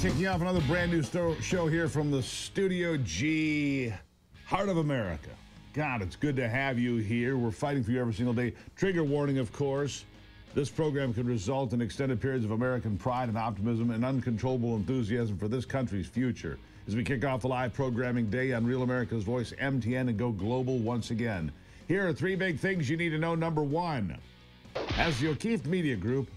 Kicking off another brand new show here from the Studio G, heart of America. God, it's good to have you here. We're fighting for you every single day. Trigger warning, of course. This program could result in extended periods of American pride and optimism and uncontrollable enthusiasm for this country's future. As we kick off the live programming day on Real America's Voice, MTN, and go global once again. Here are three big things you need to know. Number one, as the O'Keefe Media Group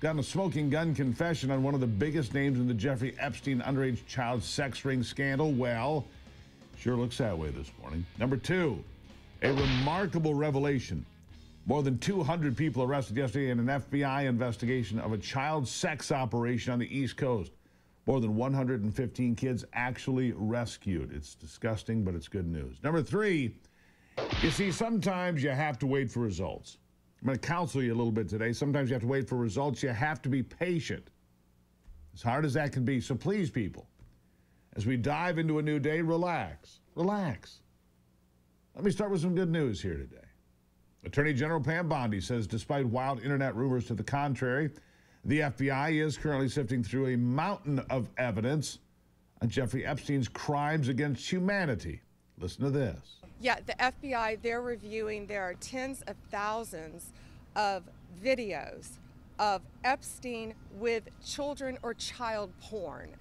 gotten a smoking gun confession on one of the biggest names in the Jeffrey Epstein underage child sex ring scandal. Well, sure looks that way this morning. Number two, a remarkable revelation. More than 200 people arrested yesterday in an FBI investigation of a child sex operation on the East Coast. More than 115 kids actually rescued. It's disgusting, but it's good news. Number three, you see, sometimes you have to wait for results. I'm going to counsel you a little bit today. Sometimes you have to wait for results. You have to be patient, as hard as that can be. So please, people, as we dive into a new day, relax. Relax. Let me start with some good news here today. Attorney General Pam Bondi says despite wild internet rumors to the contrary, the FBI is currently sifting through a mountain of evidence on Jeffrey Epstein's crimes against humanity. Listen to this. Yeah, the FBI, they're reviewing, there are tens of thousands of videos of Epstein with children or child porn.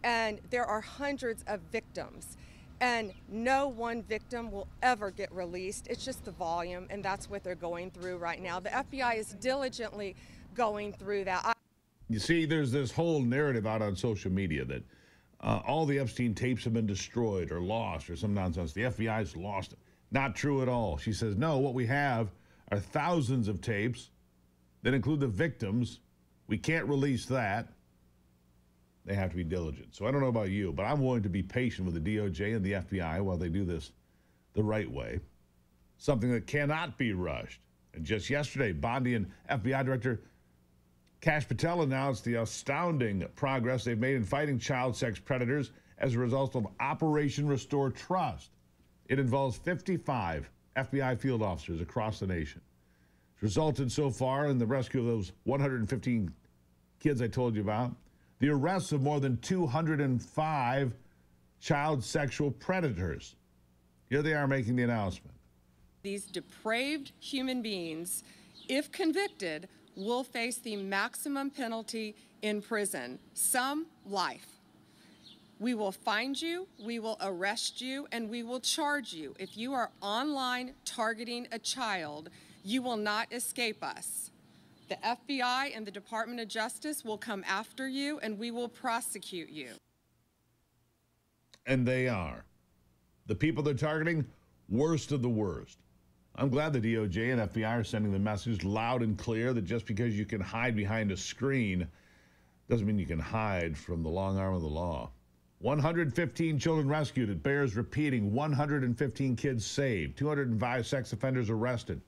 And there are hundreds of victims. And no one victim will ever get released. It's just the volume, and that's what they're going through right now. The FBI is diligently going through that. You see, there's this whole narrative out on social media that all the Epstein tapes have been destroyed or lost or some nonsense. The FBI's lost it. Not true at all. She says, no, what we have are thousands of tapes that include the victims. We can't release that. They have to be diligent. So I don't know about you, but I'm willing to be patient with the DOJ and the FBI while they do this the right way. Something that cannot be rushed. And just yesterday, Bondi and FBI Director Kash Patel announced the astounding progress they've made in fighting child sex predators as a result of Operation Restore Trust. It involves 55 FBI field officers across the nation. It's resulted so far in the rescue of those 115 kids I told you about, the arrests of more than 205 child sexual predators. Here they are making the announcement. These depraved human beings, if convicted, will face the maximum penalty in prison, some life. We will find you, we will arrest you, and we will charge you. If you are online targeting a child, you will not escape us. The FBI and the Department of Justice will come after you, and we will prosecute you. And they are. The people they're targeting, worst of the worst. I'm glad the DOJ and FBI are sending the message loud and clear that just because you can hide behind a screen doesn't mean you can hide from the long arm of the law. 115 children rescued. It bears repeating. 115 kids saved. 205 sex offenders arrested.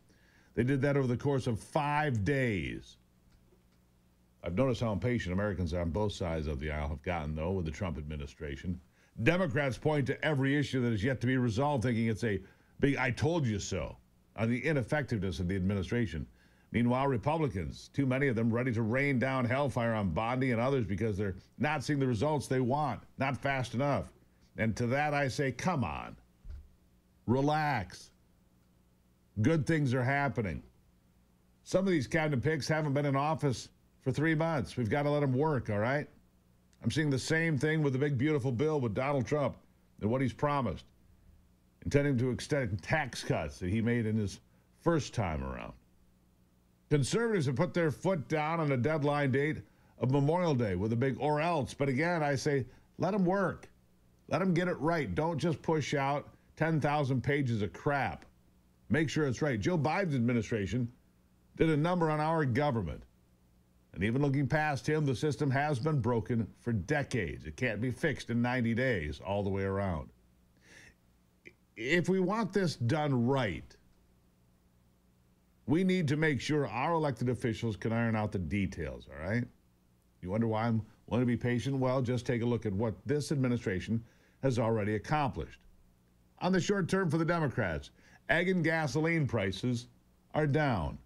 They did that over the course of 5 days. I've noticed how impatient Americans on both sides of the aisle have gotten, though, with the Trump administration. Democrats point to every issue that is yet to be resolved, thinking it's a big I told you so on the ineffectiveness of the administration. Meanwhile, Republicans, too many of them, ready to rain down hellfire on Bondi and others because they're not seeing the results they want, not fast enough. And to that I say, come on. Relax. Good things are happening. Some of these cabinet picks haven't been in office for 3 months. We've got to let them work, all right? I'm seeing the same thing with the big, beautiful bill with Donald Trump and what he's promised, intending to extend tax cuts that he made in his first time around. Conservatives have put their foot down on a deadline date of Memorial Day with a big or else. But again, I say, let them work. Let them get it right. Don't just push out 10,000 pages of crap. Make sure it's right. Joe Biden's administration did a number on our government. And even looking past him, the system has been broken for decades. It can't be fixed in 90 days all the way around. If we want this done right, We need to make sure our elected officials can iron out the details, all right? You wonder why I'm willing to be patient? Well, just take a look at what this administration has already accomplished. On the short term for the Democrats, ag and gasoline prices are down.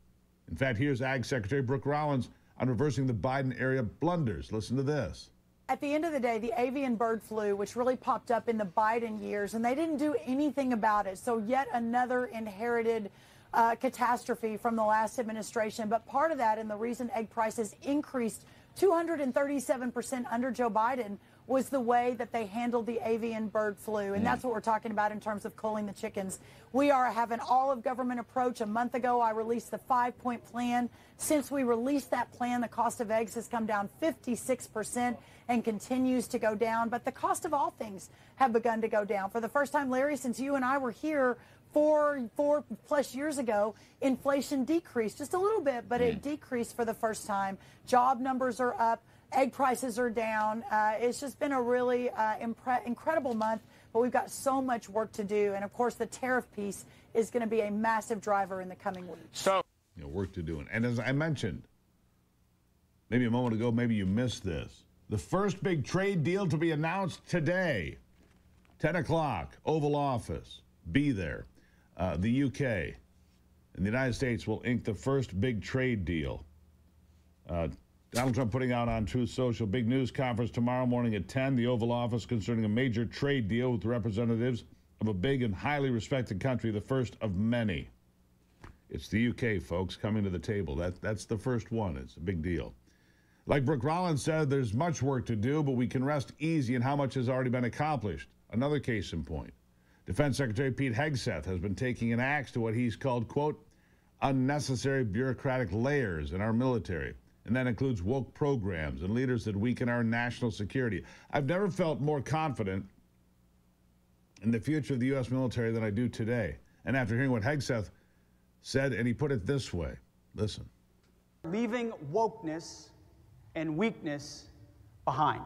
In fact, here's Ag Secretary Brooke Rollins on reversing the Biden-era blunders. Listen to this. At the end of the day, the avian bird flu, which really popped up in the Biden years, and they didn't do anything about it. So yet another inherited catastrophe from the last administration. But part of that, and the reason egg prices increased 237% under Joe Biden, was the way that they handled the avian bird flu. And that's what we're talking about in terms of cooling the chickens. We have an all-of-government approach. A month ago, I released the 5-point plan. Since we released that plan, the cost of eggs has come down 56% and continues to go down. But the cost of all things have begun to go down. For the first time, Larry, since you and I were here four plus years ago, inflation decreased just a little bit, but it decreased for the first time. Job numbers are up. Egg prices are down. It's just been a really incredible month, but we've got so much work to do. And, of course, the tariff piece is going to be a massive driver in the coming weeks. So, work to do. And as I mentioned, maybe a moment ago, maybe you missed this. The first big trade deal to be announced today, 10 o'clock, Oval Office. Be there. The UK and the United States will ink the first big trade deal. Donald Trump putting out on Truth Social, big news conference tomorrow morning at 10, the Oval Office, concerning a major trade deal with representatives of a big and highly respected country, the first of many. It's the UK, folks, coming to the table. That's the first one. It's a big deal. Like Brooke Rollins said, there's much work to do, but we can rest easy in how much has already been accomplished. Another case in point. Defense Secretary Pete Hegseth has been taking an axe to what he's called, quote, unnecessary bureaucratic layers in our military. And that includes woke programs and leaders that weaken our national security. I've never felt more confident in the future of the U.S. military than I do today. And after hearing what Hegseth said, and he put it this way, listen. Leaving wokeness and weakness behind.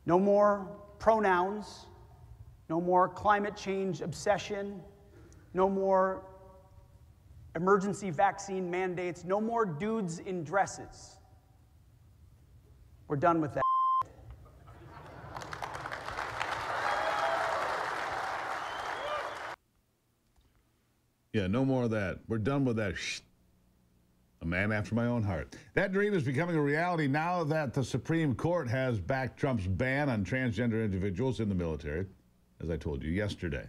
No more pronouns. No more climate change obsession. No more emergency vaccine mandates. No more dudes in dresses. We're done with that. Yeah, no more of that. We're done with that. A man after my own heart. That dream is becoming a reality now that the Supreme Court has backed Trump's ban on transgender individuals in the military, as I told you yesterday.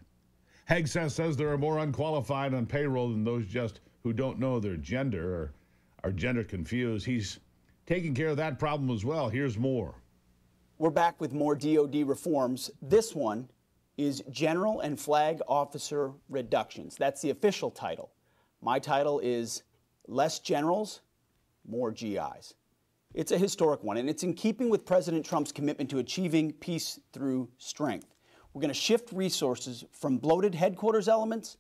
Hegseth says there are more unqualified on payroll than those just who don't know their gender or are gender confused. He's taking care of that problem as well. Here's more. We're back with more DOD reforms. This one is General and Flag Officer Reductions. That's the official title. My title is Less Generals, More GIs. It's a historic one, and it's in keeping with President Trump's commitment to achieving peace through strength. We're going to shift resources from bloated headquarters elements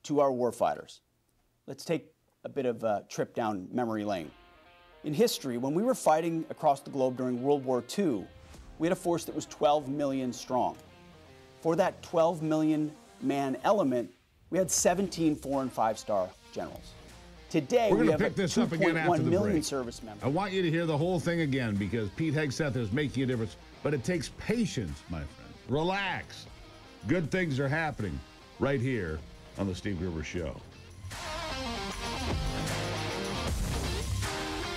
to our warfighters. Let's take a bit of a trip down memory lane. In history, when we were fighting across the globe during World War II, we had a force that was 12 million strong. For that 12 million man element, we had 17 4- and 5-star generals. Today, we have pick this up again after 2.1 the million break. service members. I want you to hear the whole thing again because Pete Hegseth is making a difference. But it takes patience, my friend. Relax. Good things are happening right here on the Steve Gruber Show.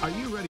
Are you ready?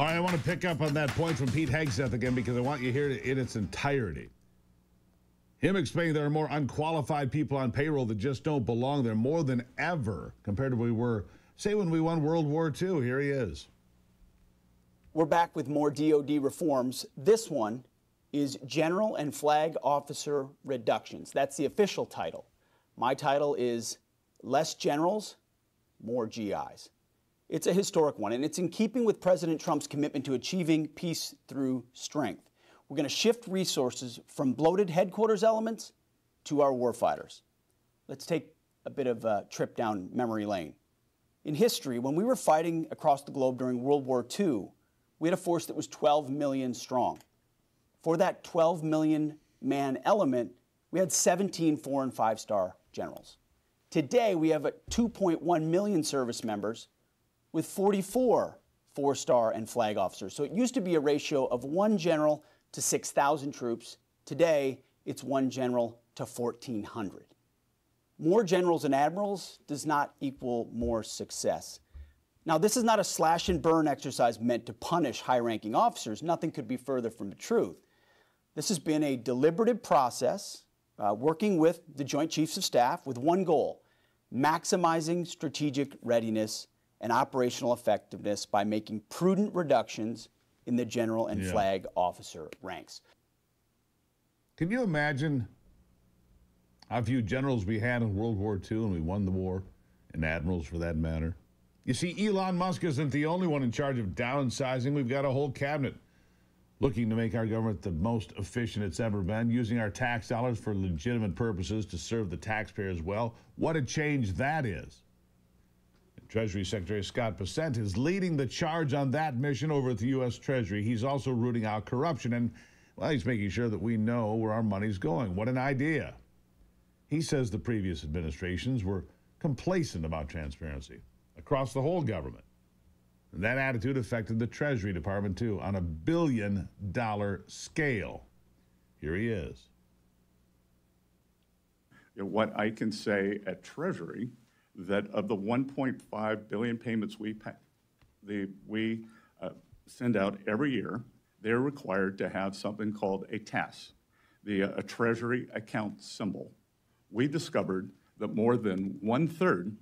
All right, I want to pick up on that point from Pete Hegseth again because I want you to hear it in its entirety. Him explaining there are more unqualified people on payroll that just don't belong there more than ever compared to where we were, say, when we won World War II. Here he is. We're back with more DOD reforms. This one is General and Flag Officer Reductions. That's the official title. My title is Less Generals, More GIs. It's a historic one, and it's in keeping with President Trump's commitment to achieving peace through strength. We're going to shift resources from bloated headquarters elements to our warfighters. Let's take a bit of a trip down memory lane. In history, when we were fighting across the globe during World War II, we had a force that was 12 million strong. For that 12 million man element, we had 17 4- and 5-star generals. Today, we have 2.1 million service members with 44 4-star and flag officers. So it used to be a ratio of 1 general to 6,000 troops. Today, it's 1 general to 1,400. More generals and admirals does not equal more success. Now, this is not a slash and burn exercise meant to punish high-ranking officers. Nothing could be further from the truth. This has been a deliberative process, working with the Joint Chiefs of Staff with one goal: maximizing strategic readiness and operational effectiveness by making prudent reductions in the general and flag officer ranks. Can you imagine how few generals we had in World War II and we won the war, and admirals for that matter? You see, Elon Musk isn't the only one in charge of downsizing. We've got a whole cabinet looking to make our government the most efficient it's ever been, using our tax dollars for legitimate purposes to serve the taxpayers well. What a change that is. Treasury Secretary Scott Bessent is leading the charge on that mission over at the U.S. Treasury. He's also rooting out corruption, and, well, he's making sure that we know where our money's going. What an idea. He says the previous administrations were complacent about transparency across the whole government. And that attitude affected the Treasury Department, too, on a billion-dollar scale. Here he is. What I can say at Treasury, that of the 1.5 billion payments we send out every year, they're required to have something called a TAS, a Treasury account symbol. We discovered that more than one-third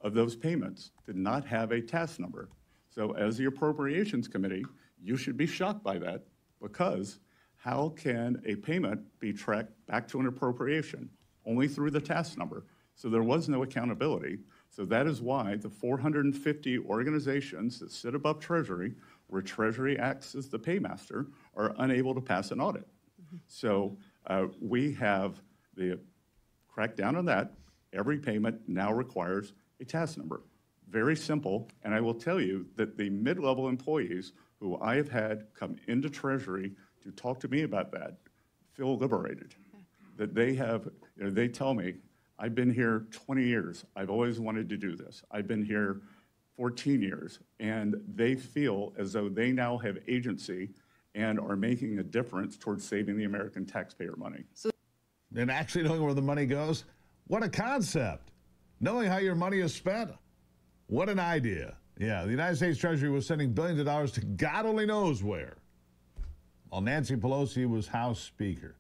of those payments did not have a TAS number. So as the Appropriations Committee, you should be shocked by that, because how can a payment be tracked back to an appropriation? Only through the TAS number. So there was no accountability. So that is why the 450 organizations that sit above Treasury, where Treasury acts as the paymaster, are unable to pass an audit. So we have cracked down on that. Every payment now requires a TAS number. Very simple, and I will tell you that the mid-level employees who I have had come into Treasury to talk to me about that feel liberated. That they have, they tell me, I've been here 20 years. I've always wanted to do this. I've been here 14 years, and they feel as though they now have agency and are making a difference towards saving the American taxpayer money. And actually knowing where the money goes? What a concept. Knowing how your money is spent? What an idea. Yeah, the United States Treasury was sending billions of dollars to God only knows where, while Nancy Pelosi was House Speaker,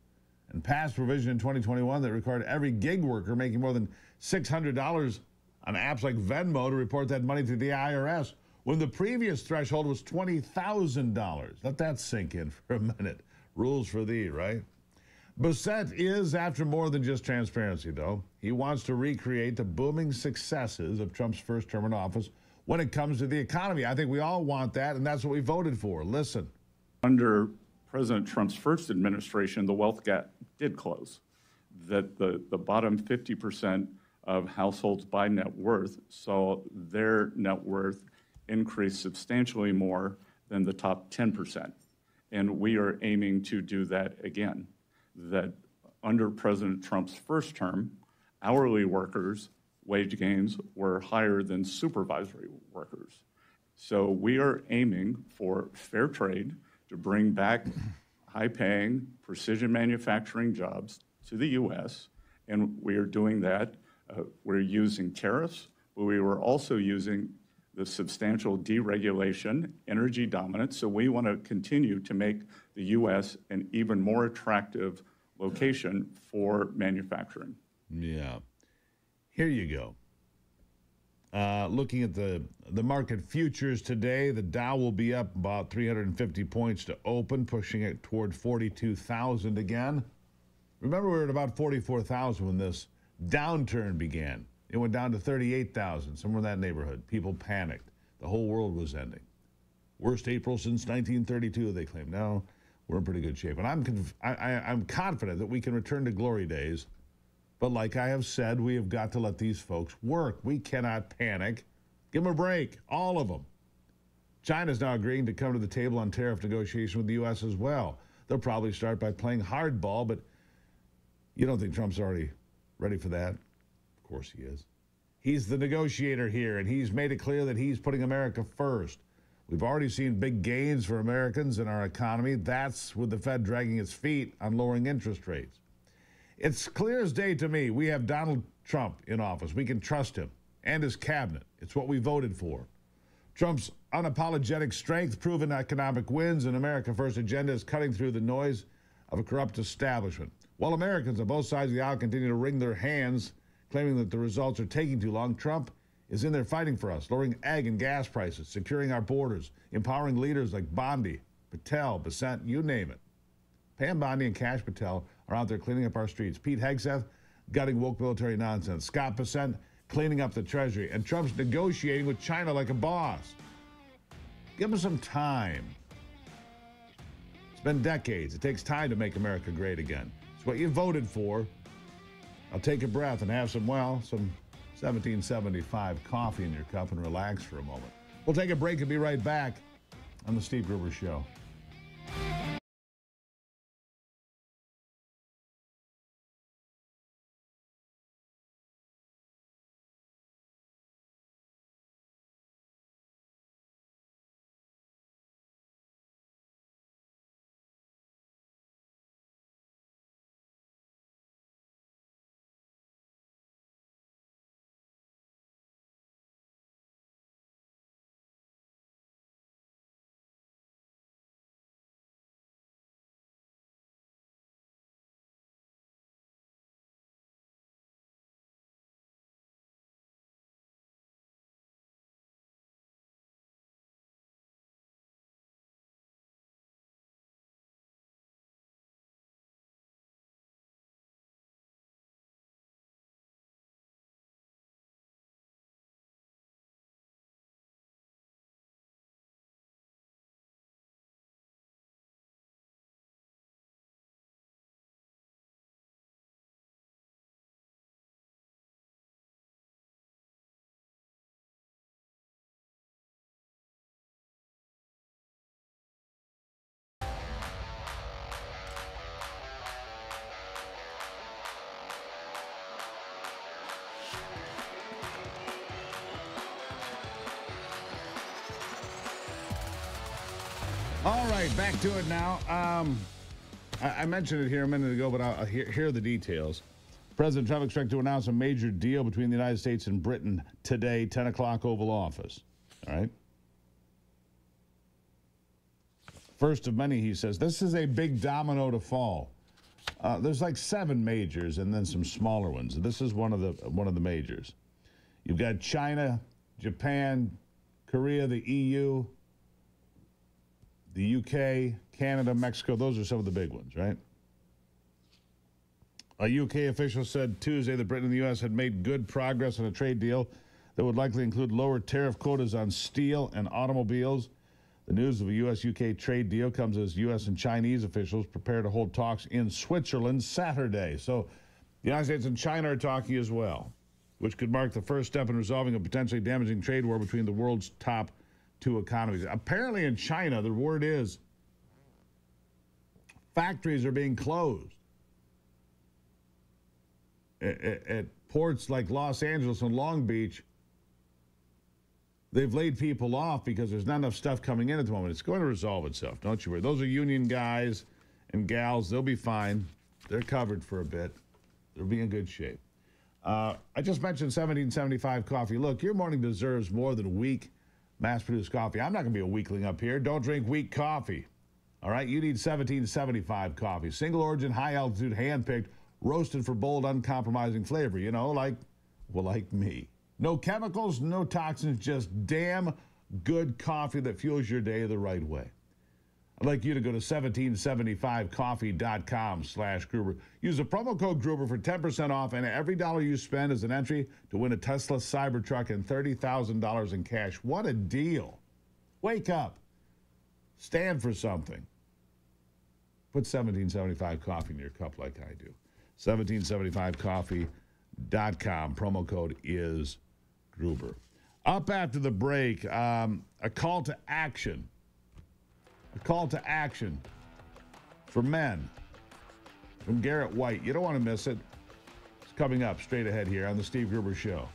and passed provision in 2021 that required every gig worker making more than $600 on apps like Venmo to report that money to the IRS, when the previous threshold was $20,000. Let that sink in for a minute. Rules for thee, right? Bessent is after more than just transparency, though. He wants to recreate the booming successes of Trump's first term in office when it comes to the economy. I think we all want that, and that's what we voted for. Listen. Under President Trump's first administration, the wealth gap did close. That the bottom 50% of households by net worth saw their net worth increase substantially more than the top 10%. And we are aiming to do that again. That under President Trump's first term, hourly workers' wage gains were higher than supervisory workers. So we are aiming for fair trade to bring back high-paying, precision manufacturing jobs to the U.S., and we are doing that. We're using tariffs, but we were also using the substantial deregulation, energy dominance. So we want to continue to make the U.S. an even more attractive location for manufacturing. Yeah. Here you go. Looking at the market futures today, the Dow will be up about 350 points to open, pushing it toward 42,000 again. Remember, we were at about 44,000 when this downturn began. It went down to 38,000, somewhere in that neighborhood. People panicked. The whole world was ending. Worst April since 1932, they claim. No, we're in pretty good shape. And I'm confident that we can return to glory days. But like I have said, we have got to let these folks work. We cannot panic. Give them a break, all of them. China's now agreeing to come to the table on tariff negotiation with the U.S. as well. They'll probably start by playing hardball, but you don't think Trump's already ready for that? Of course he is. He's the negotiator here, and he's made it clear that he's putting America first. We've already seen big gains for Americans in our economy. That's with the Fed dragging its feet on lowering interest rates. It's clear as day to me we have Donald Trump in office. We can trust him and his cabinet. It's what we voted for. Trump's unapologetic strength, proven economic wins, and America First agenda is cutting through the noise of a corrupt establishment. While Americans on both sides of the aisle continue to wring their hands, claiming that the results are taking too long, Trump is in there fighting for us, lowering egg and gas prices, securing our borders, empowering leaders like Bondi, Patel, Bessent, you name it. Pam Bondi and Kash Patel are out there cleaning up our streets. Pete Hegseth gutting woke military nonsense. Scott Bessent cleaning up the Treasury. And Trump's negotiating with China like a boss. Give him some time. It's been decades. It takes time to make America great again. It's what you voted for. I'll take a breath and have some 1775 coffee in your cup and relax for a moment. We'll take a break and be right back on the Steve Gruber Show. All right, back to it now. I mentioned it here a minute ago, but here are the details. President Trump expected to announce a major deal between the United States and Britain today, 10 o'clock Oval Office. All right? First of many, he says. This is a big domino to fall. There's like 7 majors and then some smaller ones. This is one of the majors. You've got China, Japan, Korea, the EU, the UK, Canada, Mexico. Those are some of the big ones, right? A UK official said Tuesday that Britain and the U.S. had made good progress on a trade deal that would likely include lower tariff quotas on steel and automobiles. The news of a U.S.-UK trade deal comes as U.S. and Chinese officials prepare to hold talks in Switzerland Saturday. So the United States and China are talking as well, which could mark the first step in resolving a potentially damaging trade war between the world's top 2 economies. Apparently in China, the word is factories are being closed at ports like Los Angeles and Long Beach. They've laid people off because there's not enough stuff coming in at the moment. It's going to resolve itself. Don't you worry. Those are union guys and gals. They'll be fine. They're covered for a bit. They'll be in good shape. I just mentioned 1775 coffee. Look, your morning deserves more than weak, mass-produced coffee. I'm not going to be a weakling up here. Don't drink weak coffee. All right, you need 1775 coffee. Single origin, high altitude, hand-picked, roasted for bold, uncompromising flavor. You know, like me. No chemicals, no toxins, just damn good coffee that fuels your day the right way. I'd like you to go to 1775coffee.com/Gruber. Use the promo code Gruber for 10% off, and every dollar you spend is an entry to win a Tesla Cybertruck and $30,000 in cash. What a deal. Wake up. Stand for something. Put 1775 coffee in your cup like I do. 1775coffee.com. Promo code is Gruber. Up after the break, a call to action. A call to action for men from Garrett White. You don't want to miss it. It's coming up straight ahead here on the Steve Gruber Show.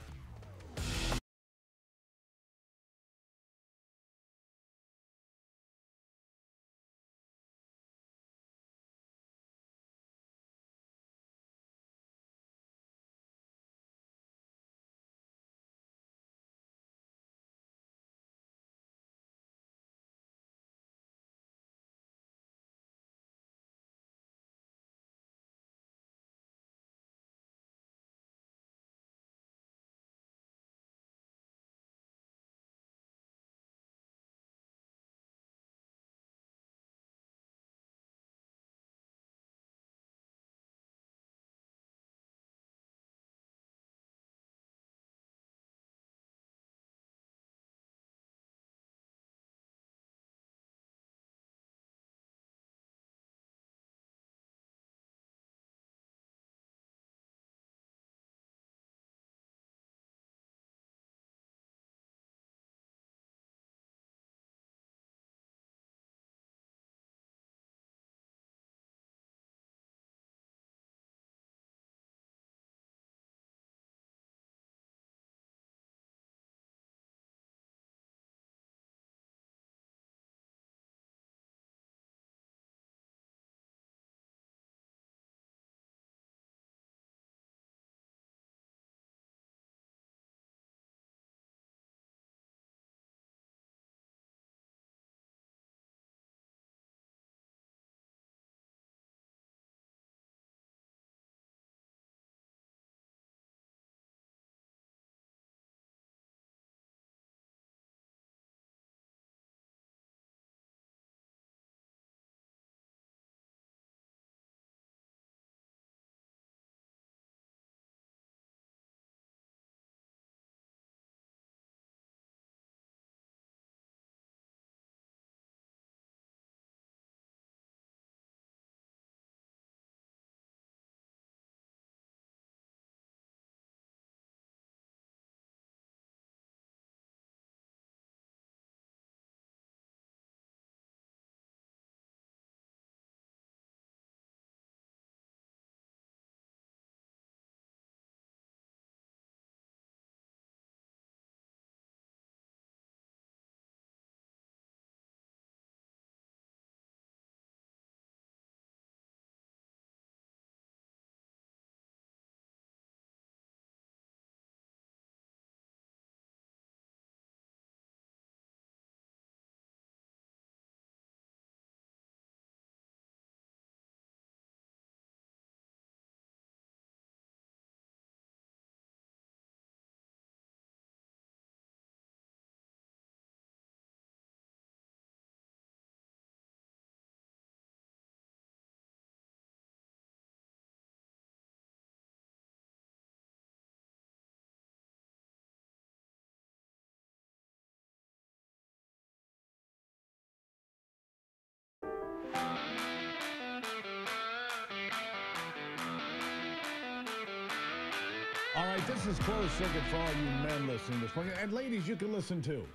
All right, this is closed circuit for all you men listening this morning. And ladies, you can listen too,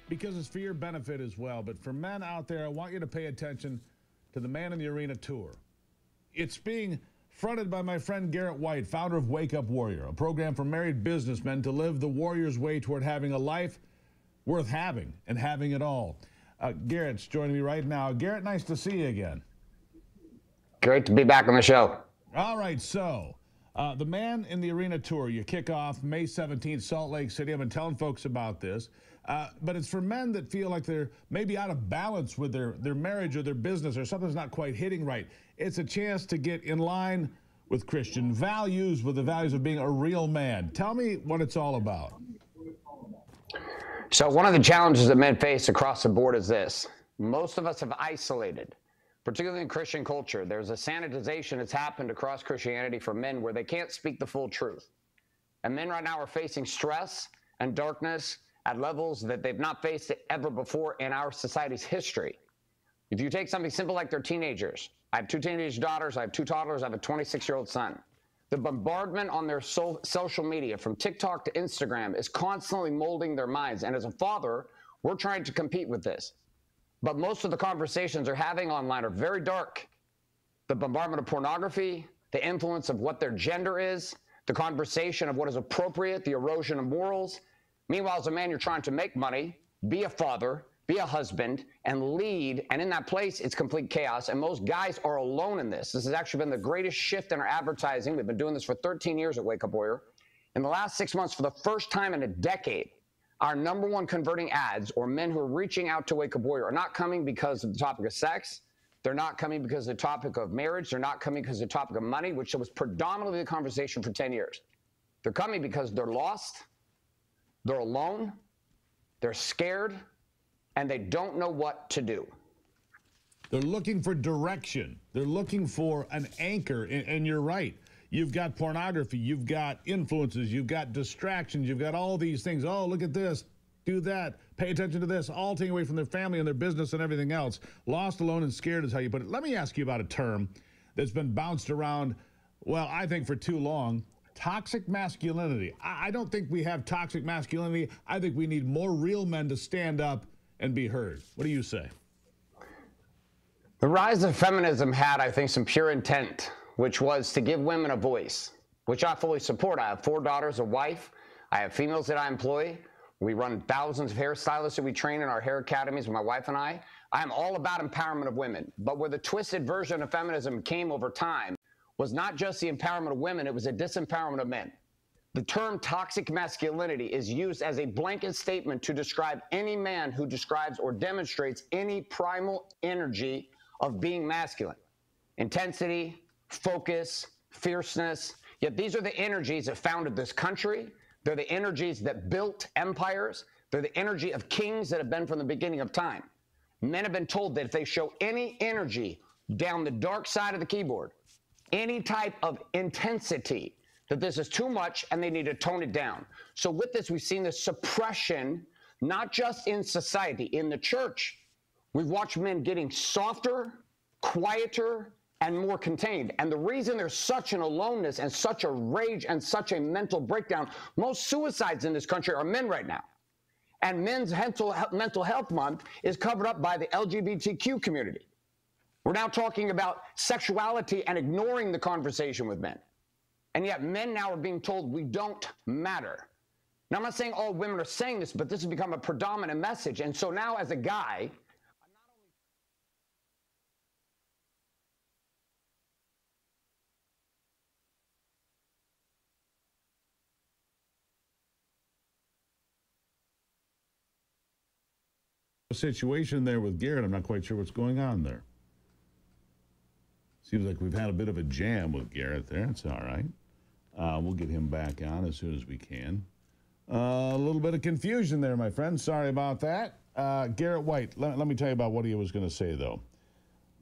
because it's for your benefit as well. But for men out there, I want you to pay attention to the Man in the Arena tour. It's being fronted by my friend Garrett White, founder of Wake Up Warrior, a program for married businessmen to live the warrior's way toward having a life worth having and having it all. Garrett's joining me right now. Garrett, nice to see you again. Great to be back on the show. All right, so the Man in the Arena tour, you kick off May 17th, Salt Lake City. I've been telling folks about this. But it's for men that feel like they're maybe out of balance with their marriage or their business, or something's not quite hitting right. It's a chance to get in line with Christian values, with the values of being a real man. Tell me what it's all about. So one of the challenges that men face across the board is this. Most of us have isolated, particularly in Christian culture. There's a sanitization that's happened across Christianity for men where they can't speak the full truth. And men right now are facing stress and darkness at levels that they've not faced ever before in our society's history. If you take something simple like they're teenagers, I have 2 teenage daughters, I have 2 toddlers, I have a 26-year-old son. The bombardment on their social media, from TikTok to Instagram, is constantly molding their minds. And as a father, we're trying to compete with this. But most of the conversations they're having online are very dark. The bombardment of pornography, the influence of what their gender is, the conversation of what is appropriate, the erosion of morals. Meanwhile, as a man, you're trying to make money, be a father, be a husband, and lead. And in that place, it's complete chaos. And most guys are alone in this. This has actually been the greatest shift in our advertising. We've been doing this for 13 years at Wake Up Warrior. In the last 6 months, for the first time in a decade, our #1 converting ads, or men who are reaching out to Wake Up Warrior, are not coming because of the topic of sex. They're not coming because of the topic of marriage. They're not coming because of the topic of money, which was predominantly the conversation for 10 years. They're coming because they're lost, they're alone, they're scared, and they don't know what to do. They're looking for direction. They're looking for an anchor. And you're right. You've got pornography. You've got influences. You've got distractions. You've got all these things. Oh, look at this. Do that. Pay attention to this. All taken away from their family and their business and everything else. Lost, alone, and scared is how you put it. Let me ask you about a term that's been bounced around, well, I think for too long. Toxic masculinity. I don't think we have toxic masculinity. I think we need more real men to stand up and be heard. What do you say? The rise of feminism had, I think, some pure intent, which was to give women a voice, which I fully support. I have 4 daughters, a wife. I have females that I employ. We run thousands of hairstylists that we train in our hair academies with my wife and I. I am all about empowerment of women. But where the twisted version of feminism came over time was not just the empowerment of women, it was a disempowerment of men. The term toxic masculinity is used as a blanket statement to describe any man who describes or demonstrates any primal energy of being masculine. Intensity, focus, fierceness. Yet these are the energies that founded this country. They're the energies that built empires. They're the energy of kings that have been from the beginning of time. Men have been told that if they show any energy down the dark side of the keyboard, any type of intensity, that this is too much and they need to tone it down. So with this, we've seen this suppression, not just in society, in the church. We've watched men getting softer, quieter, and more contained. And the reason there's such an aloneness and such a rage and such a mental breakdown, most suicides in this country are men right now. And Men's Mental Health Month is covered up by the LGBTQ community. We're now talking about sexuality and ignoring the conversation with men. And yet men now are being told we don't matter. Now, I'm not saying all women are saying this, but this has become a predominant message. And so now as a guy, situation there with Garrett. I'm not quite sure what's going on there. Seems like we've had a bit of a jam with Garrett there. It's all right. We'll get him back on as soon as we can. A little bit of confusion there, my friend. Sorry about that. Garrett White, let me tell you about what he was going to say, though.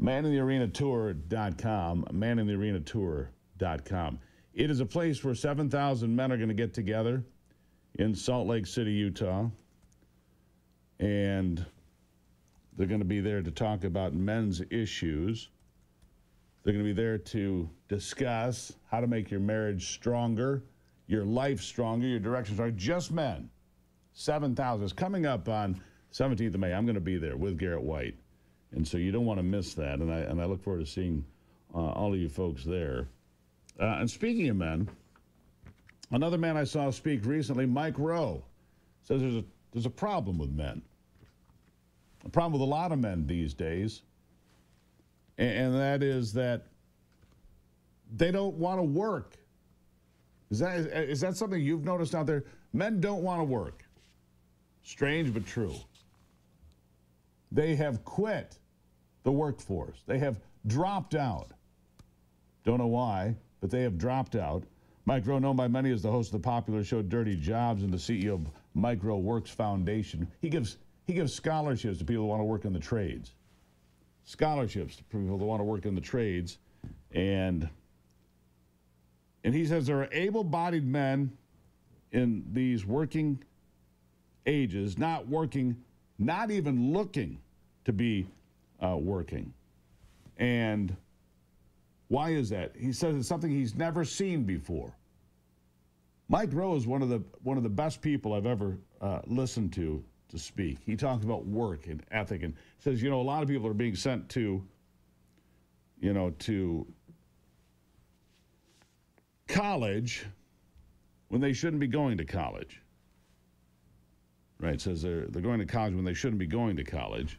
ManInTheArenaTour.com, ManInTheArenaTour.com. It is a place where 7,000 men are going to get together in Salt Lake City, Utah. And they're going to be there to talk about men's issues. They're going to be there to discuss how to make your marriage stronger, your life stronger, your direction stronger. Just men. 7,000 is coming up on 17th of May. I'm going to be there with Garrett White. And so you don't want to miss that. And I look forward to seeing all of you folks there. And speaking of men, another man I saw speak recently, Mike Rowe, says there's a problem with men. A problem with a lot of men these days. And that is that they don't want to work. Is that something you've noticed out there? Men don't want to work. Strange but true. They have quit the workforce. They have dropped out. Don't know why, but they have dropped out. Mike Rowe, known by many as the host of the popular show Dirty Jobs and the CEO of Micro Works Foundation, he gives scholarships to people who want to work in the trades. Scholarships to people who want to work in the trades. And he says there are able-bodied men in these working ages, not working, not even looking to be working. And why is that? He says it's something he's never seen before. Mike Rowe is one of the best people I've ever listened to speak. He talks about work and ethic and says, a lot of people are being sent to college when they shouldn't be going to college. Right, says they're going to college when they shouldn't be going to college.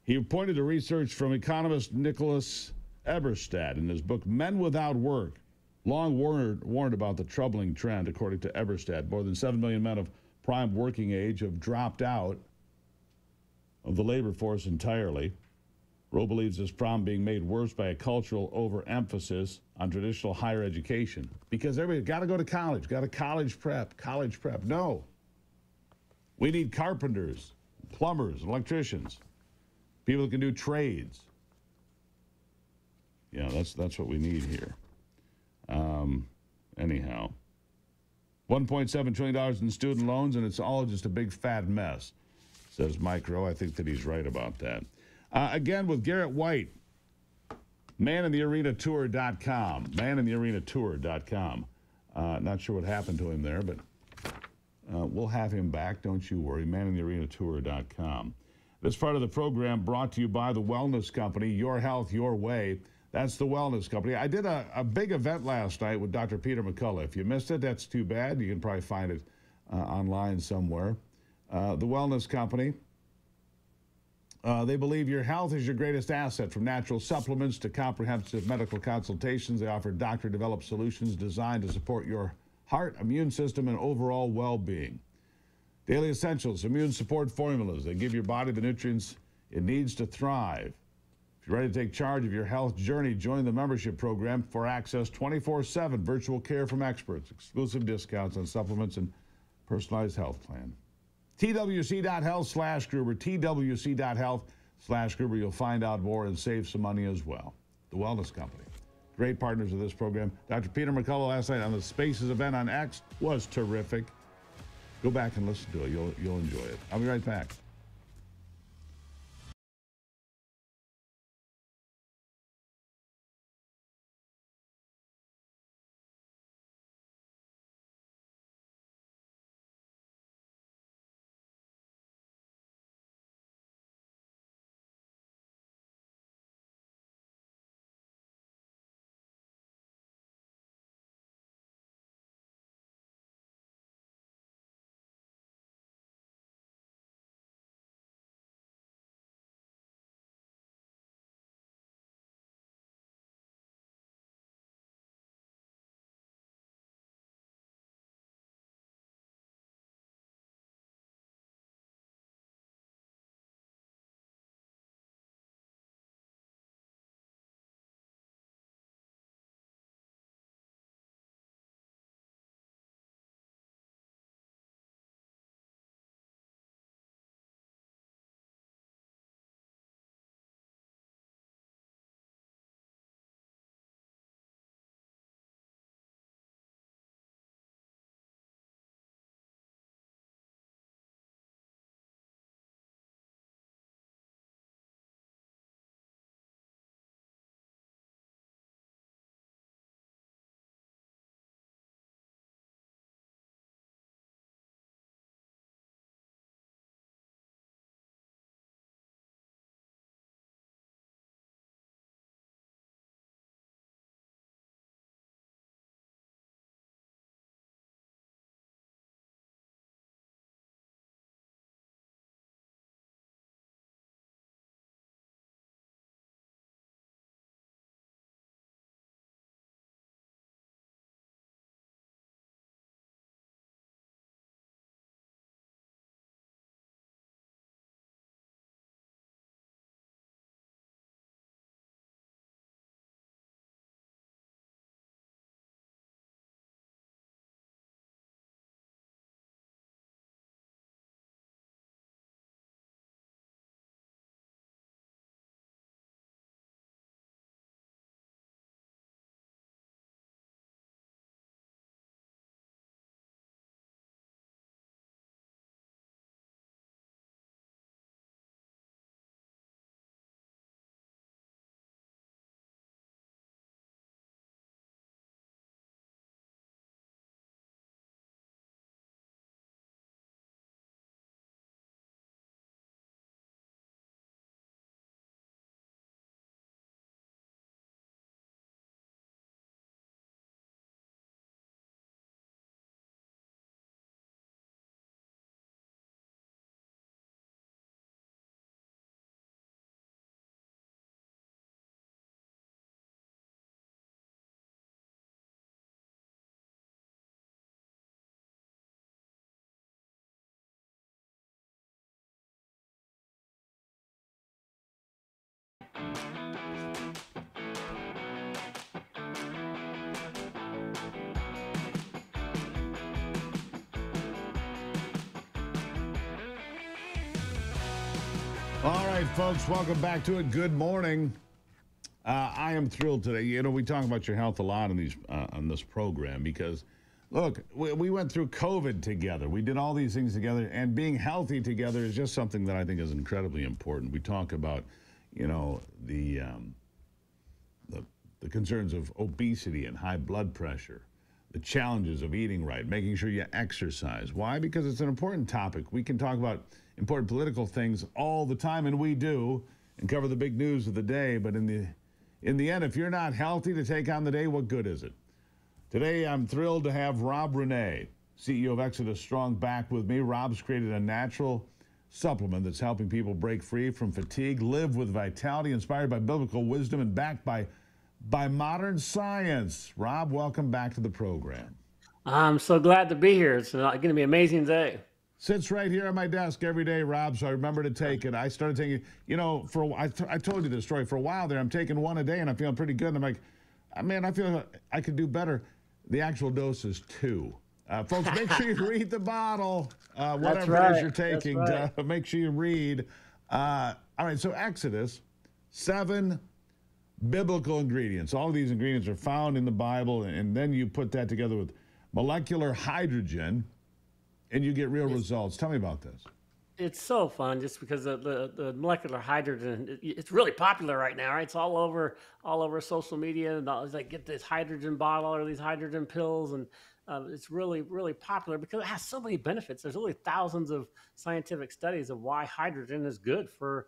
He pointed to research from economist Nicholas Eberstadt in his book Men Without Work. Long warned about the troubling trend, according to Eberstadt. More than 7 million men of prime working age have dropped out of the labor force entirely. Rowe believes this problem being made worse by a cultural overemphasis on traditional higher education. Because everybody got to go to college, got to college prep. No. We need carpenters, plumbers, electricians, people who can do trades. Yeah, that's what we need here. Anyhow, $1.7 trillion in student loans, and it's all just a big fat mess, says Mike Rowe. I think that he's right about that. Again, with Garrett White, maninthearenatour.com. Maninthearenatour.com. Not sure what happened to him there, but we'll have him back. Don't you worry. Maninthearenatour.com. This part of the program brought to you by the Wellness Company, Your Health, Your Way. That's the Wellness Company. I did a big event last night with Dr. Peter McCullough. If you missed it, that's too bad. You can probably find it online somewhere. The Wellness Company. They believe your health is your greatest asset. From natural supplements to comprehensive medical consultations, they offer doctor-developed solutions designed to support your heart, immune system, and overall well-being. Daily Essentials, immune support formulas. They give your body the nutrients it needs to thrive. If you're ready to take charge of your health journey, join the membership program for access 24/7 virtual care from experts, exclusive discounts on supplements, and personalized health plan. TWC.health/Gruber, TWC.health/Gruber. You'll find out more and save some money as well. The Wellness Company. Great partners of this program. Dr. Peter McCullough last night on the Spaces event on X was terrific. Go back and listen to it. You'll enjoy it. I'll be right back. All right, folks, welcome back to it. Good morning. I am thrilled today. You know, we talk about your health a lot on this program because, look, we went through COVID together. We did all these things together, and being healthy together is just something that I think is incredibly important. We talk about, you know, the concerns of obesity and high blood pressure, the challenges of eating right, making sure you exercise. Why? Because it's an important topic. We can talk about important political things all the time, and we do, and cover the big news of the day. But in the end, if you're not healthy to take on the day, what good is it? Today, I'm thrilled to have Rob Renee, CEO of Exodus Strong, back with me. Rob's created a natural supplement that's helping people break free from fatigue, live with vitality, inspired by biblical wisdom, and backed by modern science. Rob, welcome back to the program. I'm so glad to be here. It's going to be an amazing day. Sits right here on my desk every day, Rob, so I remember to take it. I started taking, you know, I told you this story. For a while there, I'm taking one a day, and I'm feeling pretty good. And I'm like, man, I feel I could do better. The actual dose is 2. Folks, make sure you read the bottle, whatever it is you're taking. Right. Make sure you read. All right, so Exodus, 7 biblical ingredients. All of these ingredients are found in the Bible, and then you put that together with molecular hydrogen, and you get real results. Tell me about this. It's so fun just because the molecular hydrogen, it's really popular right now, right? It's all over social media, and it's like, get this hydrogen bottle or these hydrogen pills, and it's really, really popular because it has so many benefits. There's really thousands of scientific studies of why hydrogen is good for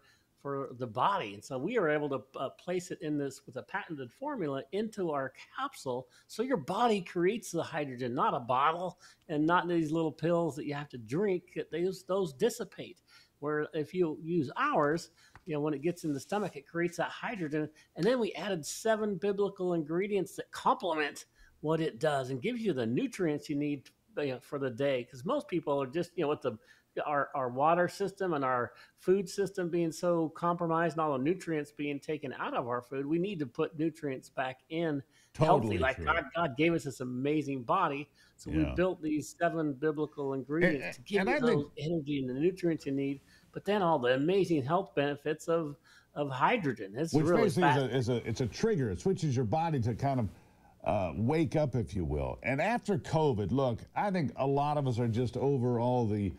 the body. And so we are able to place it in this with a patented formula into our capsule. So your body creates the hydrogen, not a bottle and not these little pills that you have to drink. Those dissipate. Where if you use ours, you know, when it gets in the stomach, it creates that hydrogen. And then we added 7 biblical ingredients that complement what it does and gives you the nutrients you need, you know, for the day. Because most people are just, you know, with our water system and our food system being so compromised and all the nutrients being taken out of our food, we need to put nutrients back in healthy. Like God gave us this amazing body. So we built these 7 biblical ingredients to give you those energy and the nutrients you need, but then all the amazing health benefits of hydrogen. It's Which really basically it's a trigger. It switches your body to kind of wake up, if you will. And after COVID, look, I think a lot of us are just over all the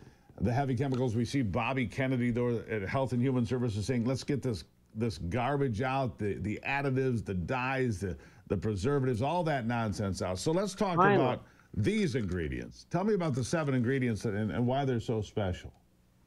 heavy chemicals. We see Bobby Kennedy, though, at Health and Human Services saying, let's get this garbage out, the additives, the dyes, the preservatives, all that nonsense out. So let's talk about these ingredients. Tell me about the 7 ingredients and why they're so special.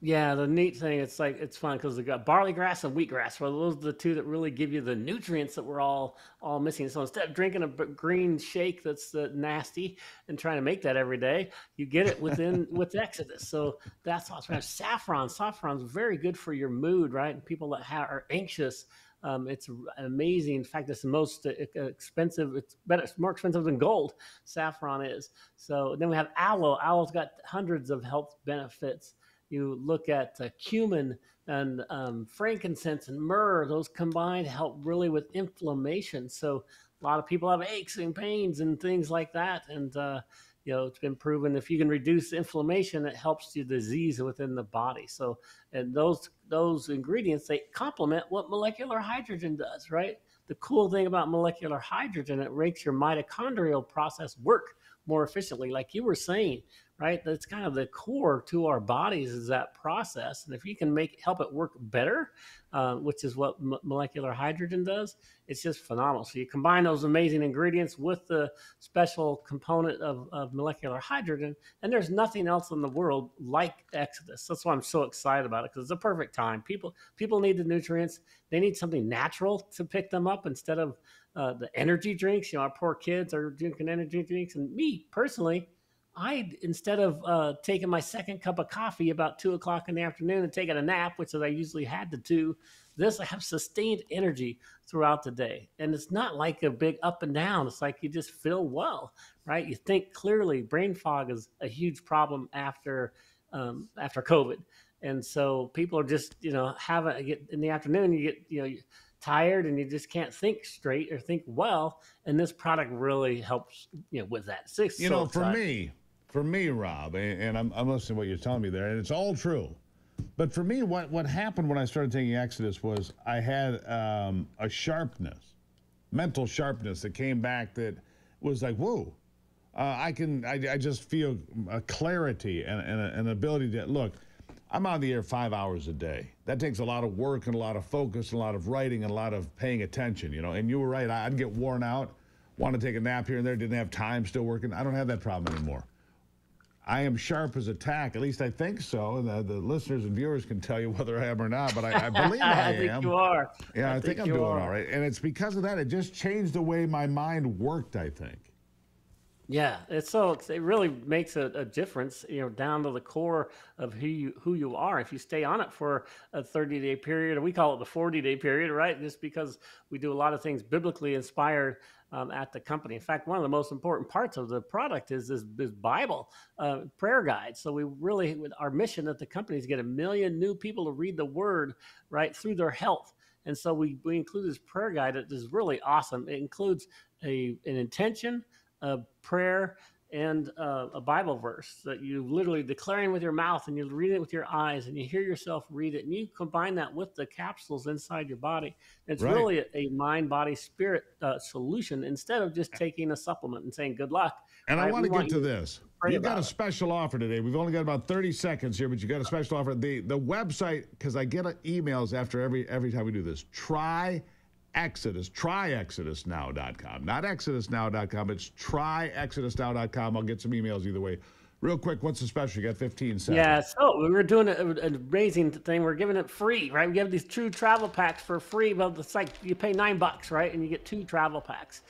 Yeah, the neat thing, it's fun because they got barley grass and wheatgrass. Well, those are the 2 that really give you the nutrients that we're all missing. So instead of drinking a green shake that's nasty and trying to make that every day, you get it with Exodus. So that's awesome. Saffron. Saffron's very good for your mood, right? And people that are anxious. It's amazing. In fact, it's the most expensive. It's more expensive than gold. Saffron is. So then we have aloe. Aloe's got hundreds of health benefits. You look at cumin and frankincense and myrrh. Those combined help really with inflammation. So a lot of people have aches and pains and things like that. And you know, it's been proven if you can reduce inflammation, it helps the disease within the body. So, and those ingredients, they complement what molecular hydrogen does, right? The cool thing about molecular hydrogen, it makes your mitochondrial process work more efficiently, like you were saying, right? That's kind of the core to our bodies is that process. And if you can help it work better, which is what molecular hydrogen does, it's just phenomenal. So you combine those amazing ingredients with the special component of molecular hydrogen, and there's nothing else in the world like Exodus. That's why I'm so excited about it, because it's a perfect time. People need the nutrients. They need something natural to pick them up instead of the energy drinks. You know, our poor kids are drinking energy drinks. And me personally, instead of taking my second cup of coffee about 2 o'clock in the afternoon and taking a nap, which I usually had to do, I have sustained energy throughout the day. And it's not like a big up and down. It's like you just feel well, right? You think clearly. Brain fog is a huge problem after COVID. And so people are just, you know, get in the afternoon, you get, you know, tired and you just can't think straight or think well. And this product really helps, with that. You know, for me, Rob, and I'm listening to what you're telling me there, and it's all true. But for me, what happened when I started taking Exodus was I had a sharpness, mental sharpness that came back that was like, whoa, I just feel a clarity and an ability to look. I'm on the air 5 hours a day. That takes a lot of work and a lot of focus and a lot of writing and a lot of paying attention, And you were right. I'd get worn out, want to take a nap here and there, didn't have time, still working. I don't have that problem anymore. I am sharp as a tack. At least I think so. And the listeners and viewers can tell you whether I am or not, but I believe I am. I think you are. Yeah, I think I'm doing all right. And it's because of that. It just changed the way my mind worked, I think. Yeah, it really makes a difference, down to the core of who you are. If you stay on it for a 30-day period, or we call it the 40-day period, right? Just because we do a lot of things biblically inspired at the company. In fact, one of the most important parts of the product is this Bible prayer guide. So we really, our mission at the company is to get 1 million new people to read the Word right through their health. And so we include this prayer guide that is really awesome. It includes an intention, a prayer, and a Bible verse that you literally declaring with your mouth, and you read it with your eyes, and you hear yourself read it, and you combine that with the capsules inside your body. It's Right. really a mind, body, spirit solution instead of just taking a supplement and saying good luck. And right? I want to get to this. You've got a it. special offer today. We've only got about 30 seconds here, but you got a special offer. The website, because I get emails after every time we do this. Try exodusnow.com. Not exodusnow.com. It's tryexodusnow.com. I'll get some emails either way. Real quick, what's the special? You got 15 seconds. Yeah, so we were doing an amazing thing. We're giving it free, right? We have these 2 travel packs for free. Well, it's like you pay $9, right? And you get 2 travel packs,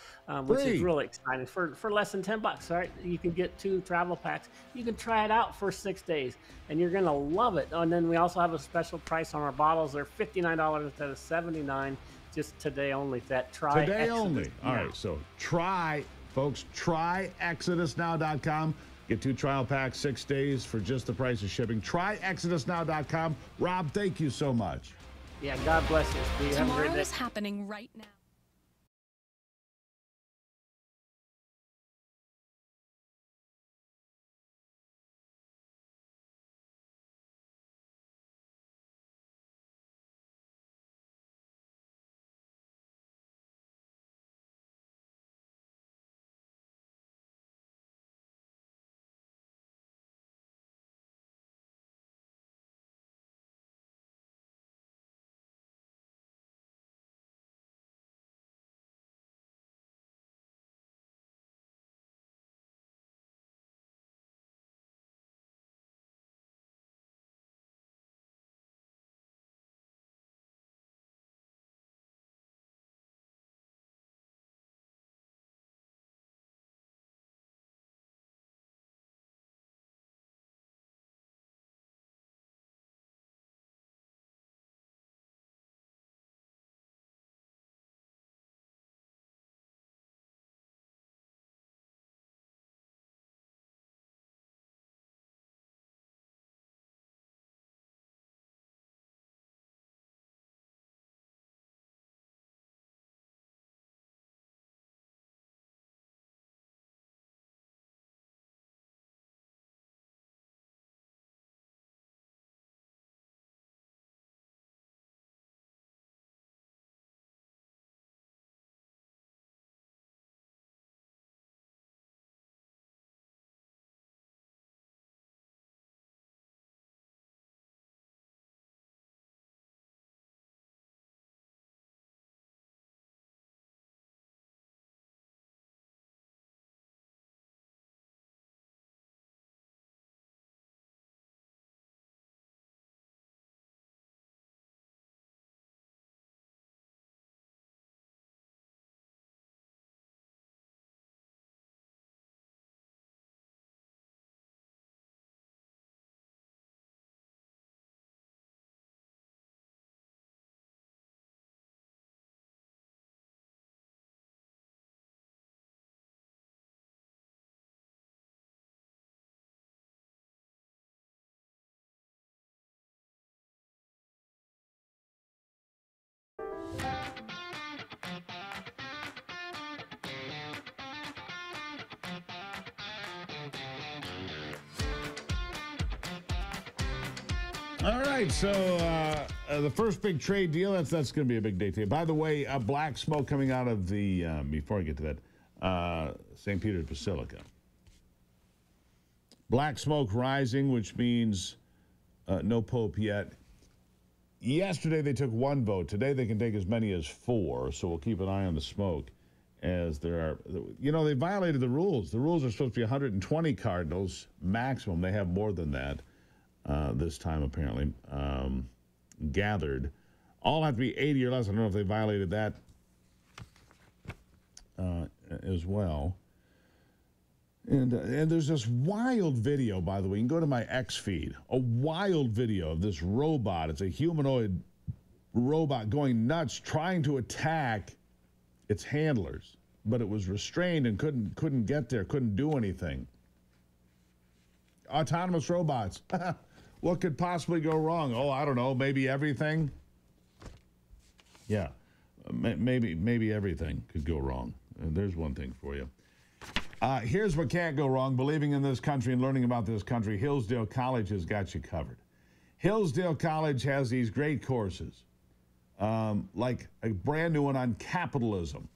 which is really exciting. For less than $10, right? You can get 2 travel packs. You can try it out for 6 days, and you're going to love it. And then we also have a special price on our bottles. They're $59 instead of $79. Just today only. Today Exodus only. All right, so folks, try exodusnow.com. Get 2 trial packs, 6 days for just the price of shipping. Try exodusnow.com. Rob, thank you so much. Yeah, God bless you. Tomorrow is happening right now. All right, so the first big trade deal, that's going to be a big day today. By the way, black smoke coming out of the, before I get to that, St. Peter's Basilica. Black smoke rising, which means no pope yet. Yesterday they took one vote. Today they can take as many as 4, so we'll keep an eye on the smoke as there are. You know, they violated the rules. The rules are supposed to be 120 cardinals maximum. They have more than that this time, apparently, gathered. All have to be 80 or less. I don't know if they violated that as well. And there's this wild video, by the way. You can go to my X feed. A wild video of this robot. It's a humanoid robot going nuts, trying to attack its handlers, but it was restrained and couldn't get there, couldn't do anything. Autonomous robots. What could possibly go wrong? Oh, I don't know. Maybe everything. Yeah, maybe everything could go wrong. There's one thing for you. Here's what can't go wrong. Believing in this country and learning about this country, Hillsdale College has got you covered. Hillsdale College has these great courses, like a brand new one on capitalism.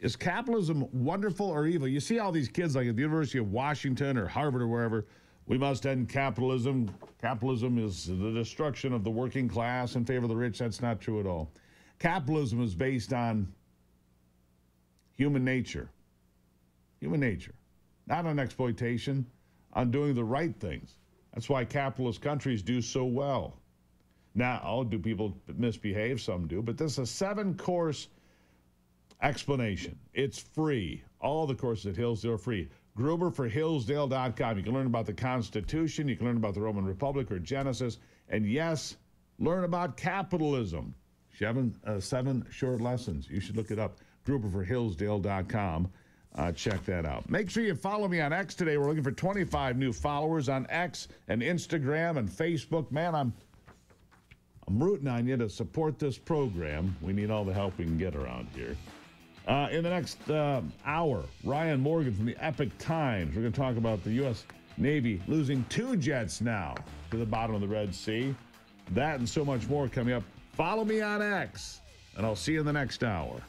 Is capitalism wonderful or evil? You see all these kids like at the University of Washington or Harvard or wherever, we must end capitalism. Capitalism is the destruction of the working class in favor of the rich. That's not true at all. Capitalism is based on human nature. Human nature, not on exploitation, on doing the right things. That's why capitalist countries do so well. Now, do people misbehave? Some do, but this is a 7-course explanation. It's free. All the courses at Hillsdale are free. Gruber for Hillsdale.com. You can learn about the Constitution, you can learn about the Roman Republic or Genesis, and yes, learn about capitalism. 7 short lessons. You should look it up. Gruber for Hillsdale.com. Check that out. Make sure you follow me on X today. We're looking for 25 new followers on X and Instagram and Facebook. Man, I'm rooting on you to support this program. We need all the help we can get around here. In the next hour, Ryan Morgan from the Epic Times. We're going to talk about the U.S. Navy losing 2 jets now to the bottom of the Red Sea. That and so much more coming up. Follow me on X, and I'll see you in the next hour.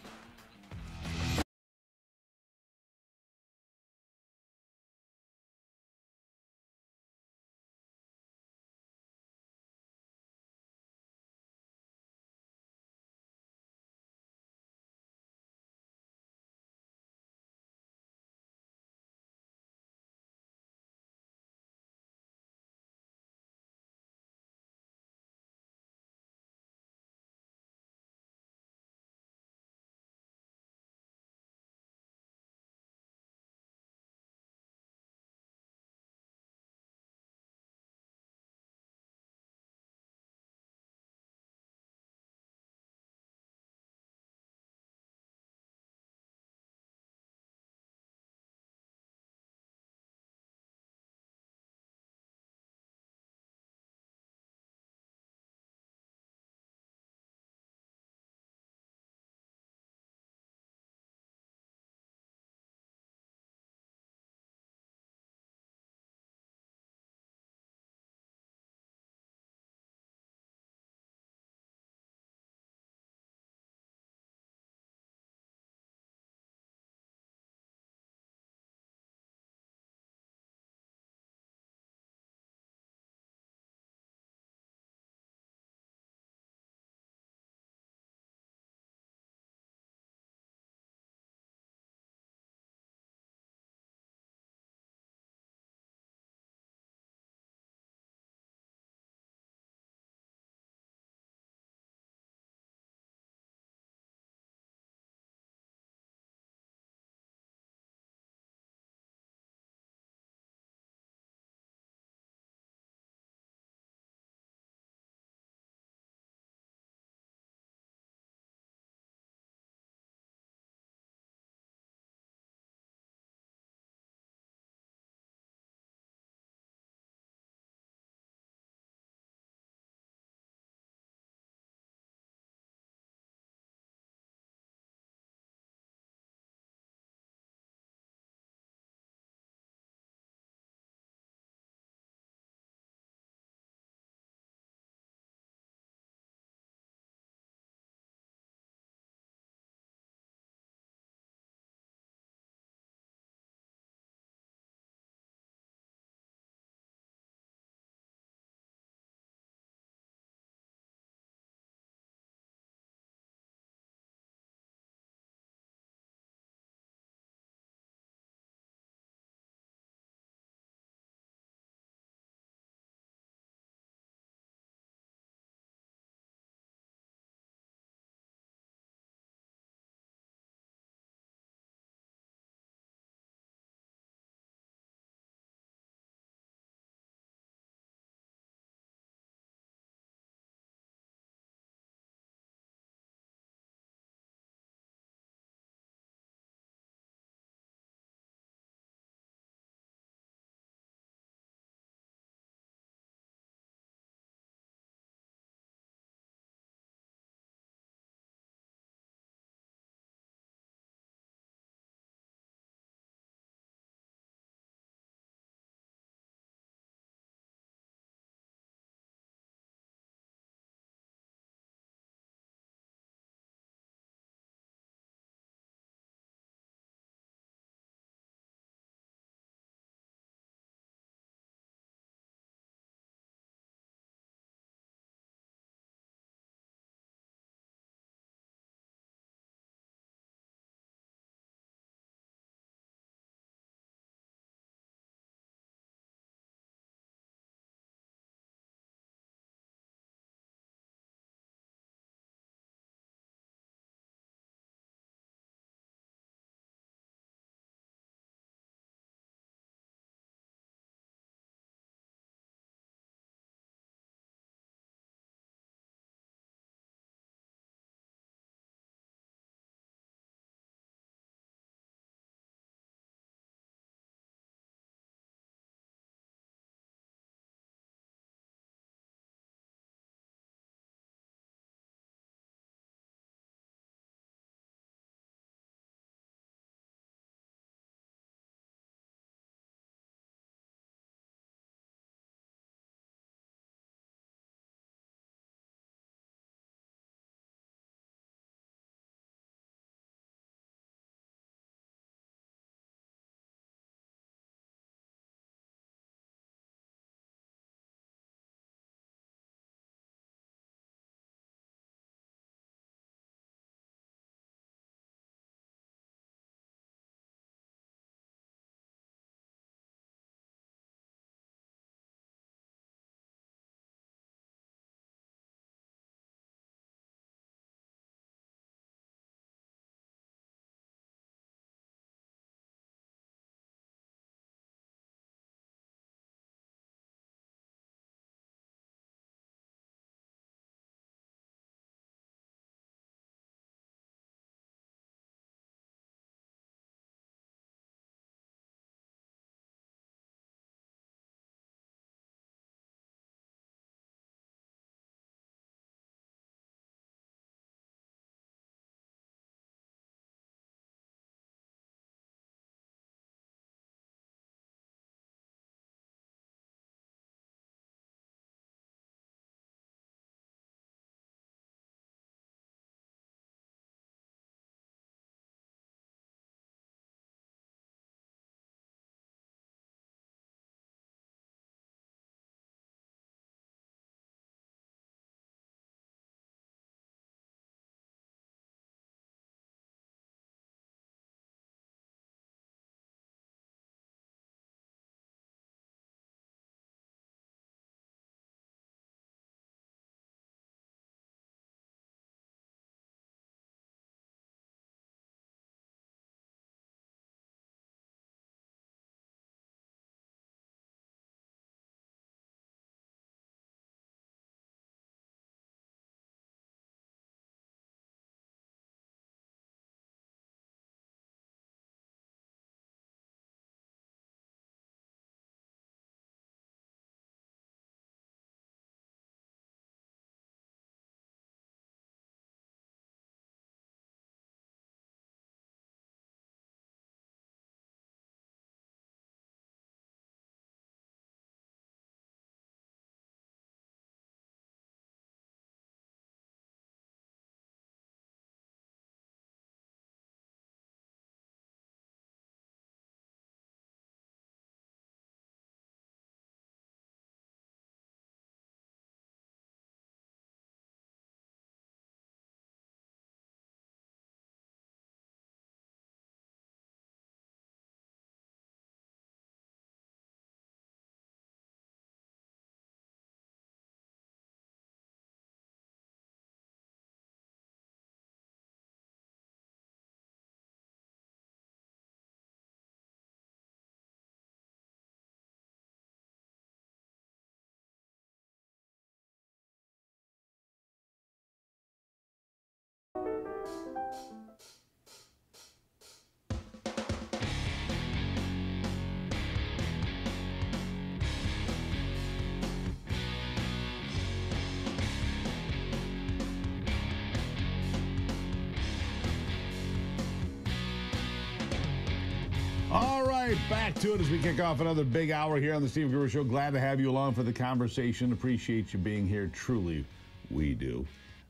All right, back to it as we kick off another big hour here on the Steve Gruber Show. Glad to have you along for the conversation. Appreciate you being here. Truly, we do.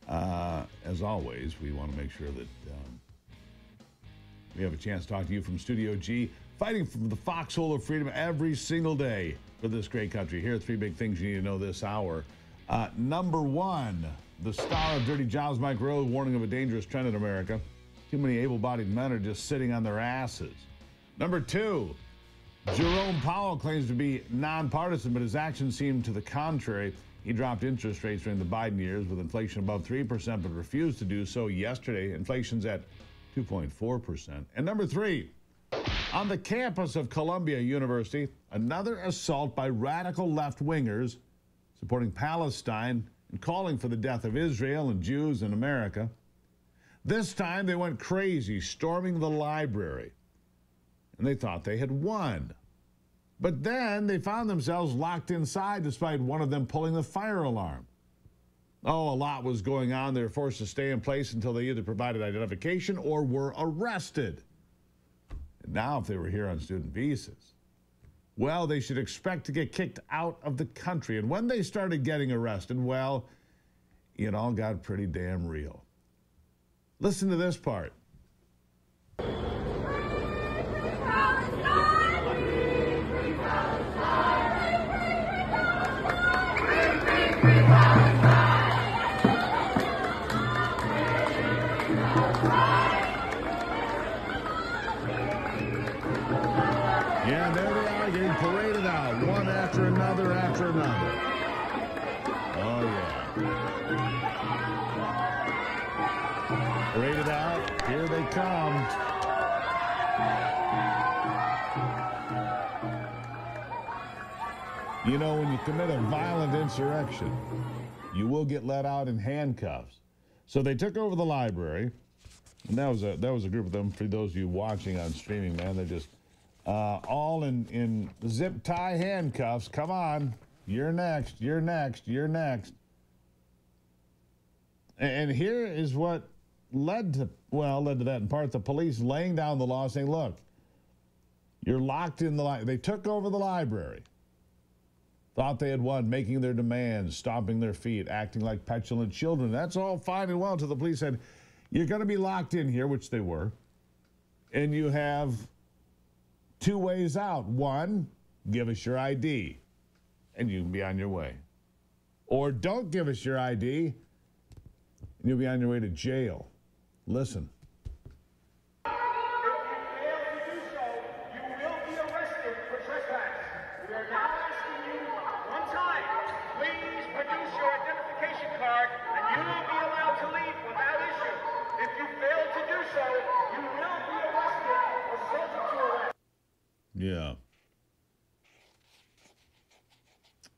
As always, we want to make sure that we have a chance to talk to you from Studio G, fighting for the foxhole of freedom every single day for this great country. Here are three big things you need to know this hour. Number one, the star of Dirty Jobs, Mike Rowe, warning of a dangerous trend in America. Too many able-bodied men are just sitting on their asses. Number two, Jerome Powell claims to be nonpartisan, but his actions seem to the contrary. He dropped interest rates during the Biden years with inflation above 3%, but refused to do so yesterday. Inflation's at 2.4%. And number three, on the campus of Columbia University, another assault by radical left-wingers supporting Palestine and calling for the death of Israel and Jews in America. This time they went crazy, storming the library. And they thought they had won. But then they found themselves locked inside despite one of them pulling the fire alarm. Oh, a lot was going on. They were forced to stay in place until they either provided identification or were arrested. And now if they were here on student visas, well, they should expect to get kicked out of the country. And when they started getting arrested, well, it all got pretty damn real. Listen to this part. Yeah, there they are, getting paraded out, one after another after another. Oh, yeah. Paraded out, here they come. You know, when you commit a violent insurrection, you will get let out in handcuffs. So they took over the library, and that was a group of them. For those of you watching on streaming, man, they're just all in zip tie handcuffs. Come on, you're next, you're next, you're next. And here is what led to that in part, the police laying down the law, saying, look, you're locked in the library. They took over the library. Thought they had won, making their demands, stomping their feet, acting like petulant children. That's all fine and well until the police said, you're going to be locked in here, which they were, and you have two ways out. One, give us your ID, and you can be on your way. Or don't give us your ID, and you'll be on your way to jail. Listen. Yeah.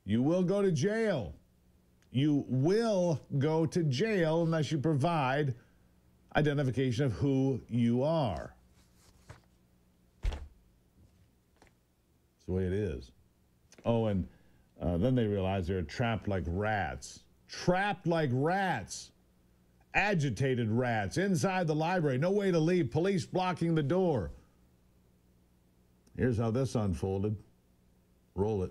You will go to jail. You will go to jail unless you provide identification of who you are. It's the way it is. Oh, and then they realized they're trapped like rats. Trapped like rats. Agitated rats inside the library. No way to leave. Police blocking the door. Here's how this unfolded. Roll it.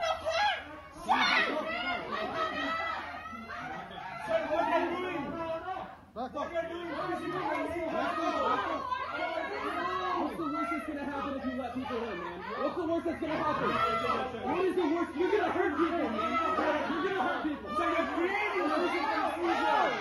What's the worst that's going to happen if you let people in, man? What's the worst that's going to happen? What is the worst? You're going to hurt people, man. You're going to hurt people. So you're creating the worst that's going to happen.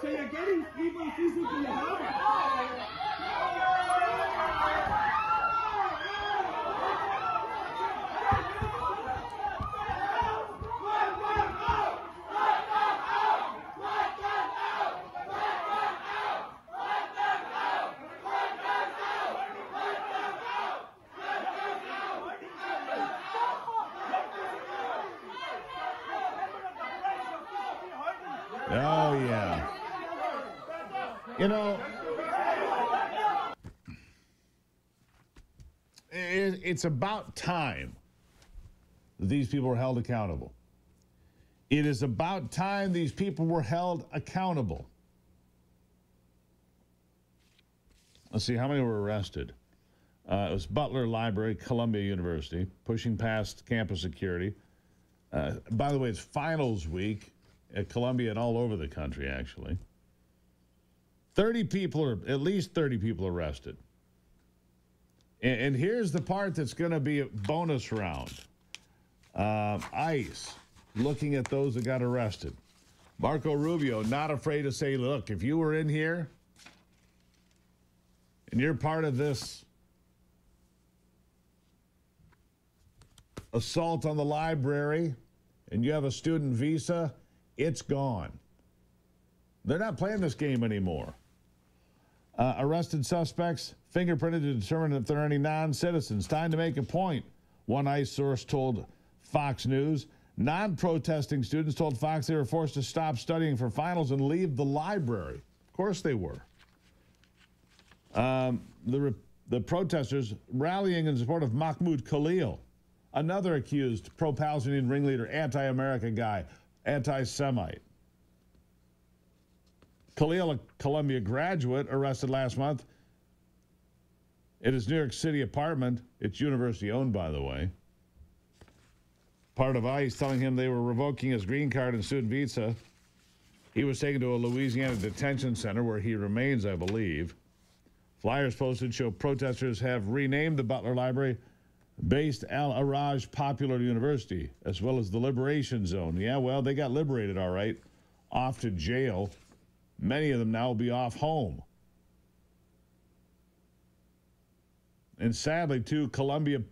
So you're getting people accusing from the house. Oh, yeah. You know, it's about time these people were held accountable. It is about time these people were held accountable. Let's see, how many were arrested? It was Butler Library, Columbia University, pushing past campus security. By the way, it's finals week at Columbia and all over the country, actually. 30 people, or at least 30 people arrested. And here's the part that's going to be a bonus round. ICE, looking at those that got arrested. Marco Rubio, not afraid to say, look, if you were in here and you're part of this assault on the library and you have a student visa, it's gone. They're not playing this game anymore. Arrested suspects fingerprinted to determine if there are any non-citizens. Time to make a point, one ICE source told Fox News. Non-protesting students told Fox they were forced to stop studying for finals and leave the library. Of course they were. The protesters rallying in support of Mahmoud Khalil, another accused pro-Palestinian ringleader, anti-America guy, anti-Semite. Khalil, a Columbia graduate, arrested last month at his New York City apartment. It's university-owned, by the way. Part of ICE telling him they were revoking his green card and student visa. He was taken to a Louisiana detention center where he remains, I believe. Flyers posted show protesters have renamed the Butler Library based Al-Araj Popular University, as well as the Liberation Zone. Yeah, well, they got liberated, all right. Off to jail. Many of them now will be off home. And sadly, 2 Columbia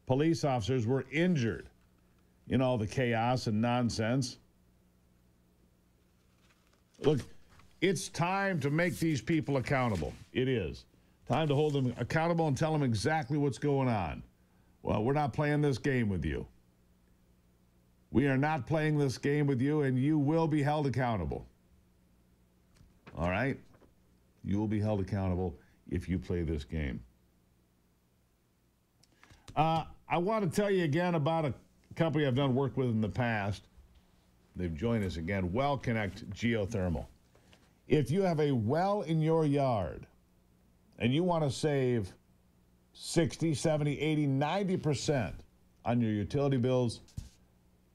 police officers were injured in all the chaos and nonsense. Look, it's time to make these people accountable. It is. Time to hold them accountable and tell them exactly what's going on. Well, we're not playing this game with you. We are not playing this game with you, and you will be held accountable. All right? You will be held accountable if you play this game. I want to tell you again about a company I've done work with in the past. They've joined us again, WellConnect Geothermal. If you have a well in your yard and you want to save 60, 70, 80, 90% on your utility bills,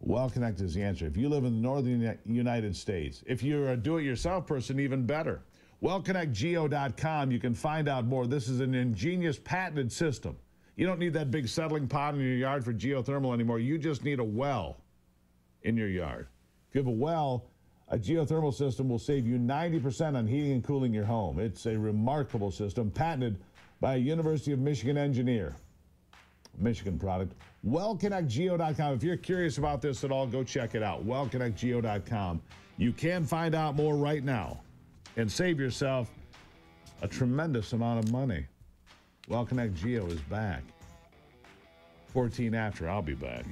WellConnect is the answer. If you live in the northern United States, if you're a do-it-yourself person, even better. WellConnectGeo.com, you can find out more. This is an ingenious patented system. You don't need that big settling pond in your yard for geothermal anymore. You just need a well in your yard. If you have a well, a geothermal system will save you 90% on heating and cooling your home. It's a remarkable system, patented by a University of Michigan engineer. Michigan product. WellConnectGeo.com. If you're curious about this at all, go check it out. WellConnectGeo.com. You can find out more right now and save yourself a tremendous amount of money. WellConnect Geo is back. 14 after, I'll be back.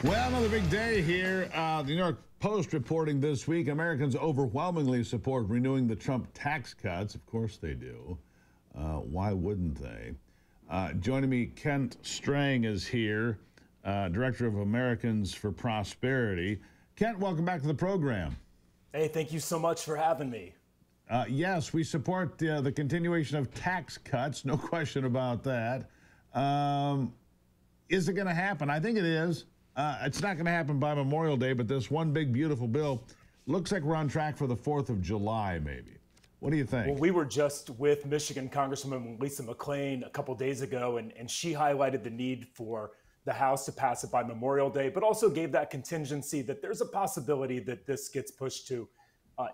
Well, another big day here. The New York Post reporting this week, Americans overwhelmingly support renewing the Trump tax cuts. Of course they do. Why wouldn't they? Joining me, Kent Strang is here, Director of Americans for Prosperity. Kent, welcome back to the program. Hey, thank you so much for having me. Yes, we support the continuation of tax cuts, no question about that. Is it going to happen? I think it is. It's not going to happen by Memorial Day, but this one big, beautiful bill looks like we're on track for the 4th of July, maybe. What do you think? Well, we were just with Michigan Congresswoman Lisa McClain a couple days ago, and she highlighted the need for the House to pass it by Memorial Day, but also gave that contingency that there's a possibility that this gets pushed to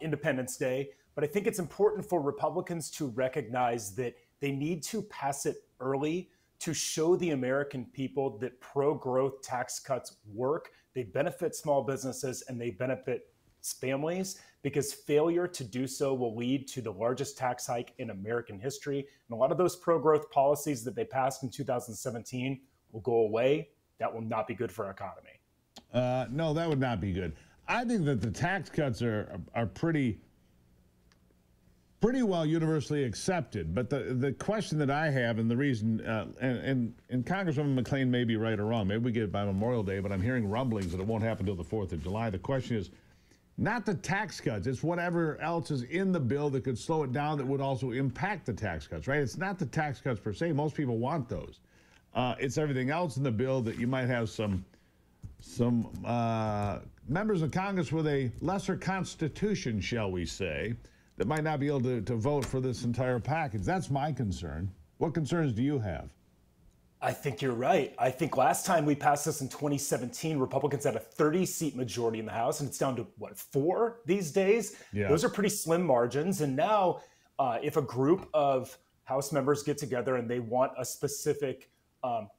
Independence Day. But I think it's important for Republicans to recognize that they need to pass it early to show the American people that pro-growth tax cuts work. They benefit small businesses and they benefit families, because failure to do so will lead to the largest tax hike in American history. And a lot of those pro-growth policies that they passed in 2017 will go away. That will not be good for our economy. No, that would not be good. I think that the tax cuts are pretty well universally accepted. But the question that I have, and the reason, and Congresswoman McClain may be right or wrong, maybe we get it by Memorial Day, but I'm hearing rumblings that it won't happen until the 4th of July. The question is not the tax cuts. It's whatever else is in the bill that could slow it down that would also impact the tax cuts, right? It's not the tax cuts per se. Most people want those. It's everything else in the bill that you might have some members of Congress with a lesser constitution, shall we say, that might not be able to vote for this entire package. That's my concern. What concerns do you have? I think you're right. I think last time we passed this in 2017, Republicans had a 30-seat majority in the House, and it's down to, 4 these days? Yeah. Those are pretty slim margins. And now if a group of House members get together and they want a specific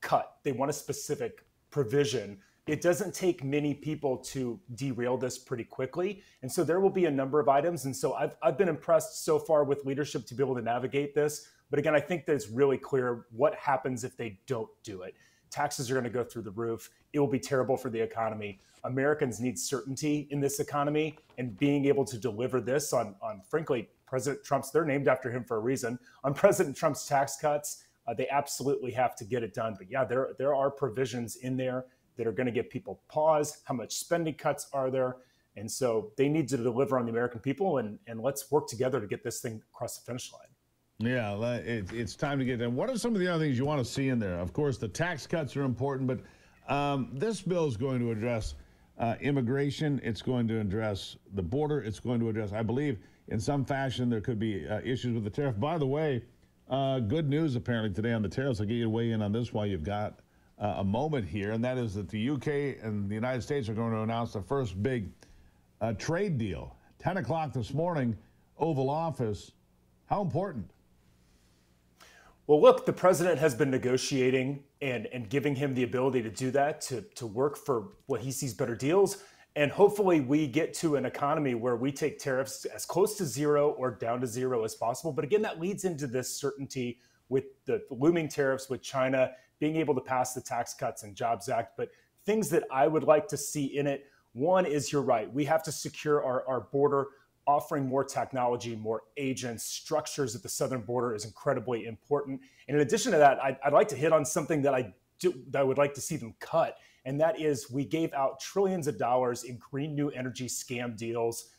cut, they want a specific provision, it doesn't take many people to derail this pretty quickly. And so there will be a number of items. And so I've been impressed so far with leadership to be able to navigate this. But again, I think that it's really clear what happens if they don't do it. Taxes are going to go through the roof. It will be terrible for the economy. Americans need certainty in this economy, and being able to deliver this on frankly, President Trump's, they're named after him for a reason, on President Trump's tax cuts, they absolutely have to get it done. But yeah, there are provisions in there that are going to give people pause. How much spending cuts are there? And so they need to deliver on the American people, and let's work together to get this thing across the finish line. Yeah, it's time to get done. What are some of the other things you want to see in there? Of course, the tax cuts are important, but this bill is going to address immigration. It's going to address the border. It's going to address, I believe, in some fashion, there could be issues with the tariff. By the way, good news apparently today on the tariffs. I'll get you to weigh in on this while you've got a moment here, and that is that the UK and the United States are going to announce the first big trade deal. 10 o'clock this morning, Oval Office. How important? Well, look, the president has been negotiating and giving him the ability to do that, to work for what he sees better deals. And hopefully we get to an economy where we take tariffs as close to zero or down to zero as possible. But again, that leads into this certainty with the looming tariffs with China, being able to pass the Tax Cuts and Jobs Act. But things that I would like to see in it, one is, you're right, we have to secure our border. Offering more technology, more agents, structures at the southern border is incredibly important. And in addition to that, I'd like to hit on something that I would like to see them cut. And that is, we gave out trillions of dollars in green new energy scam deals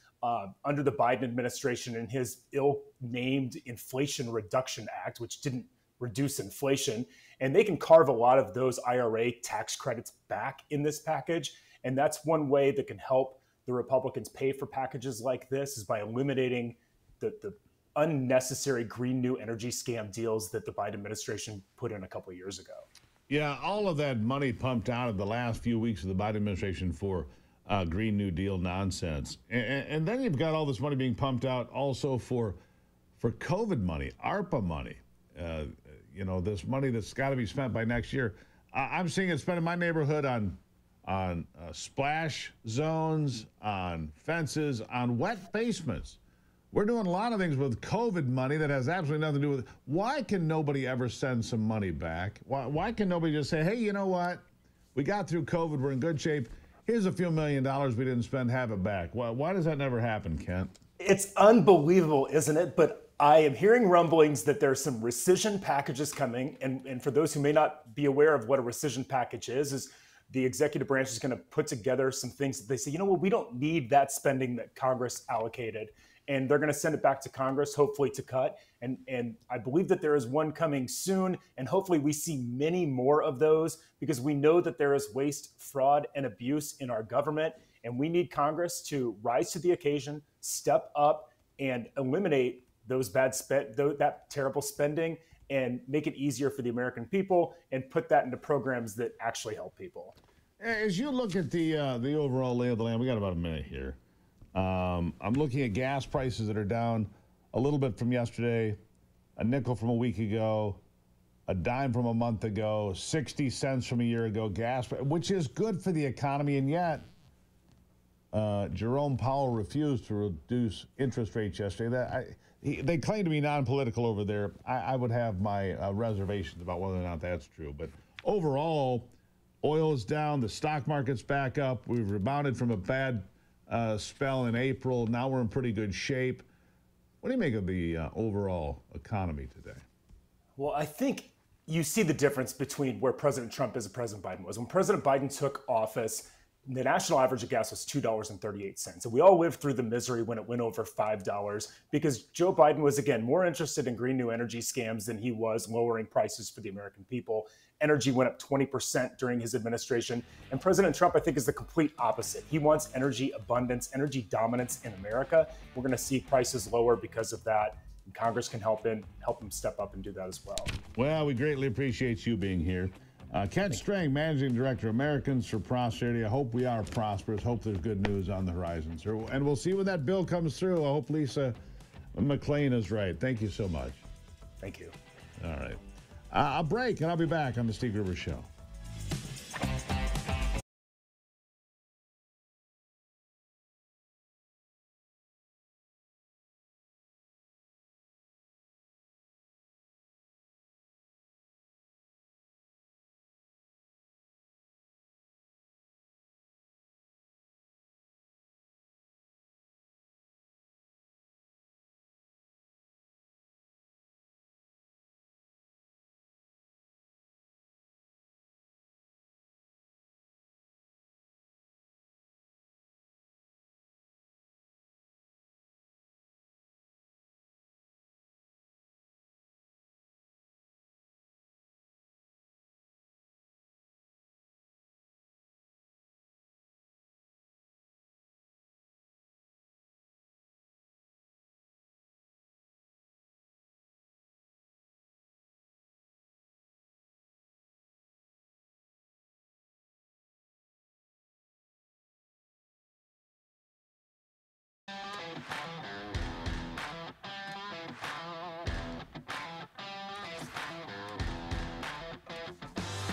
under the Biden administration in his ill-named Inflation Reduction Act, which didn't reduce inflation. And they can carve a lot of those IRA tax credits back in this package. And that's one way that can help the Republicans pay for packages like this, is by eliminating the unnecessary green new energy scam deals that the Biden administration put in a couple of years ago. Yeah, all of that money pumped out of the last few weeks of the Biden administration for Green New Deal nonsense. And then you've got all this money being pumped out also for COVID money, ARPA money. This money that's got to be spent by next year. I'm seeing it spent in my neighborhood on splash zones, on fences, on wet basements. We're doing a lot of things with COVID money that has absolutely nothing to do with it. Why can nobody ever send some money back? Why can nobody just say, hey, you know what? We got through COVID. We're in good shape. Here's a few $1 million we didn't spend. Have it back. Why does that never happen, Kent? It's unbelievable, isn't it? But I am hearing rumblings that there's some rescission packages coming. And for those who may not be aware of what a rescission package is the executive branch is going to put together some things that they say, you know what, we don't need that spending that Congress allocated. And they're going to send it back to Congress, hopefully to cut. And I believe that there is one coming soon. And hopefully we see many more of those because we know that there is waste, fraud, and abuse in our government. And we need Congress to rise to the occasion, step up, and eliminate that terrible spending and make it easier for the American people and put that into programs that actually help people. As you look at the overall lay of the land, we got about a minute here. I'm looking at gas prices that are down a little bit from yesterday, a nickel from a week ago, a dime from a month ago, 60 cents from a year ago, gas, which is good for the economy, and yet Jerome Powell refused to reduce interest rates yesterday. They claim to be non-political over there. I would have my reservations about whether or not that's true. But overall, oil is down. The stock market's back up. We've rebounded from a bad spell in April. Now we're in pretty good shape. What do you make of the overall economy today? Well, I think you see the difference between where President Trump is and President Biden was. When President Biden took office, the national average of gas was $2.38. And we all lived through the misery when it went over $5 because Joe Biden was, again, more interested in green new energy scams than he was lowering prices for the American people. Energy went up 20% during his administration. And President Trump, I think, is the complete opposite. He wants energy abundance, energy dominance in America. We're going to see prices lower because of that. And Congress can help him step up and do that as well. Well, we greatly appreciate you being here. Kent Strang, Managing Director, Americans for Prosperity. I hope we are prosperous. Hope there's good news on the horizon, sir. And we'll see when that bill comes through. I hope Lisa McLean is right. Thank you so much. Thank you. All right. I'll break, and I'll be back on the Steve Gruber Show.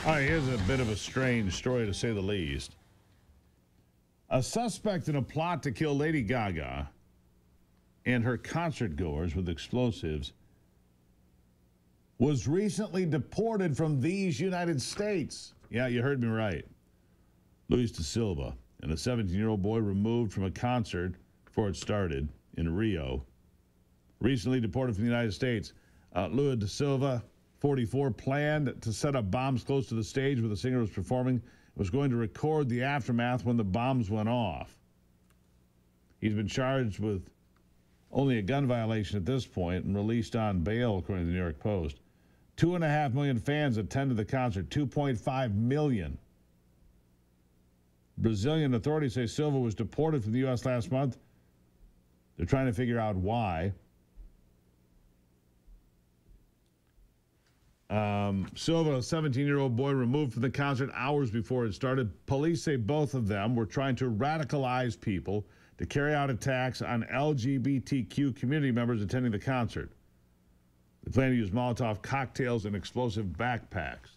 All right, here's a bit of a strange story, to say the least. A suspect in a plot to kill Lady Gaga and her concert goers with explosives was recently deported from these United States. Yeah, you heard me right. Luis da Silva and a 17-year-old boy removed from a concert before it started in Rio. Recently deported from the United States. Luis da Silva, 44, planned to set up bombs close to the stage where the singer was performing, was going to record the aftermath when the bombs went off. He's been charged with only a gun violation at this point and released on bail, according to the New York Post. 2.5 million fans attended the concert, 2.5 million. Brazilian authorities say Silva was deported from the U.S. last month. They're trying to figure out why. Silva, a 17-year-old boy, removed from the concert hours before it started. Police say both of them were trying to radicalize people to carry out attacks on LGBTQ community members attending the concert. They plan to use Molotov cocktails and explosive backpacks.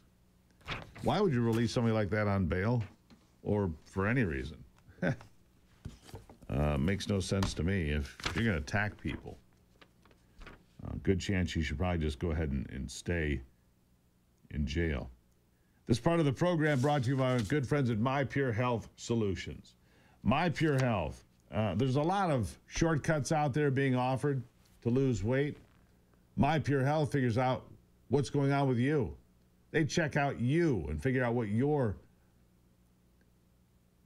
Why would you release somebody like that on bail? Or for any reason? Makes no sense to me. If you're going to attack people, good chance you should probably just go ahead and stay in jail. This part of the program brought to you by our good friends at My Pure Health Solutions. My Pure Health. There's a lot of shortcuts out there being offered to lose weight. My Pure Health figures out what's going on with you. They check out you and figure out what you're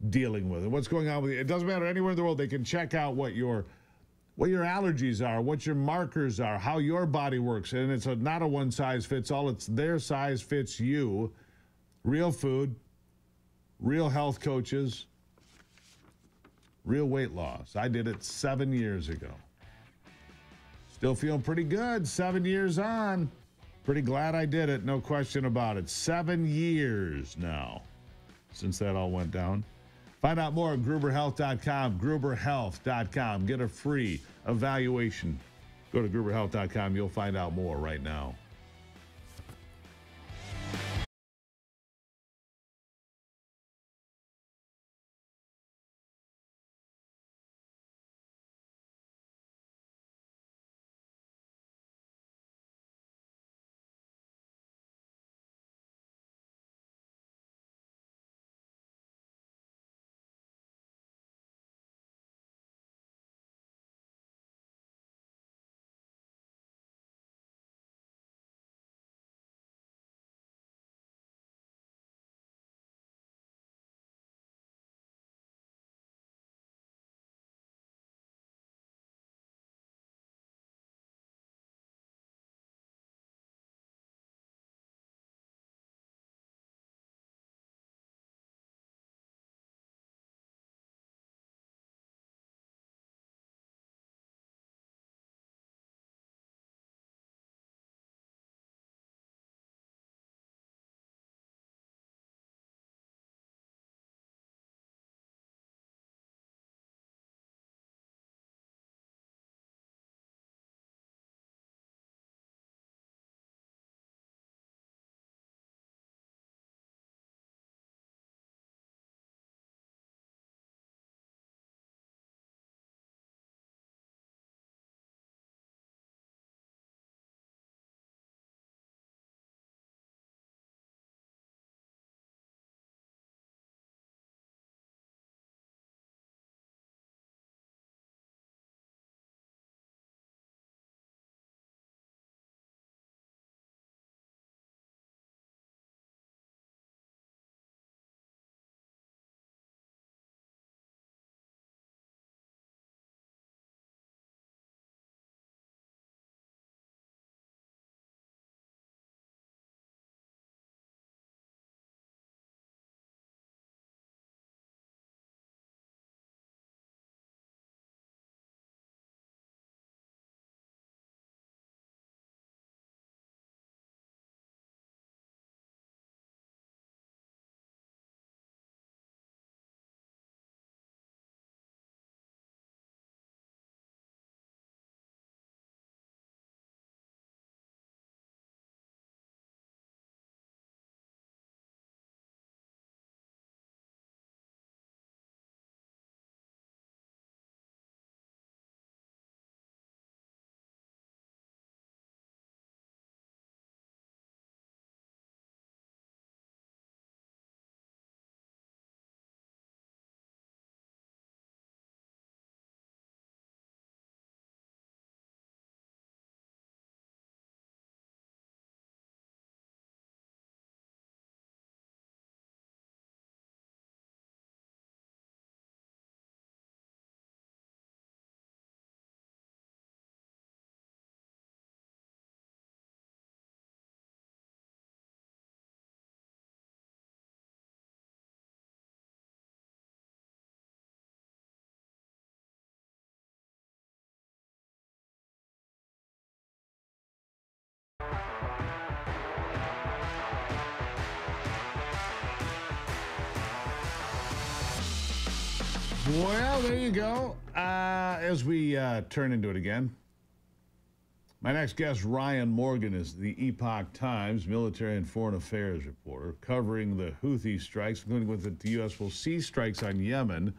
dealing with and what's going on with you. It doesn't matter anywhere in the world. They can check out what your allergies are, what your markers are, how your body works. And it's not a one-size-fits-all. It's their size fits you. Real food, real health coaches, real weight loss. I did it 7 years ago. Still feeling pretty good 7 years on. Pretty glad I did it, no question about it. 7 years now since that all went down. Find out more at gruberhealth.com, gruberhealth.com. Get a free evaluation. Go to gruberhealth.com. You'll find out more right now. Well, there you go. As we turn into it again, my next guest, Ryan Morgan, is the Epoch Times military and foreign affairs reporter covering the Houthi strikes, including with the U.S. will cease strikes on Yemen,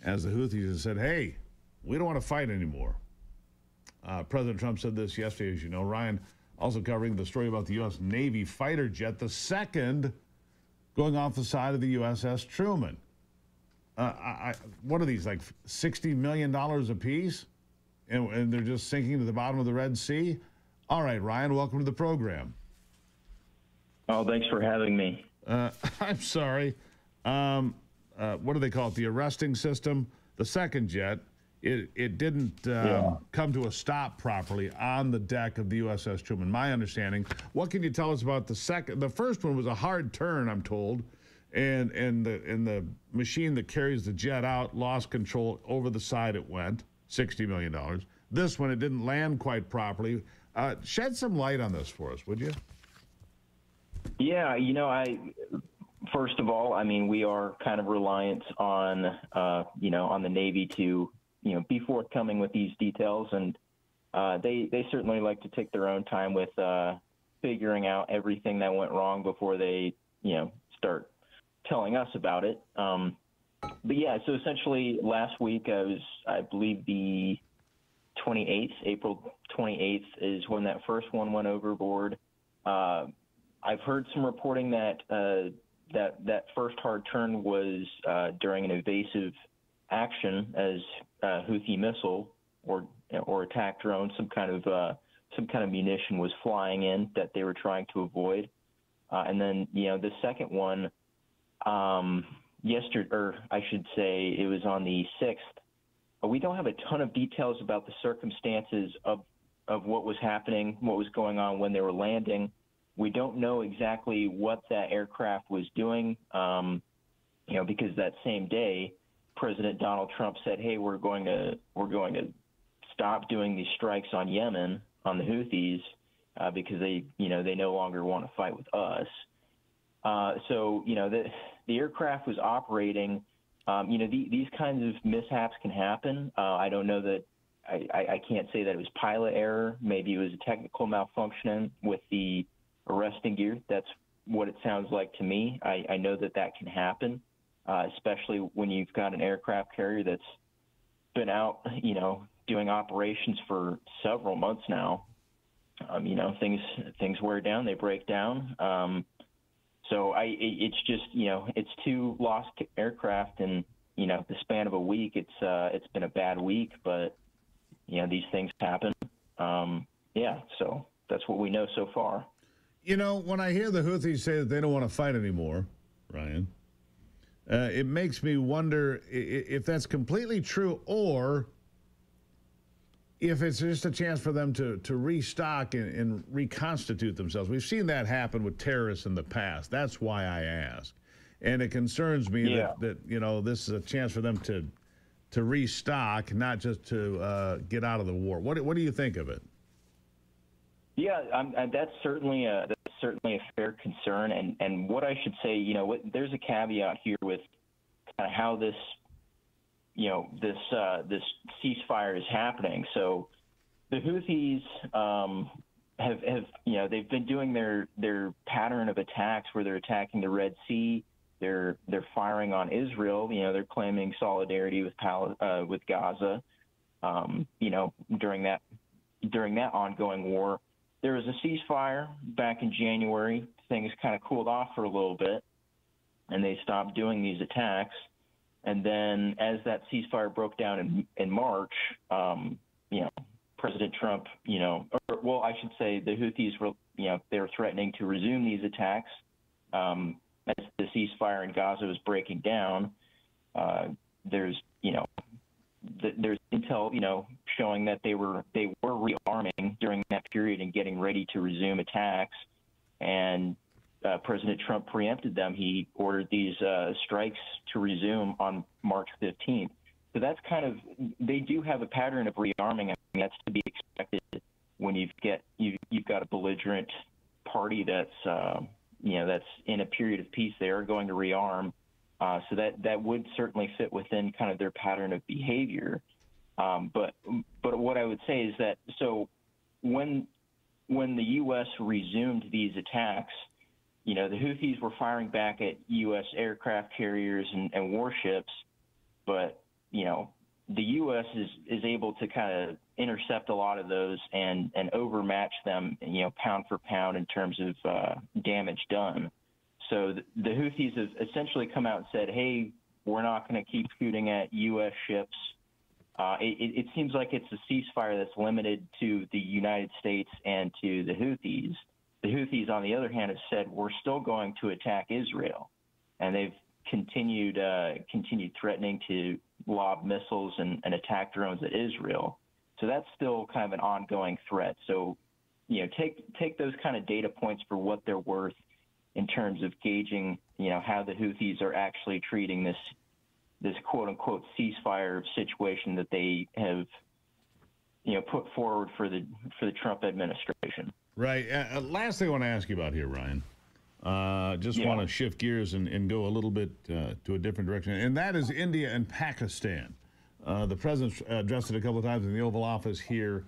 as the Houthis have said, hey, we don't want to fight anymore. President Trump said this yesterday, as you know. Ryan also covering the story about the U.S. Navy fighter jet, the second going off the side of the USS Truman. What are these, like $60 million a piece? And they're just sinking to the bottom of the Red Sea? All right, Ryan, welcome to the program. Oh, thanks for having me. I'm sorry. What do they call it? The arresting system? The second jet, it didn't come to a stop properly on the deck of the USS Truman, my understanding. What can you tell us about the second? The first one was a hard turn, I'm told, and the machine that carries the jet out lost control. Over the side it went, $60 million. This one, it didn't land quite properly. Shed some light on this for us, would you? Yeah, first of all, I mean, we are kind of reliant on, on the Navy to, be forthcoming with these details. And they certainly like to take their own time with figuring out everything that went wrong before they, start telling us about it. But yeah, so essentially last week I believe the 28th, April 28th is when that first one went overboard. I've heard some reporting that that first hard turn was during an evasive action as Houthi missile or attack drone, some kind of munition was flying in that they were trying to avoid. And then the second one, yesterday, or I should say, it was on the 6th. We don't have a ton of details about the circumstances of what was happening, what was going on when they were landing. We don't know exactly what that aircraft was doing, because that same day, President Donald Trump said, "Hey, we're going to stop doing these strikes on Yemen on the Houthis because they no longer want to fight with us." So the aircraft was operating. These kinds of mishaps can happen. I don't know that. I can't say that it was pilot error. Maybe it was a technical malfunction with the arresting gear. That's what it sounds like to me. I know that can happen, especially when you've got an aircraft carrier that's been out, doing operations for several months now. Things wear down, they break down. So it's just, it's two lost aircraft in, the span of a week. It's been a bad week, but these things happen. So that's what we know so far. When I hear the Houthis say that they don't want to fight anymore, Ryan, it makes me wonder if that's completely true or if it's just a chance for them to restock and reconstitute themselves. We've seen that happen with terrorists in the past. That's why I ask. And it concerns me that this is a chance for them to restock, not just to get out of the war. What do you think of it? Yeah, that's certainly a fair concern, and what I should say, there's a caveat here with kind of how this ceasefire is happening. So the Houthis have they've been doing their pattern of attacks where they're attacking the Red Sea. They're firing on Israel. They're claiming solidarity with Gaza. During that ongoing war. There was a ceasefire back in January. Things kind of cooled off for a little bit, and they stopped doing these attacks. And then as that ceasefire broke down in March, President Trump, I should say the Houthis were, they were threatening to resume these attacks. As the ceasefire in Gaza was breaking down, there's intel, showing that they were rearming during that period and getting ready to resume attacks. And President Trump preempted them. He ordered these strikes to resume on March 15th. So that's they do have a pattern of rearming. I mean, that's to be expected when you've got a belligerent party that's that's in a period of peace. They are going to rearm. So that would certainly fit within kind of their pattern of behavior. But what I would say is that when the U.S. resumed these attacks, the Houthis were firing back at U.S. aircraft carriers and warships, but the U.S. is able to kind of intercept a lot of those and overmatch them, pound for pound in terms of damage done. So the Houthis have essentially come out and said, hey, we're not going to keep shooting at U.S. ships. It seems like it's a ceasefire that's limited to the United States and to the Houthis. The Houthis, on the other hand, have said we're still going to attack Israel, and they've continued threatening to lob missiles and attack drones at Israel. So that's still kind of an ongoing threat. So, take those kind of data points for what they're worth in terms of gauging, how the Houthis are actually treating this quote unquote ceasefire situation that they have, put forward for the Trump administration. Right. Last thing I want to ask you about here, Ryan. Just want to shift gears and go a little bit to a different direction, and that is India and Pakistan. The president addressed it a couple of times in the Oval Office here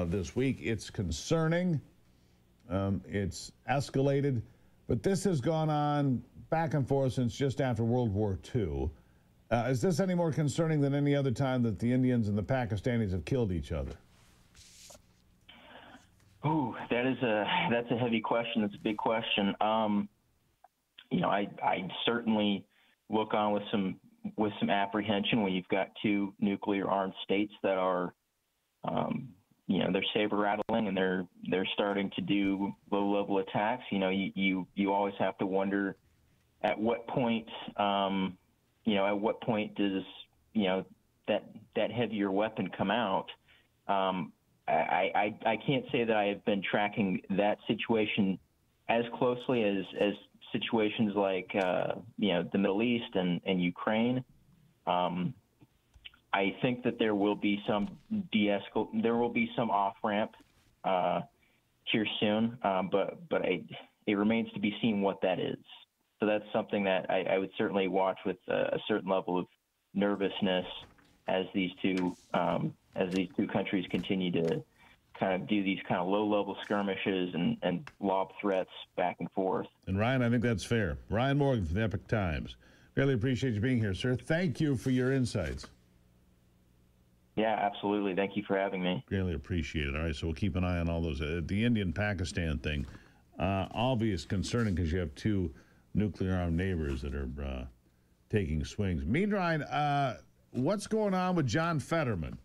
this week. It's concerning. It's escalated, but this has gone on back and forth since just after World War II. Is this any more concerning than any other time that the Indians and the Pakistanis have killed each other? Ooh, that's a heavy question. That's a big question. I certainly look on with some apprehension when you've got two nuclear armed states that are, they're saber rattling and they're starting to do low level attacks. You always have to wonder at what point, does that heavier weapon come out. I can't say that I have been tracking that situation as closely as situations like the Middle East and Ukraine. I think that there will be some there will be some off ramp here soon, but it remains to be seen what that is. So that's something that I would certainly watch with a certain level of nervousness as these two countries continue to kind of do these kind of low-level skirmishes and lob threats back and forth. And Ryan, I think that's fair. Ryan Morgan from the Epoch Times. Really appreciate you being here, sir. Thank you for your insights. Yeah, absolutely. Thank you for having me. Really appreciate it. All right, so we'll keep an eye on all those. The Indian-Pakistan thing, obvious concerning because you have two nuclear-armed neighbors that are taking swings. Meanwhile, what's going on with John Fetterman?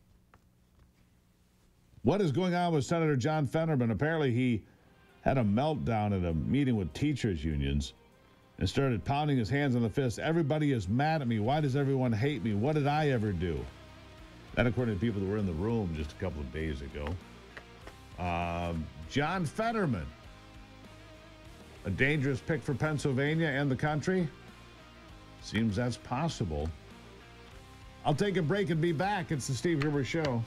What is going on with Senator John Fetterman? Apparently he had a meltdown at a meeting with teachers' unions and started pounding his hands on the fist. Everybody is mad at me. Why does everyone hate me? What did I ever do? That according to people that were in the room just a couple of days ago. John Fetterman, a dangerous pick for Pennsylvania and the country? Seems that's possible. I'll take a break and be back. It's the Steve Gruber Show.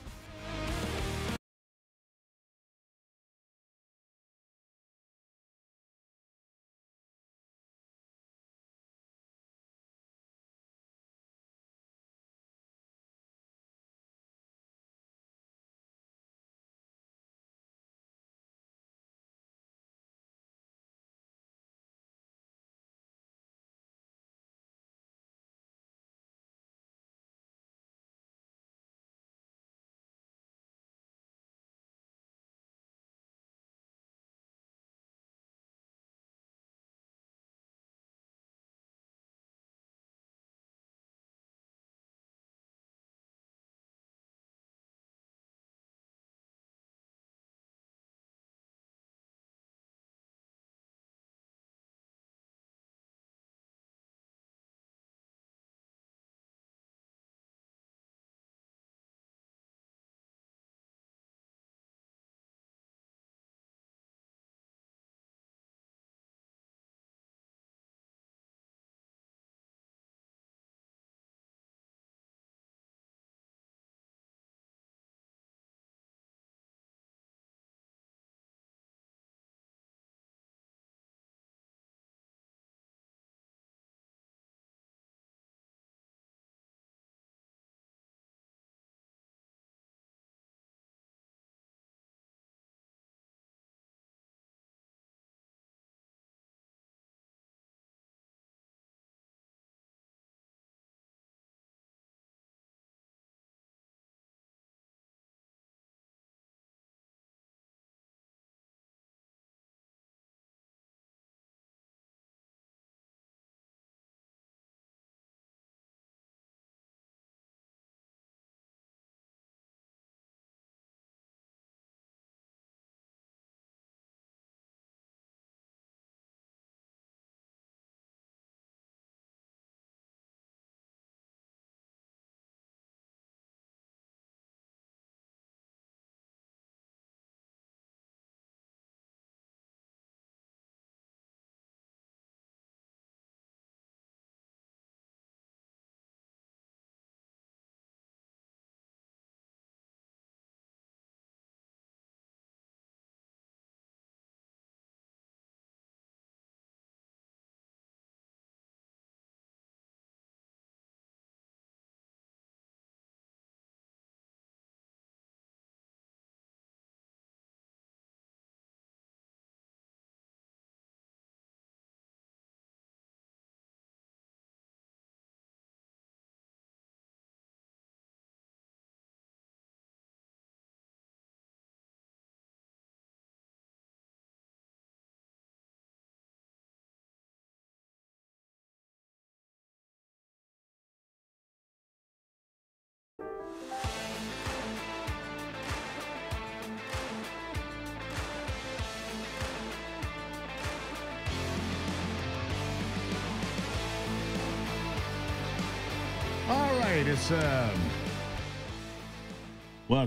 All right, it's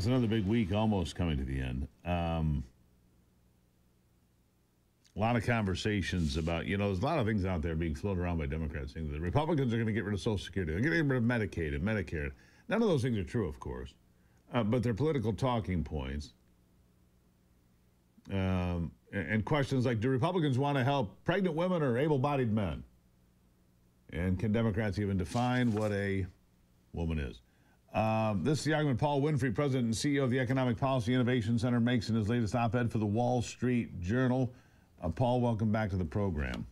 another big week almost coming to the end. A lot of conversations about, there's a lot of things out there being floated around by Democrats saying that the Republicans are going to get rid of Social Security. They're going to get rid of Medicaid and Medicare. None of those things are true, of course, but they're political talking points. And questions like, do Republicans want to help pregnant women or able-bodied men? And can Democrats even define what a woman is? This is the argument Paul Winfrey, President and CEO of the Economic Policy Innovation Center, makes in his latest op-ed for the Wall Street Journal. Paul, welcome back to the program.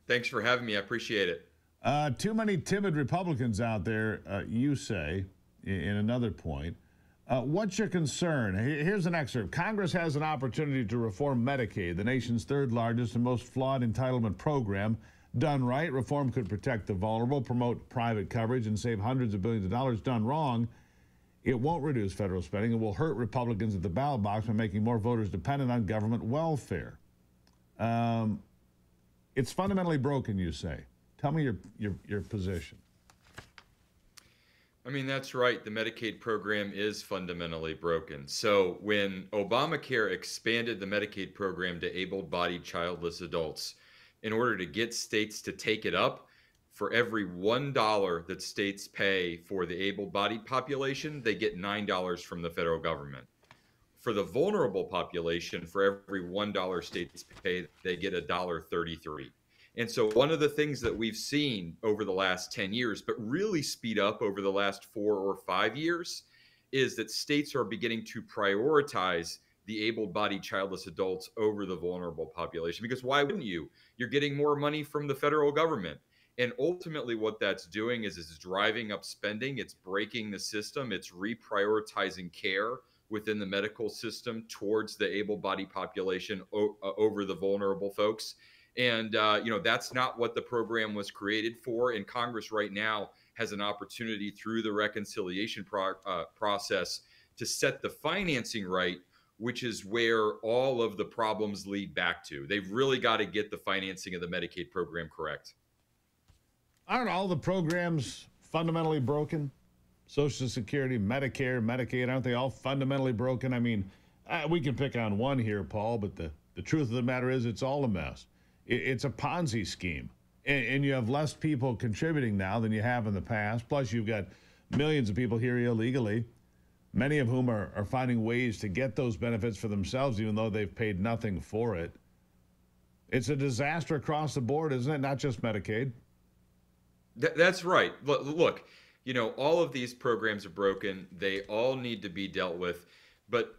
Thanks for having me. I appreciate it. Too many timid Republicans out there, you say, in another point. What's your concern? Here's an excerpt. Congress has an opportunity to reform Medicaid, the nation's third largest and most flawed entitlement program. Done right, reform could protect the vulnerable, promote private coverage, and save hundreds of billions of dollars. Done wrong, it won't reduce federal spending. It will hurt Republicans at the ballot box by making more voters dependent on government welfare. It's fundamentally broken, you say. Tell me your position. I mean, that's right. The Medicaid program is fundamentally broken. So when Obamacare expanded the Medicaid program to able-bodied childless adults, in order to get states to take it up, for every $1 that states pay for the able-bodied population, they get $9 from the federal government. For the vulnerable population, for every $1 states pay, they get $1.33. And so one of the things that we've seen over the last 10 years, but really speed up over the last 4 or 5 years, is that states are beginning to prioritize the able-bodied childless adults over the vulnerable population. Because why wouldn't you? You're getting more money from the federal government. And ultimately what that's doing is it's driving up spending. It's breaking the system. It's reprioritizing care within the medical system towards the able-bodied population over the vulnerable folks. And, that's not what the program was created for. And Congress right now has an opportunity through the reconciliation process to set the financing right, which is where all of the problems lead back to. They've really got to get the financing of the Medicaid program correct. Aren't all the programs fundamentally broken? Social Security, Medicare, Medicaid, aren't they all fundamentally broken? I mean, we can pick on one here, Paul, but the truth of the matter is it's all a mess. It's a Ponzi scheme. And you have less people contributing now than you have in the past. Plus, you've got millions of people here illegally, many of whom are finding ways to get those benefits for themselves, even though they've paid nothing for it. It's a disaster across the board, isn't it? Not just Medicaid. That's right. Look, all of these programs are broken. They all need to be dealt with. But,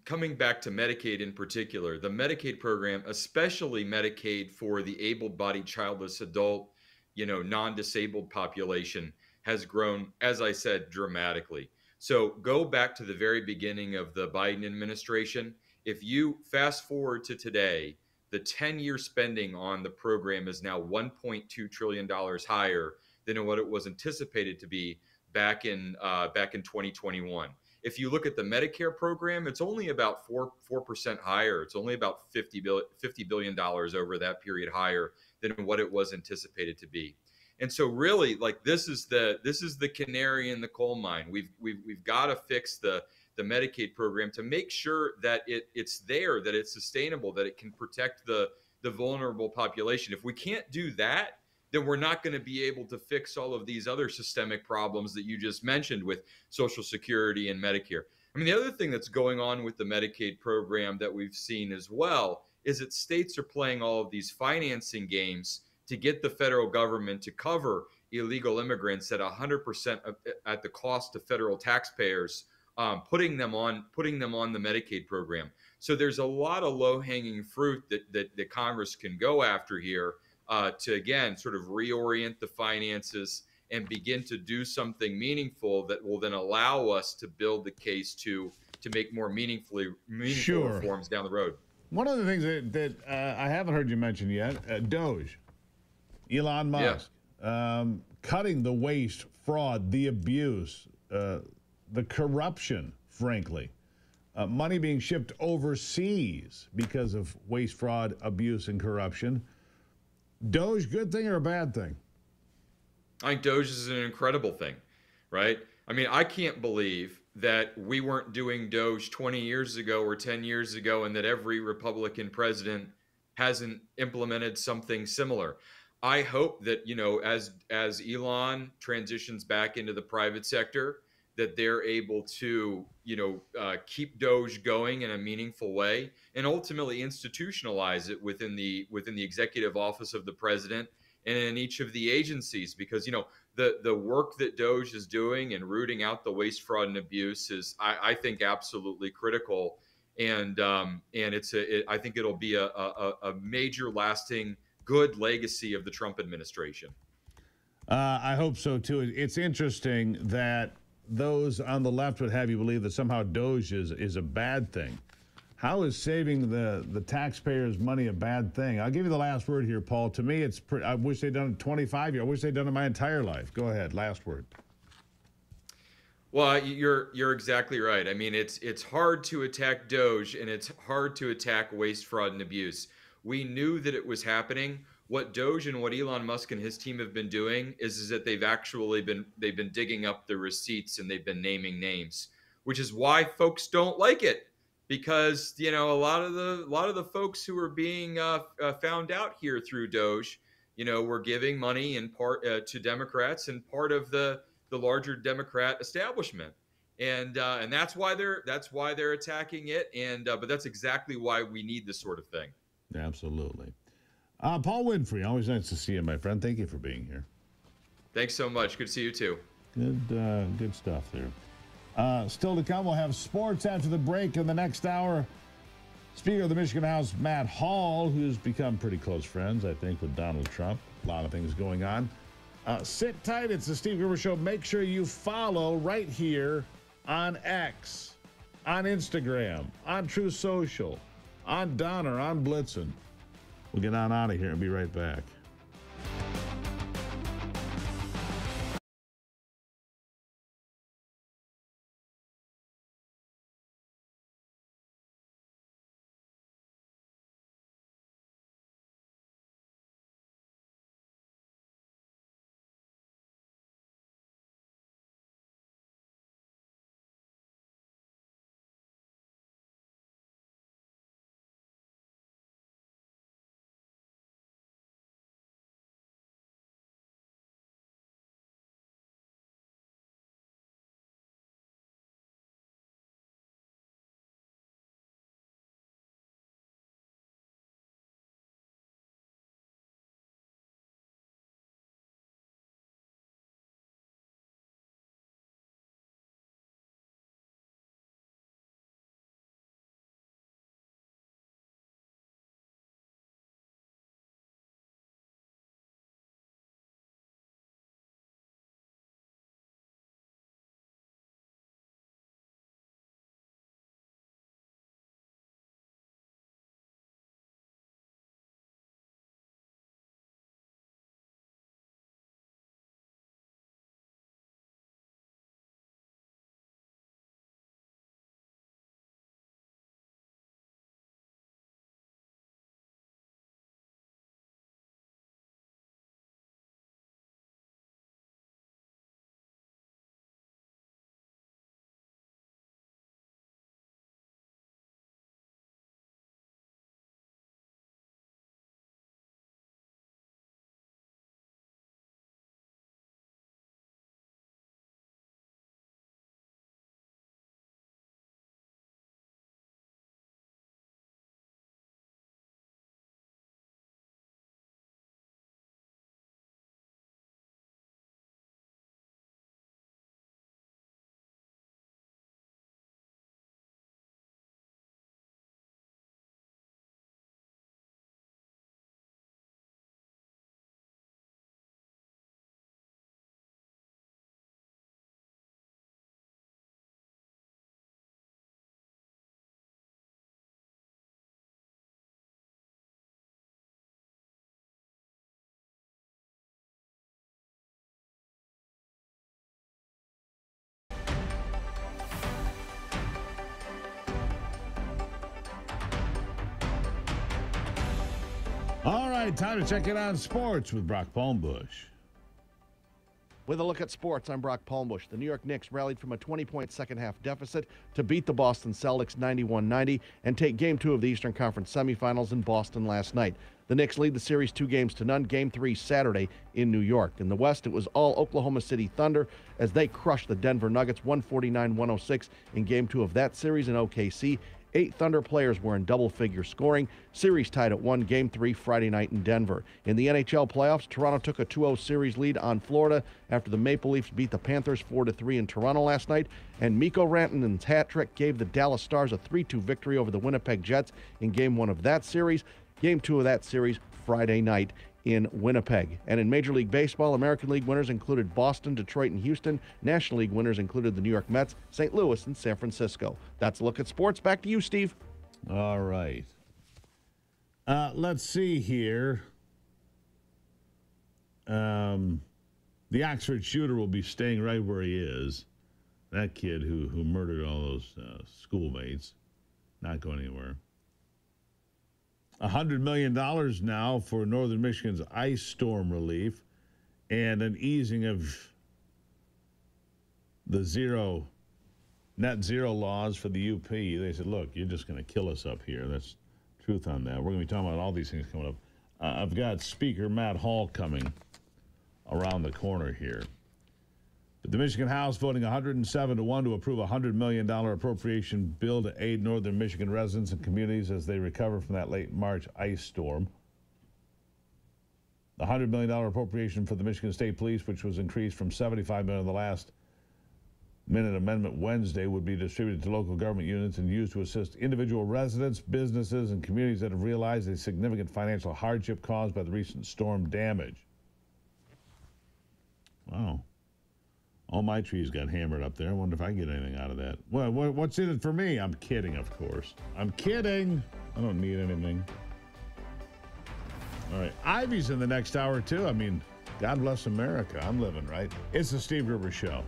coming back to Medicaid in particular, the Medicaid program, especially Medicaid for the able-bodied childless adult, non-disabled population, has grown, as I said, dramatically. So go back to the very beginning of the Biden administration. If you fast forward to today, the 10-year spending on the program is now $1.2 trillion higher than what it was anticipated to be back in 2021. If you look at the Medicare program, it's only about 4% higher. It's only about $50 billion over that period higher than what it was anticipated to be. And so really, this is the canary in the coal mine. We've got to fix the Medicaid program to make sure that it's there, that it's sustainable, that it can protect the vulnerable population. If we can't do that, then we're not going to be able to fix all of these other systemic problems that you just mentioned with Social Security and Medicare. I mean, the other thing that's going on with the Medicaid program that we've seen as well is that states are playing all of these financing games to get the federal government to cover illegal immigrants at 100% at the cost to federal taxpayers, putting them on the Medicaid program. So there's a lot of low-hanging fruit that Congress can go after here. To, again, sort of reorient the finances and begin to do something meaningful that will then allow us to build the case to make more meaningful reforms down the road. One of the things that I haven't heard you mention yet, Doge, Elon Musk, cutting the waste fraud, the abuse, the corruption, frankly. Money being shipped overseas because of waste, fraud, abuse, and corruption. Doge, good thing or a bad thing? I think Doge is an incredible thing, right? I mean, I can't believe that we weren't doing Doge 20 years ago or 10 years ago, and that every Republican president hasn't implemented something similar. I hope that, as Elon transitions back into the private sector, that they're able to, keep Doge going in a meaningful way and ultimately institutionalize it within the executive office of the president and in each of the agencies, because the work that Doge is doing and rooting out the waste, fraud, and abuse is, I think, absolutely critical, and I think it'll be a major, lasting, good legacy of the Trump administration. I hope so too. It's interesting that those on the left would have you believe that somehow Doge is a bad thing. How is saving the taxpayers' money a bad thing? I'll give you the last word here, Paul. To me, I wish they'd done it 25 years. I wish they'd done it my entire life. Go ahead, last word. Well, you're exactly right. I mean, it's hard to attack Doge, and it's hard to attack waste, fraud, and abuse. We knew that it was happening. What Doge and what Elon Musk and his team have been doing is that they've been digging up the receipts, and they've been naming names, which is why folks don't like it, because a lot of the folks who are being found out here through Doge, were giving money in part to Democrats and part of the larger Democrat establishment, and that's why they're attacking it, but that's exactly why we need this sort of thing. Absolutely. Paul Winfrey, always nice to see you, my friend. Thank you for being here. Thanks so much. Good to see you too. Good stuff there. Still to come, we'll have sports after the break in the next hour. Speaker of the Michigan House, Matt Hall, who's become pretty close friends, I think, with Donald Trump. A lot of things going on. Sit tight. It's the Steve Gruber Show. Make sure you follow right here on X, on Instagram, on True Social, on Donner, on Blitzen. We'll get on out of here and be right back. All right, time to check it out in sports with Brock Palmbush. With a look at sports, I'm Brock Palmbush. The New York Knicks rallied from a 20-point second-half deficit to beat the Boston Celtics 91-90 and take Game 2 of the Eastern Conference semifinals in Boston last night. The Knicks lead the series 2-0. Game 3 Saturday in New York. In the West, it was all Oklahoma City Thunder as they crushed the Denver Nuggets 149-106 in Game 2 of that series in OKC. 8 Thunder players were in double-figure scoring. Series tied at 1, Game 3 Friday night in Denver. In the NHL playoffs, Toronto took a 2-0 series lead on Florida after the Maple Leafs beat the Panthers 4-3 in Toronto last night. And Mikko Rantanen's hat trick gave the Dallas Stars a 3-2 victory over the Winnipeg Jets in Game 1 of that series. Game 2 of that series Friday night in Winnipeg. And in Major League Baseball, American League winners included Boston, Detroit, and Houston. National League winners included the New York Mets, St. Louis, and San Francisco. That's a look at sports. Back to you, Steve. All right. Let's see here. The Oxford shooter will be staying right where he is. That kid who murdered all those schoolmates, not going anywhere. $100 million now for northern Michigan's ice storm relief and an easing of the net zero laws for the UP. They said, look, you're just going to kill us up here. That's truth on that. We're going to be talking about all these things coming up. I've got Speaker Matt Hall coming around the corner here. The Michigan House voting 107-1 to approve a $100 million appropriation bill to aid northern Michigan residents and communities as they recover from that late March ice storm. The $100 million appropriation for the Michigan State Police, which was increased from $75 million in the last minute amendment Wednesday, would be distributed to local government units and used to assist individual residents, businesses, and communities that have realized the significant financial hardship caused by the recent storm damage. Wow. All my trees got hammered up there. I wonder if I get anything out of that. Well, what's in it for me? I'm kidding, of course. I'm kidding. I don't need anything. All right. Ivy's in the next hour, too. I mean, God bless America. I'm living, right? It's the Steve Gruber Show.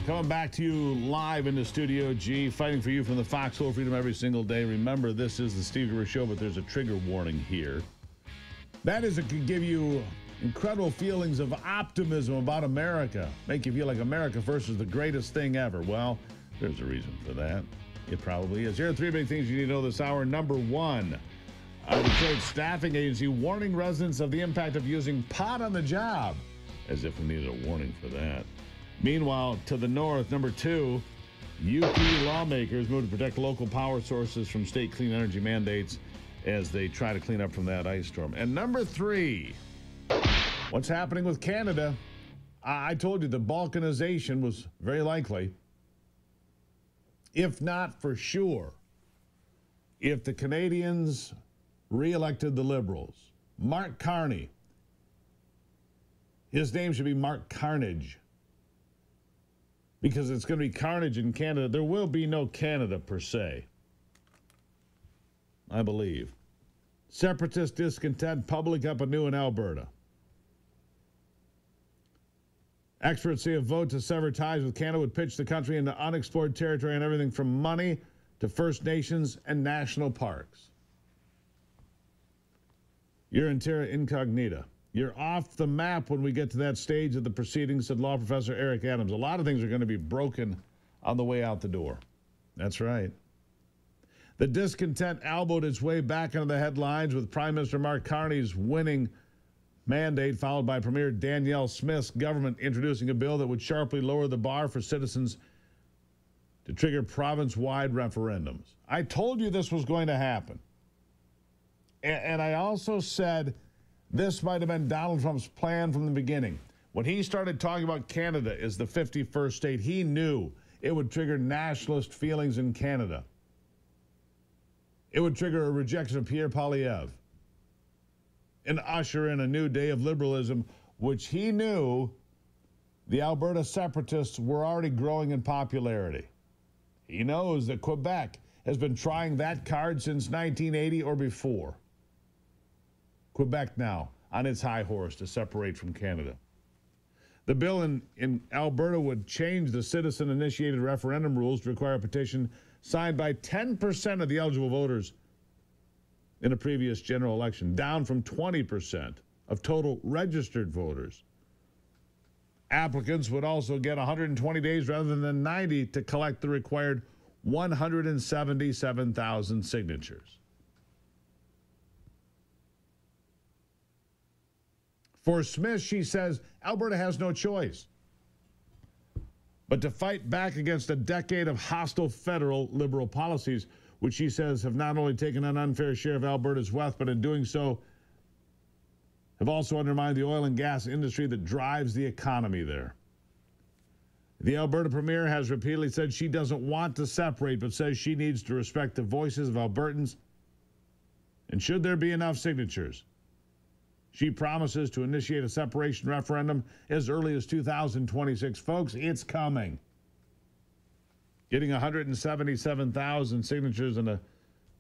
Coming back to you live in the Studio G, fighting for you from the Foxhole Freedom every single day. Remember, this is the Steve Gruber Show, but there's a trigger warning here. That is, it can give you incredible feelings of optimism about America, make you feel like America first is the greatest thing ever. Well, there's a reason for that. It probably is. Here are three big things you need to know this hour. Number one, a Detroit staffing agency warning residents of the impact of using pot on the job, as if we needed a warning for that. Meanwhile, to the north, number two, UP lawmakers move to protect local power sources from state clean energy mandates as they try to clean up from that ice storm. And number three, what's happening with Canada? I told you the balkanization was very likely, if not for sure, if the Canadians re-elected the Liberals. Mark Carney. His name should be Mark Carnage, because it's going to be carnage in Canada. There will be no Canada per se, I believe. Separatist discontent public up anew in Alberta. Experts say a vote to sever ties with Canada would pitch the country into unexplored territory and everything from money to First Nations and national parks. You're in terra incognita. You're off the map when we get to that stage of the proceedings, said law professor Eric Adams. A lot of things are going to be broken on the way out the door. That's right. The discontent elbowed its way back into the headlines with Prime Minister Mark Carney's winning mandate, followed by Premier Danielle Smith's government introducing a bill that would sharply lower the bar for citizens to trigger province-wide referendums. I told you this was going to happen. And I also said this might have been Donald Trump's plan from the beginning. When he started talking about Canada as the 51st state, he knew it would trigger nationalist feelings in Canada. It would trigger a rejection of Pierre Poilievre and usher in a new day of liberalism, which he knew the Alberta separatists were already growing in popularity. He knows that Quebec has been trying that card since 1980 or before. Quebec now on its high horse to separate from Canada. The bill in Alberta would change the citizen-initiated referendum rules to require a petition signed by 10% of the eligible voters in a previous general election, down from 20% of total registered voters. Applicants would also get 120 days rather than 90 to collect the required 177,000 signatures. For Smith, she says, Alberta has no choice but to fight back against a decade of hostile federal liberal policies, which she says have not only taken an unfair share of Alberta's wealth, but in doing so have also undermined the oil and gas industry that drives the economy there. The Alberta Premier has repeatedly said she doesn't want to separate, but says she needs to respect the voices of Albertans. And should there be enough signatures, she promises to initiate a separation referendum as early as 2026. Folks, it's coming. Getting 177,000 signatures in a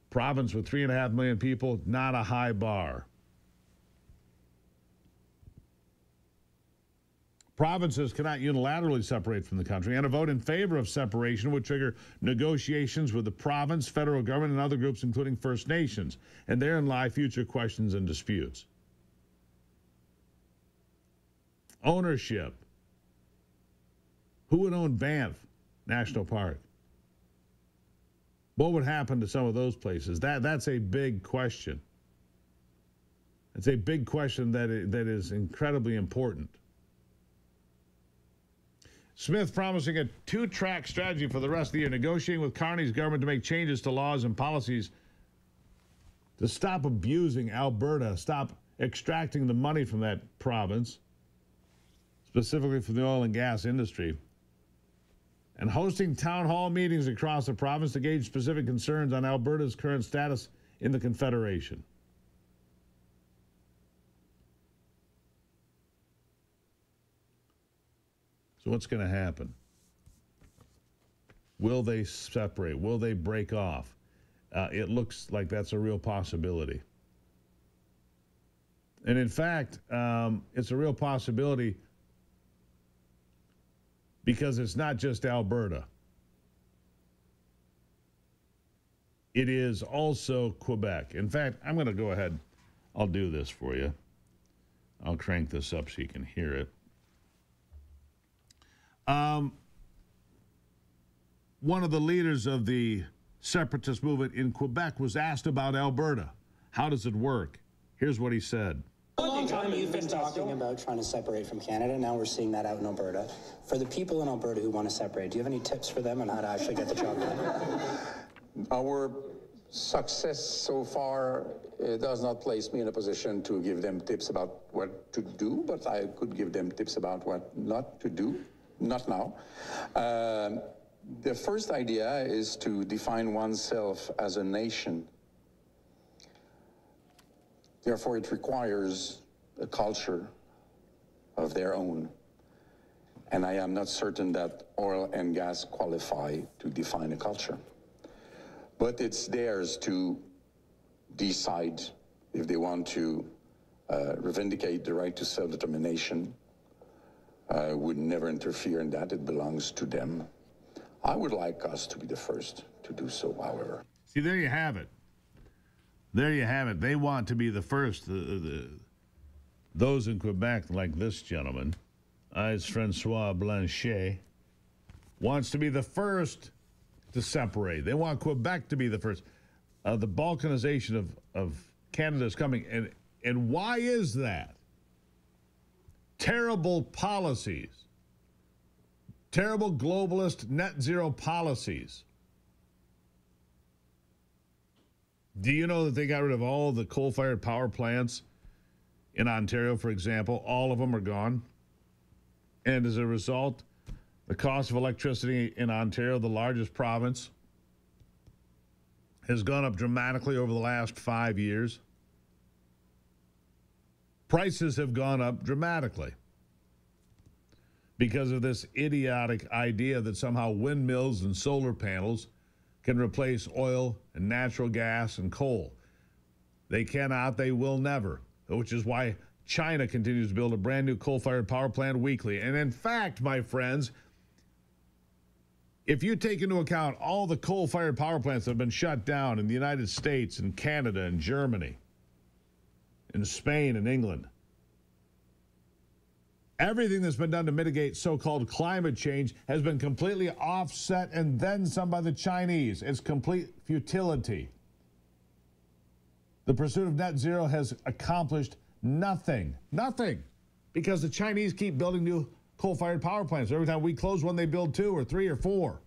province with 3.5 million people, not a high bar. Provinces cannot unilaterally separate from the country, and a vote in favor of separation would trigger negotiations with the province, federal government, and other groups, including First Nations, and therein lie future questions and disputes. Ownership. Who would own Banff National Park? What would happen to some of those places? That's a big question. It's a big question that is incredibly important. Smith promising a two-track strategy for the rest of the year, negotiating with Carney's government to make changes to laws and policies to stop abusing Alberta, stop extracting the money from that province, specifically from the oil and gas industry, and hosting town hall meetings across the province to gauge specific concerns on Alberta's current status in the Confederation. So what's going to happen? Will they separate? Will they break off? It looks like that's a real possibility. And in fact, it's a real possibility because it's not just Alberta. It is also Quebec. In fact, I'm going to go ahead. I'll do this for you. I'll crank this up so you can hear it. One of the leaders of the separatist movement in Quebec was asked about Alberta. How does it work? Here's what he said. For a long time you've been talking about trying to separate from Canada. Now we're seeing that out in Alberta. For the people in Alberta who want to separate, do you have any tips for them on how to actually get the job done? Our success so far does not place me in a position to give them tips about what to do, but I could give them tips about what not to do. Not now. The first idea is to define oneself as a nation. Therefore, it requires a culture of their own. And I am not certain that oil and gas qualify to define a culture. But it's theirs to decide if they want to vindicate the right to self-determination. I would never interfere in that. It belongs to them. I would like us to be the first to do so, however. See, there you have it. There you have it. They want to be the first. Those in Quebec, like this gentleman, it's Francois Blanchet, wants to be the first to separate. They want Quebec to be the first. The balkanization of Canada is coming. And why is that? Terrible policies. Terrible globalist net zero policies. Do you know that they got rid of all the coal-fired power plants in Ontario, for example? All of them are gone. And as a result, the cost of electricity in Ontario, the largest province, has gone up dramatically over the last 5 years. Prices have gone up dramatically because of this idiotic idea that somehow windmills and solar panels can replace oil and natural gas and coal. They cannot, they will never, which is why China continues to build a brand new coal-fired power plant weekly. And in fact, my friends, if you take into account all the coal-fired power plants that have been shut down in the United States and Canada and Germany and Spain and England, everything that's been done to mitigate so-called climate change has been completely offset and then some by the Chinese. It's complete futility. The pursuit of net zero has accomplished nothing. Nothing. Because the Chinese keep building new coal-fired power plants. Every time we close one, they build 2 or 3 or 4.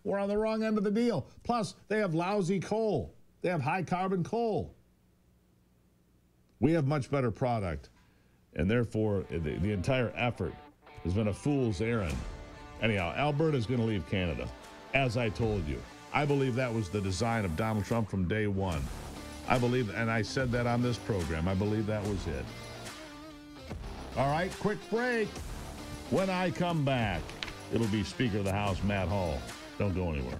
We're on the wrong end of the deal. Plus, they have lousy coal. They have high-carbon coal. We have much better product. And therefore, the entire effort has been a fool's errand. Anyhow, Alberta's going to leave Canada, as I told you. I believe that was the design of Donald Trump from day one. I believe, and I said that on this program, I believe that was it. All right, quick break. When I come back, it'll be Speaker of the House, Matt Hall. Don't go anywhere.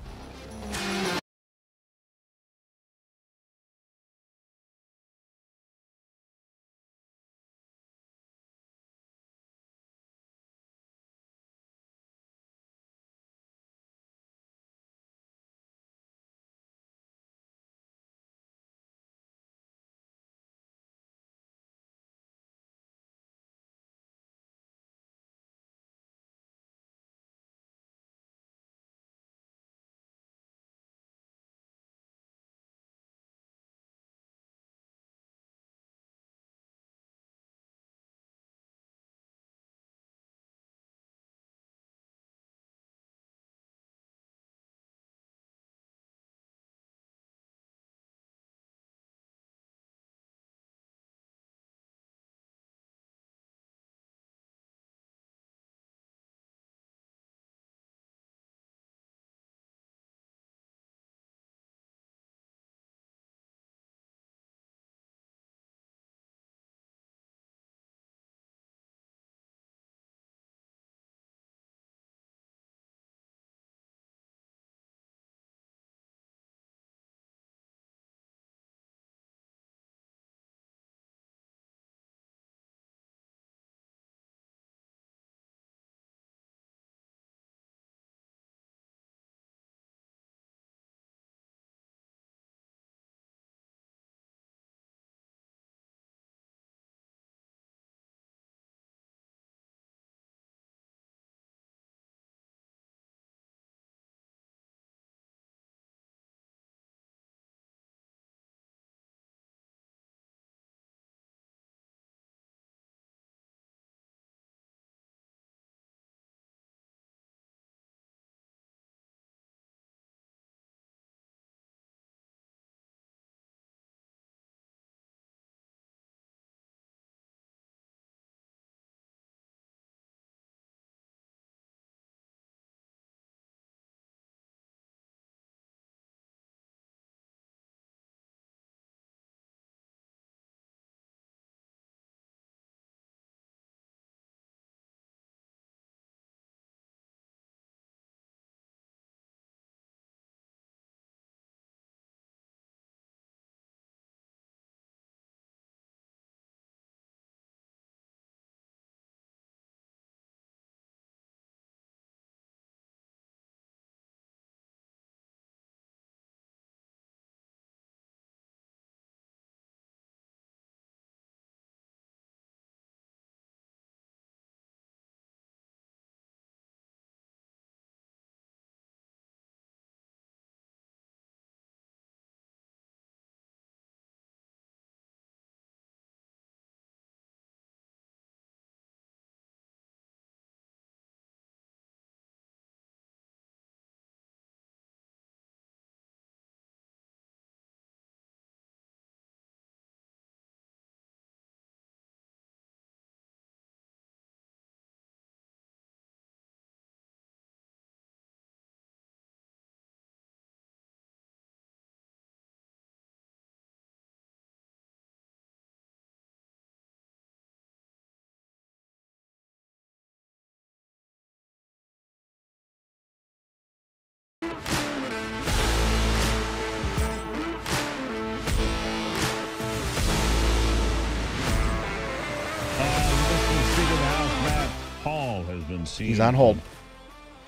seen. He's on hold.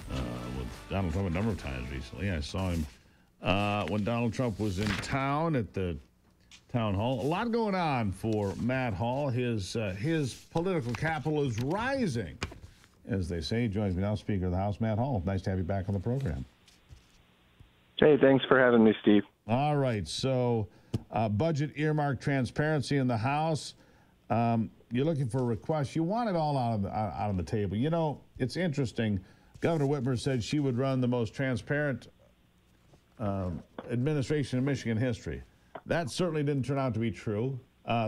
With Donald Trump a number of times recently. I saw him when Donald Trump was in town at the town hall. A lot going on for Matt Hall. His political capital is rising, as they say. He joins me now, Speaker of the House, Matt Hall. Nice to have you back on the program. Hey, thanks for having me, Steve. All right, so budget earmark transparency in the House. You're looking for requests. You want it all out on the table. You know, it's interesting. Governor Whitmer said she would run the most transparent administration in Michigan history. That certainly didn't turn out to be true.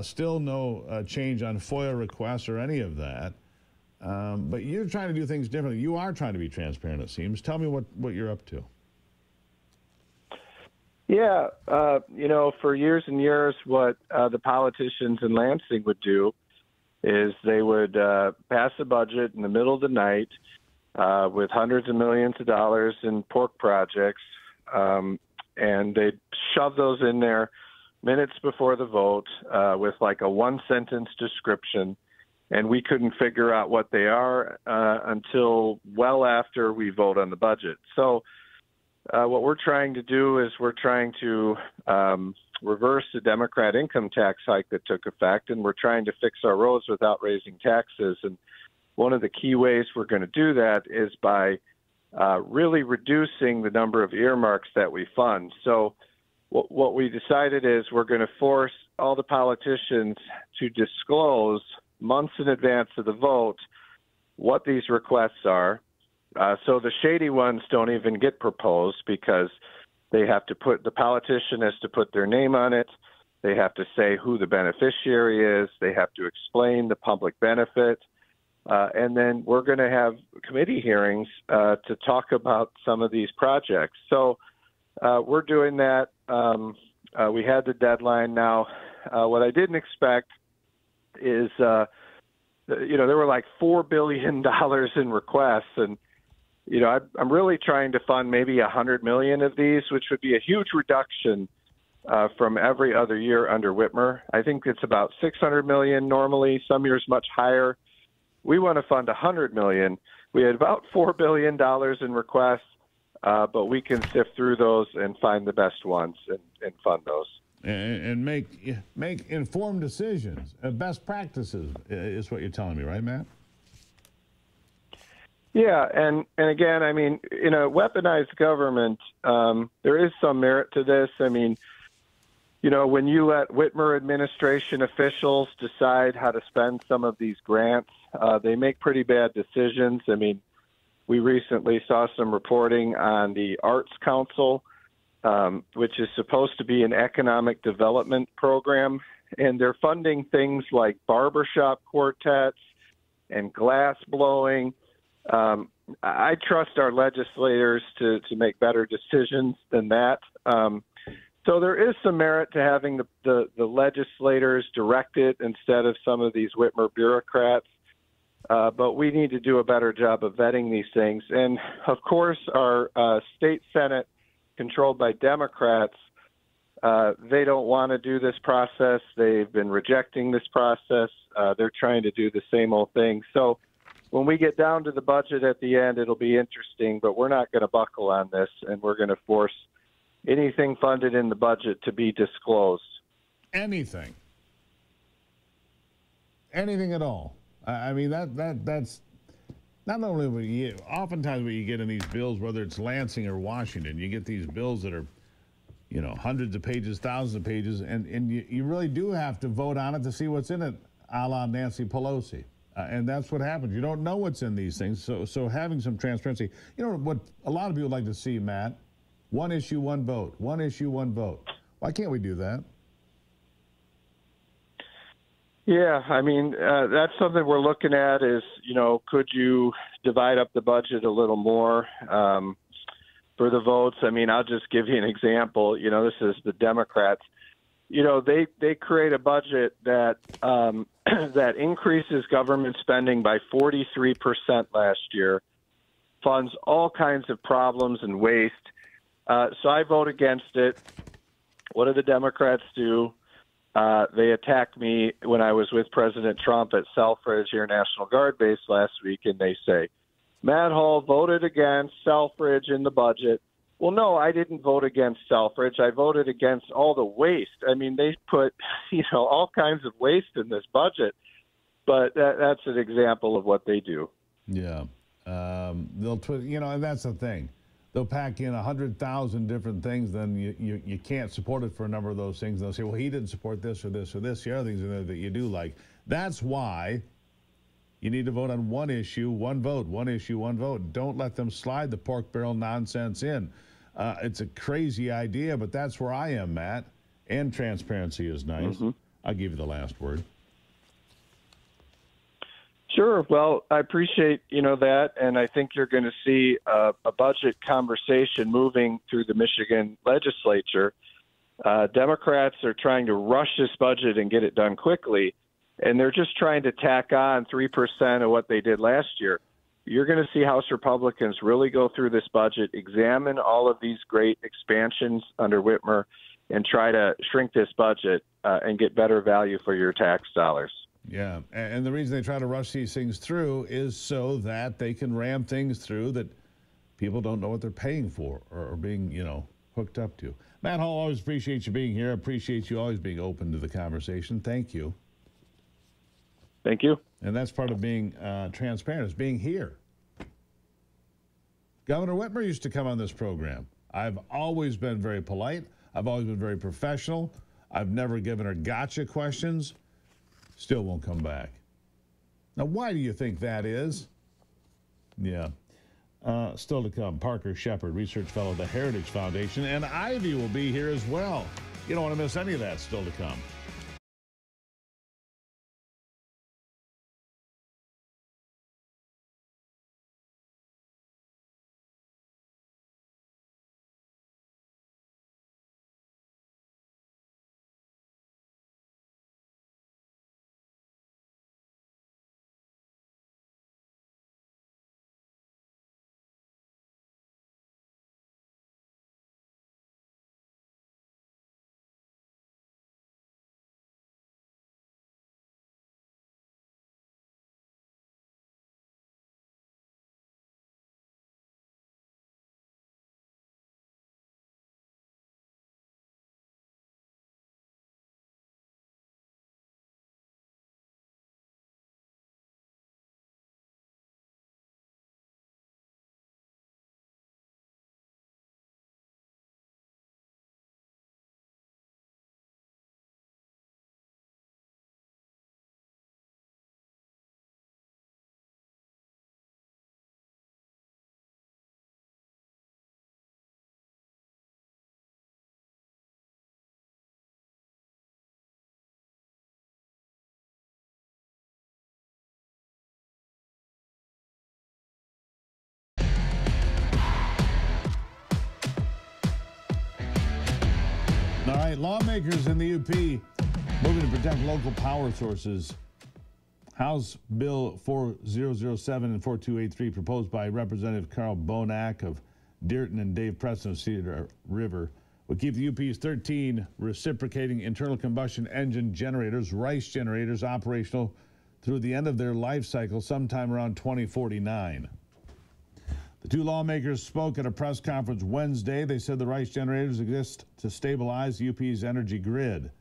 Still no change on FOIA requests or any of that. But you're trying to do things differently. You are trying to be transparent, it seems. Tell me what you're up to. Yeah, you know, for years and years, what the politicians in Lansing would do is they would pass a budget in the middle of the night with hundreds of millions of dollars in pork projects, and they'd shove those in there minutes before the vote with like a one-sentence description, and we couldn't figure out what they are until well after we vote on the budget. So what we're trying to do is we're trying to reverse the Democrat income tax hike that took effect, and we're trying to fix our roads without raising taxes. And one of the key ways we're going to do that is by really reducing the number of earmarks that we fund. So what we decided is we're going to force all the politicians to disclose months in advance of the vote what these requests are. So the shady ones don't even get proposed because they have to the politician has to put their name on it. They have to say who the beneficiary is. They have to explain the public benefit. And then we're going to have committee hearings to talk about some of these projects. So we're doing that. We had the deadline now. What I didn't expect is, there were like $4 billion in requests, and I'm really trying to fund maybe 100 million of these, which would be a huge reduction from every other year under Whitmer. I think it's about 600 million normally. Some years much higher. We want to fund 100 million. We had about $4 billion in requests, but we can sift through those and find the best ones and fund those. And make informed decisions. Best practices is what you're telling me, right, Matt? Yeah, and again, I mean, in a weaponized government, there is some merit to this. I mean, when you let Whitmer administration officials decide how to spend some of these grants, they make pretty bad decisions. I mean, we recently saw some reporting on the Arts Council, which is supposed to be an economic development program, and they're funding things like barbershop quartets and glass blowing. I trust our legislators to make better decisions than that. So there is some merit to having the legislators direct it instead of some of these Whitmer bureaucrats. But we need to do a better job of vetting these things. And, of course, our state Senate, controlled by Democrats, they don't want to do this process. They've been rejecting this process. They're trying to do the same old thing. So when we get down to the budget at the end, it'll be interesting, but we're not going to buckle on this, and we're going to force anything funded in the budget to be disclosed. Anything at all. I mean, that's not only what you, oftentimes what you get in these bills, whether it's Lansing or Washington, you get these bills that are, hundreds of pages, thousands of pages, and you really do have to vote on it to see what's in it, a la Nancy Pelosi. And that's what happens. You don't know what's in these things. So having some transparency. What a lot of people like to see, Matt? One issue, one vote. One issue, one vote. Why can't we do that? Yeah, I mean, that's something we're looking at is, could you divide up the budget a little more for the votes? I mean, I'll just give you an example. This is the Democrats. They create a budget that that increases government spending by 43% last year, funds all kinds of problems and waste. So I vote against it. What do the Democrats do? They attacked me when I was with President Trump at Selfridge Air National Guard Base last week, and they say, Matt Hall voted against Selfridge in the budget. Well, no, I didn't vote against Selfridge. I voted against all the waste. I mean, they put, all kinds of waste in this budget, but that's an example of what they do. Yeah. They'll, and that's the thing. They'll pack in 100,000 different things, then you can't support it for a number of those things. They'll say, well, he didn't support this or this or this. The other things in there that you do like. That's why you need to vote on one issue, one vote, one issue, one vote. Don't let them slide the pork barrel nonsense in. It's a crazy idea, but that's where I am, Matt. And transparency is nice. Mm-hmm. I'll give you the last word. Sure. Well, I appreciate, that, and I think you're going to see a budget conversation moving through the Michigan legislature. Democrats are trying to rush this budget and get it done quickly, and they're just trying to tack on 3% of what they did last year. You're going to see House Republicans really go through this budget, examine all of these great expansions under Whitmer, and try to shrink this budget and get better value for your tax dollars. Yeah, and the reason they try to rush these things through is so that they can ram things through that people don't know what they're paying for or being, hooked up to. Matt Hall, always appreciate you being here. Appreciate you always being open to the conversation. Thank you. Thank you. And that's part of being transparent, is being here. Governor Whitmer used to come on this program. I've always been very polite. I've always been very professional. I've never given her gotcha questions. Still won't come back. Now, why do you think that is? Yeah. Still to come, Parker Shepard, research fellow at the Heritage Foundation, and Ivy will be here as well. You don't want to miss any of that. Still to come. All right, lawmakers in the UP moving to protect local power sources. House Bill 4007 and 4283, proposed by Representative Carl Bonack of Dearton and Dave Preston of Cedar River, would keep the UP's 13 reciprocating internal combustion engine generators, RICE generators, operational through the end of their life cycle sometime around 2049. The two lawmakers spoke at a press conference Wednesday. They said the RICE generators exist to stabilize the UP's energy grid,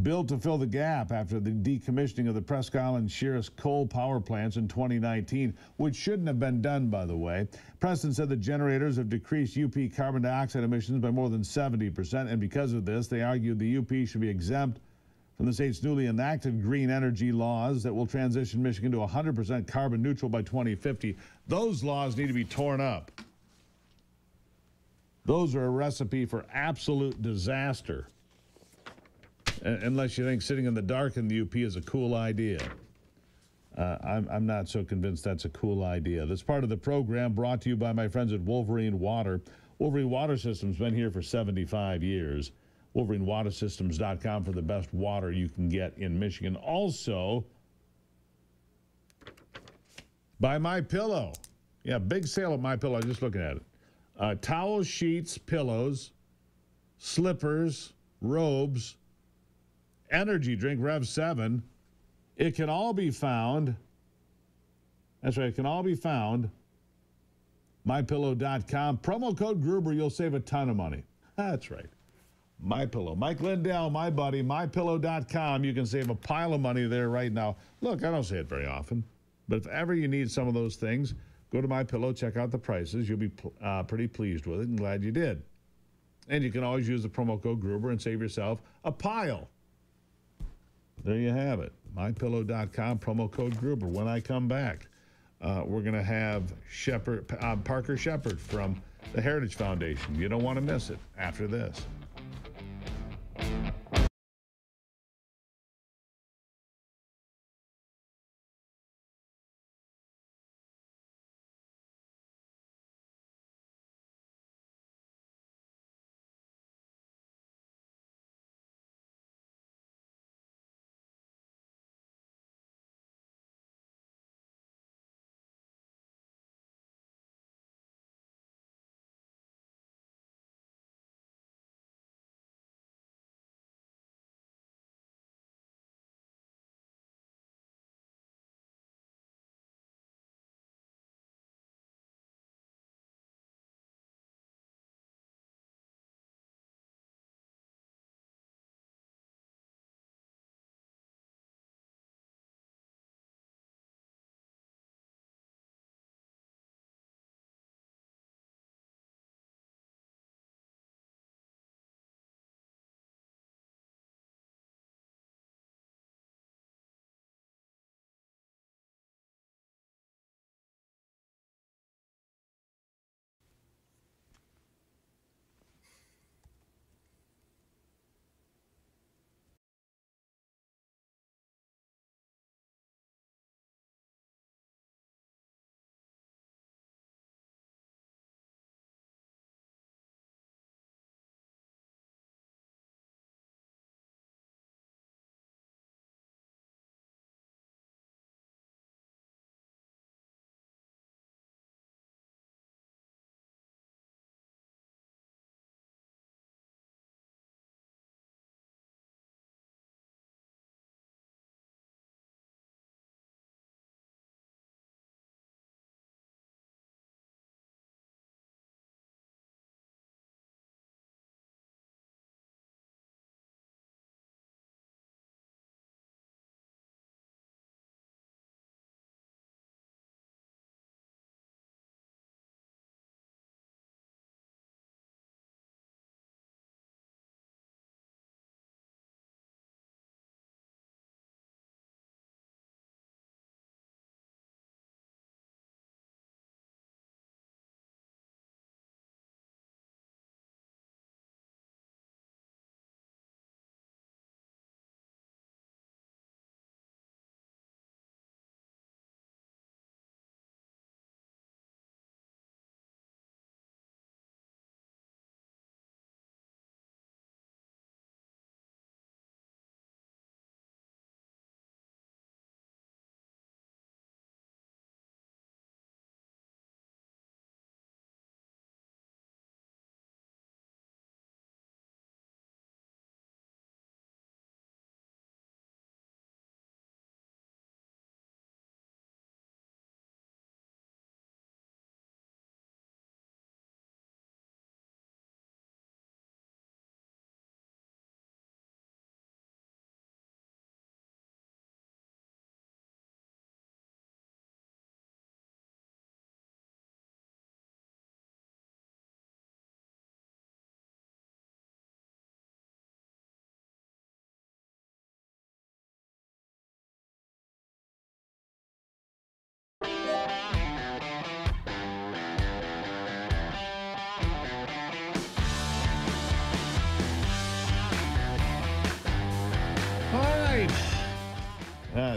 built to fill the gap after the decommissioning of the Presque Isle and Shearis coal power plants in 2019, which shouldn't have been done, by the way. Preston said the generators have decreased UP carbon dioxide emissions by more than 70%, and because of this, they argued the UP should be exempt from the state's newly enacted green energy laws that will transition Michigan to 100% carbon neutral by 2050. Those laws need to be torn up. Those are a recipe for absolute disaster. Unless you think sitting in the dark in the UP is a cool idea. I'm not so convinced that's a cool idea. This part of the program brought to you by my friends at Wolverine Water. Wolverine Water System's been here for 75 years. WolverineWaterSystems.com for the best water you can get in Michigan. Also, by My Pillow. Yeah, big sale at My Pillow. I'm just looking at it. Towels, sheets, pillows, slippers, robes, energy drink, Rev 7. It can all be found. That's right, it can all be found MyPillow.com. Promo code Gruber, you'll save a ton of money. That's right. MyPillow. Mike Lindell, my buddy, MyPillow.com. You can save a pile of money there right now. Look, I don't say it very often, but if ever you need some of those things, go to MyPillow, check out the prices. You'll be pretty pleased with it and glad you did. And you can always use the promo code Gruber and save yourself a pile. There you have it. MyPillow.com, promo code Gruber. When I come back, we're going to have Parker Shepard from the Heritage Foundation. You don't want to miss it after this.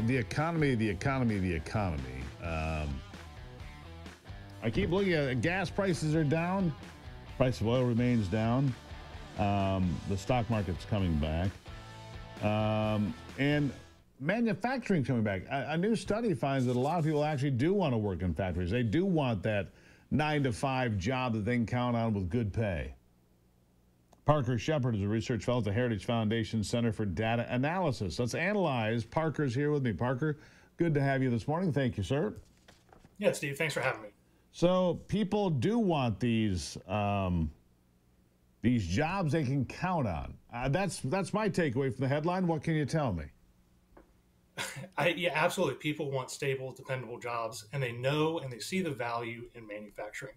The economy. I keep looking at it. Gas prices are down. Price of oil remains down. The stock market's coming back. And manufacturing coming back. A new study finds that a lot of people actually do want to work in factories. They do want that 9-to-5 job that they can count on with good pay. Parker Shepard is a research fellow at the Heritage Foundation Center for Data Analysis. Let's analyze. Parker's here with me. Parker, good to have you this morning. Thank you, sir. Yeah, Steve, thanks for having me. So people do want these jobs they can count on. That's my takeaway from the headline. What can you tell me? Yeah, absolutely. People want stable, dependable jobs, and they know and they see the value in manufacturing.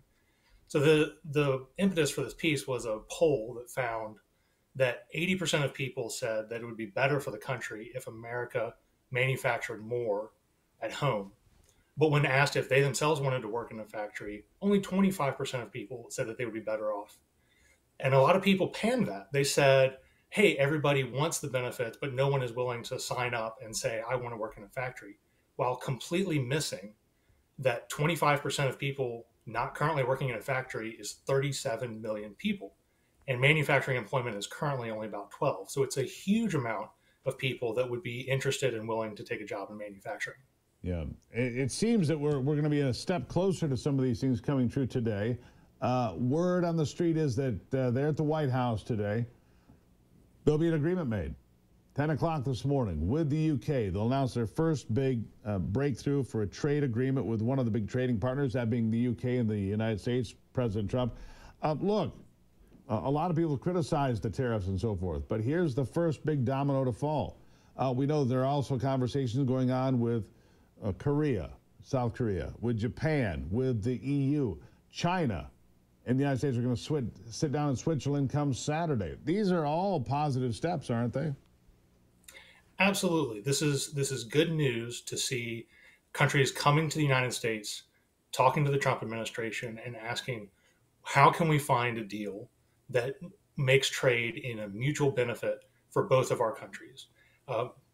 So the impetus for this piece was a poll that found that 80% of people said that it would be better for the country if America manufactured more at home. But when asked if they themselves wanted to work in a factory, only 25% of people said that they would be better off. And a lot of people panned that. They said, hey, everybody wants the benefits, but no one is willing to sign up and say, I want to work in a factory, while completely missing that 25% of people not currently working in a factory is 37 million people. And manufacturing employment is currently only about 12. So it's a huge amount of people that would be interested and willing to take a job in manufacturing. Yeah, it seems that we're going to be a step closer to some of these things coming true today. Word on the street is that they're at the White House today. There'll be an agreement made. 10 o'clock this morning with the UK. They'll announce their first big breakthrough for a trade agreement with one of the big trading partners, that being the UK and the United States, President Trump. Look, a lot of people criticize the tariffs and so forth, but here's the first big domino to fall. We know there are also conversations going on with Korea, South Korea, with Japan, with the EU, China, and the United States are going to sit down in Switzerland come Saturday. These are all positive steps, aren't they? Absolutely. This is good news to see countries coming to the United States, talking to the Trump administration and asking, how can we find a deal that makes trade in a mutual benefit for both of our countries?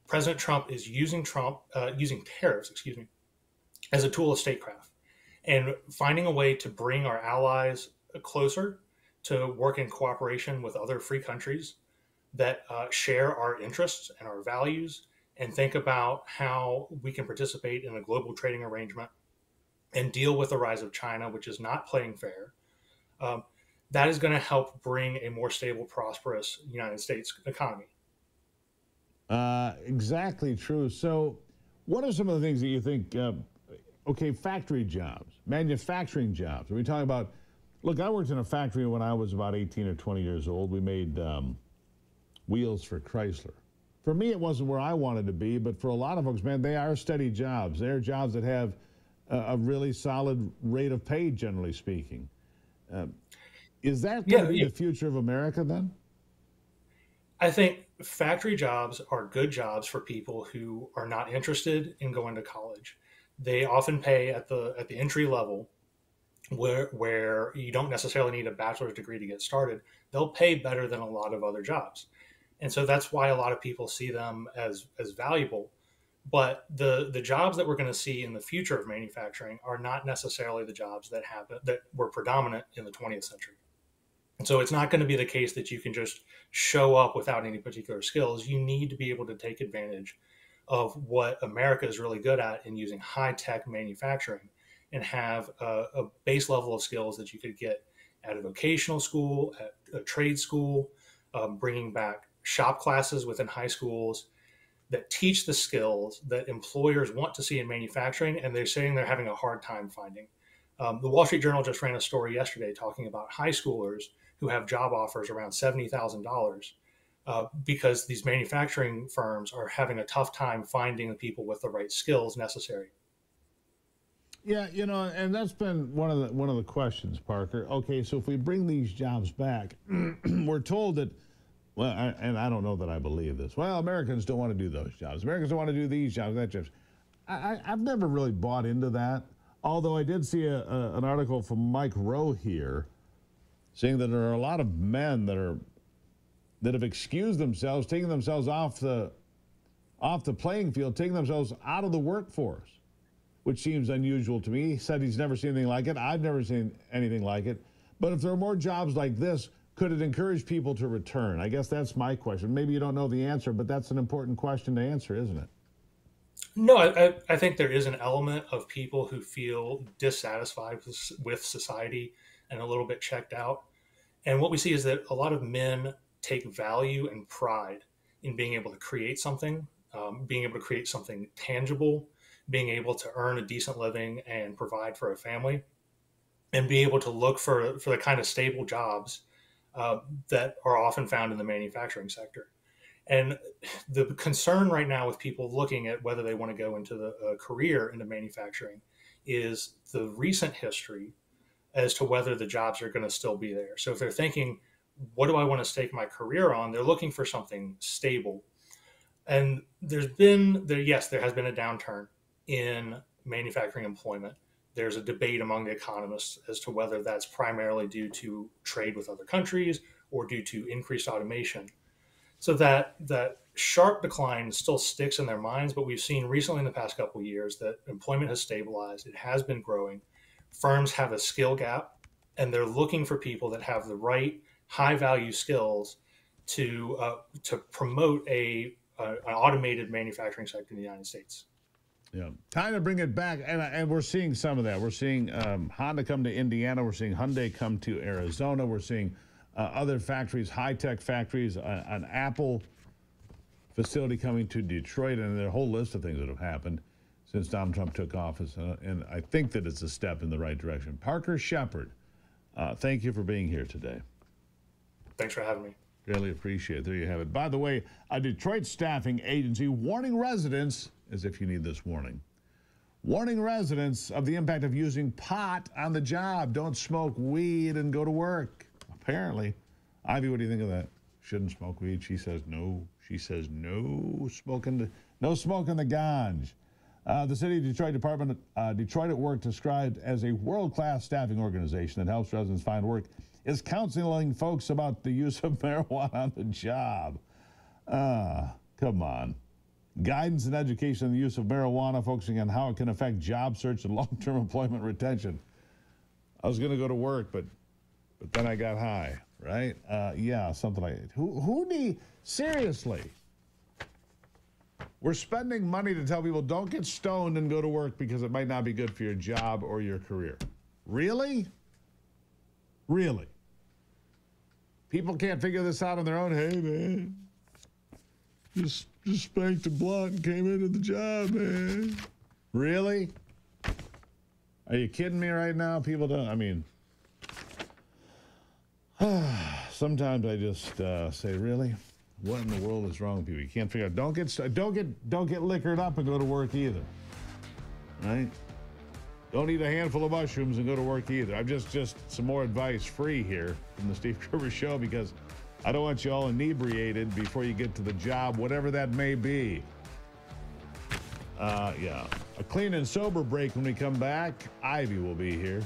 President Trump is using tariffs, as a tool of statecraft, and finding a way to bring our allies closer to work in cooperation with other free countries that share our interests and our values, and think about how we can participate in a global trading arrangement and deal with the rise of China, which is not playing fair. That is going to help bring a more stable, prosperous United States economy. Exactly true. So what are some of the things that you think, okay, factory jobs, manufacturing jobs? Are we talking about, look, I worked in a factory when I was about 18 or 20 years old. We made wheels for Chrysler. For me, it wasn't where I wanted to be, but for a lot of folks, man, they are steady jobs. They're jobs that have a really solid rate of pay, generally speaking. Is that going to be the future of America then? I think factory jobs are good jobs for people who are not interested in going to college. They often pay at the entry level, where you don't necessarily need a bachelor's degree to get started. They'll pay better than a lot of other jobs. And so that's why a lot of people see them as valuable. But the jobs that we're going to see in the future of manufacturing are not necessarily the jobs that were predominant in the 20th century. And so it's not going to be the case that you can just show up without any particular skills. You need to be able to take advantage of what America is really good at in using high-tech manufacturing, and have a base level of skills that you could get at a vocational school, at a trade school, bringing back shop classes within high schools that teach the skills that employers want to see in manufacturing, and they're saying they're having a hard time finding. The Wall Street Journal just ran a story yesterday talking about high schoolers who have job offers around $70,000 because these manufacturing firms are having a tough time finding the people with the right skills necessary. Yeah, you know, and that's been one of the questions, Parker. Okay, so if we bring these jobs back, we're told that, well, and I don't know that I believe this. Well, Americans don't want to do those jobs. Americans don't want to do these jobs, that jobs. I've never really bought into that. Although I did see an article from Mike Rowe here saying that there are a lot of men that have excused themselves, taking themselves off the playing field, taking themselves out of the workforce, which seems unusual to me. He said he's never seen anything like it. I've never seen anything like it. But if there are more jobs like this, could it encourage people to return? I guess that's my question. Maybe you don't know the answer, but that's an important question to answer, isn't it? No, I think there is an element of people who feel dissatisfied with society and a little bit checked out. And what we see is that a lot of men take value and pride in being able to create something, being able to create something tangible, being able to earn a decent living and provide for a family. and be able to look for the kind of stable jobs that are often found in the manufacturing sector. And the concern right now with people looking at whether they want to go into a career into manufacturing is the recent history as to whether the jobs are going to still be there. So if they're thinking, what do I want to stake my career on? They're looking for something stable. And there has been a downturn in manufacturing employment. There's a debate among the economists as to whether that's primarily due to trade with other countries or due to increased automation. So that sharp decline still sticks in their minds, but we've seen recently in the past couple of years that employment has stabilized. It has been growing. Firms have a skill gap, and they're looking for people that have the right high value skills to promote an automated manufacturing sector in the United States. Yeah, time to bring it back, and we're seeing some of that. We're seeing Honda come to Indiana. We're seeing Hyundai come to Arizona. We're seeing other factories, high-tech factories, an Apple facility coming to Detroit, and there are a whole list of things that have happened since Donald Trump took office, and I think that it's a step in the right direction. Parker Shepard, thank you for being here today. Thanks for having me. Really appreciate it. There you have it. By the way, a Detroit staffing agency warning residents, as if you need this warning, warning residents of the impact of using pot on the job. Don't smoke weed and go to work. Apparently. Ivy, what do you think of that? Shouldn't smoke weed. She says no. She says no smoking the ganj. The City of Detroit Department, Detroit at Work, described as a world-class staffing organization that helps residents find work, is counseling folks about the use of marijuana on the job. Come on. Guidance and education on the use of marijuana, focusing on how it can affect job search and long-term employment retention. I was going to go to work, but then I got high, right? Yeah, something like that. Who need, seriously, we're spending money to tell people don't get stoned and go to work because it might not be good for your job or your career. Really? Really? People can't figure this out on their own. Hey, man, just spanked a blunt and came into the job, man. Really? Are you kidding me right now? People don't, I mean, sometimes I just say, really? What in the world is wrong with people? You can't figure out. Don't get liquored up and go to work either. Right? Don't eat a handful of mushrooms and go to work either. I'm just some more advice free here from the Steve Gruber Show, because I don't want you all inebriated before you get to the job, whatever that may be. Yeah. A clean and sober break when we come back. Ivy will be here.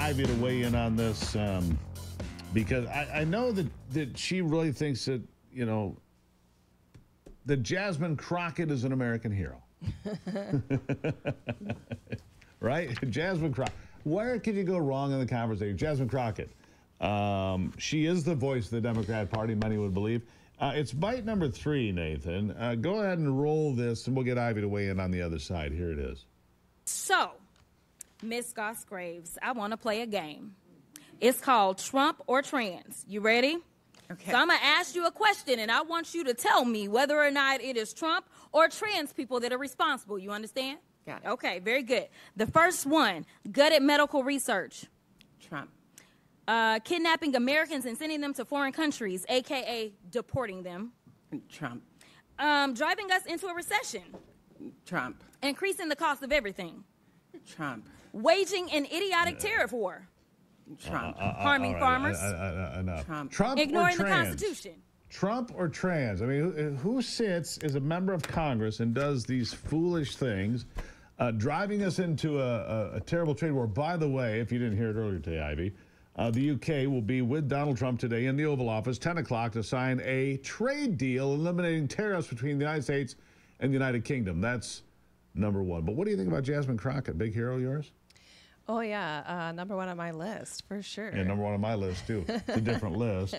Ivy to weigh in on this because I know that she really thinks that, you know, that Jasmine Crockett is an American hero. Right? Jasmine Crockett. Where could you go wrong in the conversation? Jasmine Crockett. She is the voice of the Democrat Party, many would believe. It's bite number 3, Nathan. Go ahead and roll this, and we'll get Ivy to weigh in on the other side. Here it is. So, Miss Goss-Graves, I want to play a game. It's called Trump or Trans. You ready? Okay. So I'm going to ask you a question, and I want you to tell me whether or not it is Trump or trans people that are responsible. You understand? Got it. Okay, very good. The first one, gutted medical research. Trump. Kidnapping Americans and sending them to foreign countries, a.k.a. deporting them. Trump. Driving us into a recession. Trump. Increasing the cost of everything. Trump. Waging an idiotic tariff war. Trump. Harming right, farmers. Trump. Trump Ignoring or the trans? Constitution. Trump or trans? I mean, who sits as a member of Congress and does these foolish things, driving us into a terrible trade war? By the way, if you didn't hear it earlier today, Ivy, the UK will be with Donald Trump today in the Oval Office, 10 o'clock, to sign a trade deal eliminating tariffs between the United States and the United Kingdom. That's number one. But what do you think about Jasmine Crockett? Big hero yours? Oh, yeah. Number 1 on my list, for sure. Yeah, number 1 on my list, too. It's a different list.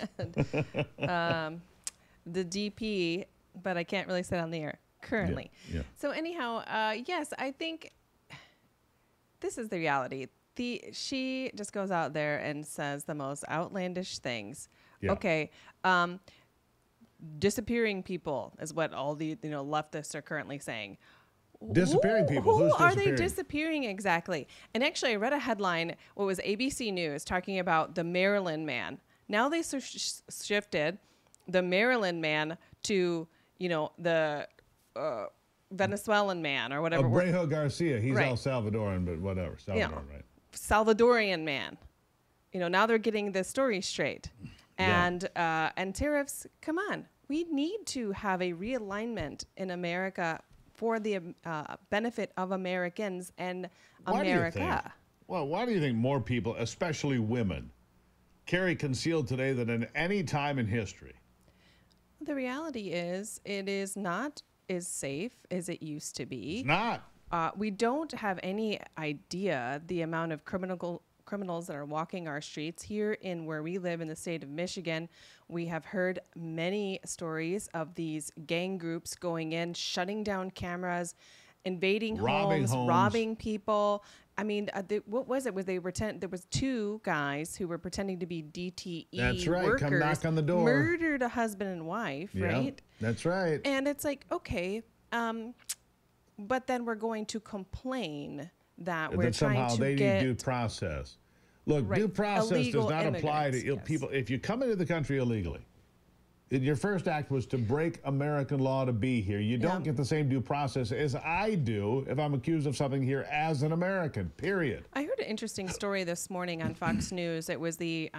The DP, but I can't really say it on the air currently. Yeah. So anyhow, yes, I think this is the reality. She just goes out there and says the most outlandish things. Yeah. Okay. Disappearing people is what all the leftists are currently saying. Disappearing people. Who Who's are they disappearing? disappearing exactly? And actually, I read a headline. What was ABC News talking about the Maryland man? Now they shifted the Maryland man to the Venezuelan man or whatever. Brejo Garcia. He's Right. El Salvadoran, but whatever. Salvadoran, right? Salvadorian man. Now they're getting the story straight. Yeah. And tariffs. Come on, we need to have a realignment in America for the benefit of Americans and Why do you America. think- Well, why do you think more people, especially women, carry concealed today than in any time in history? The reality is, it is not as safe as it used to be. It's not. We don't have any idea the amount of criminals that are walking our streets here in where we live in the state of Michigan. We have heard many stories of these gang groups going in, shutting down cameras, invading homes, robbing people. I mean, what was it? There was 2 guys who were pretending to be DTE That's right. workers, Come knock on the door. murdered a husband and wife, Yep, right? That's right. And it's like, okay, but then we're going to complain that we're somehow trying to they get need due process. Look, Right. due process Illegal does not apply to immigrants, people. If you come into the country illegally, your first act was to break American law to be here. You don't get the same due process as I do if I'm accused of something here as an American, period. I heard an interesting story this morning on Fox News. It was the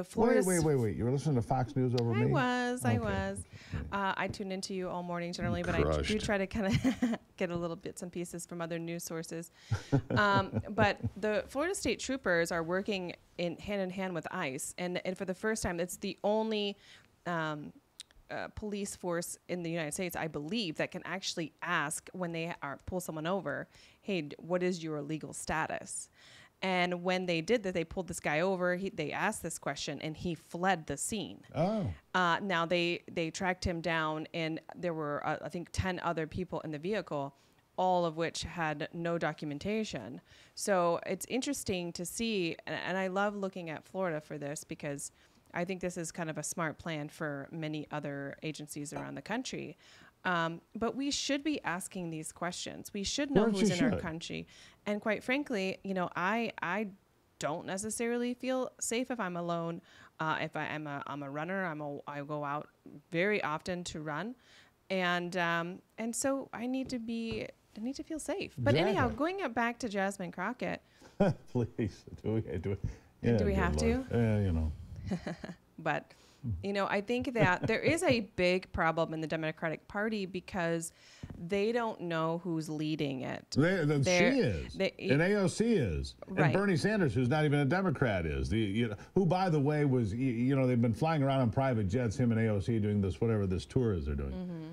Florida. Wait. You were listening to Fox News over me? I was. I tune into you all morning generally, but I do try to kind of get a little bits and pieces from other news sources. But the Florida State Troopers are working hand in hand with ICE, and for the first time, it's the only police force in the United States, I believe, that can actually ask when they pull someone over, hey, what is your legal status? And when they did that, they pulled this guy over. They asked this question, and he fled the scene. Oh. Now, they tracked him down, and there were, I think, 10 other people in the vehicle, all of which had no documentation. So it's interesting to see, and I love looking at Florida for this because I think this is kind of a smart plan for many other agencies around the country. But we should be asking these questions. We should know who's in our country. And quite frankly, I don't necessarily feel safe if I'm alone. If I'm a runner, I go out very often to run, and so I need to feel safe. But anyhow, going back to Jasmine Crockett. Please, do we have to? Yeah, But You know, I think that there is a big problem in the Democratic Party because they don't know who's leading it. She is, and AOC is, right. and Bernie Sanders, who's not even a Democrat, is. Who, by the way, was, they've been flying around on private jets, him and AOC doing this, whatever this tour is they're doing. Mm-hmm.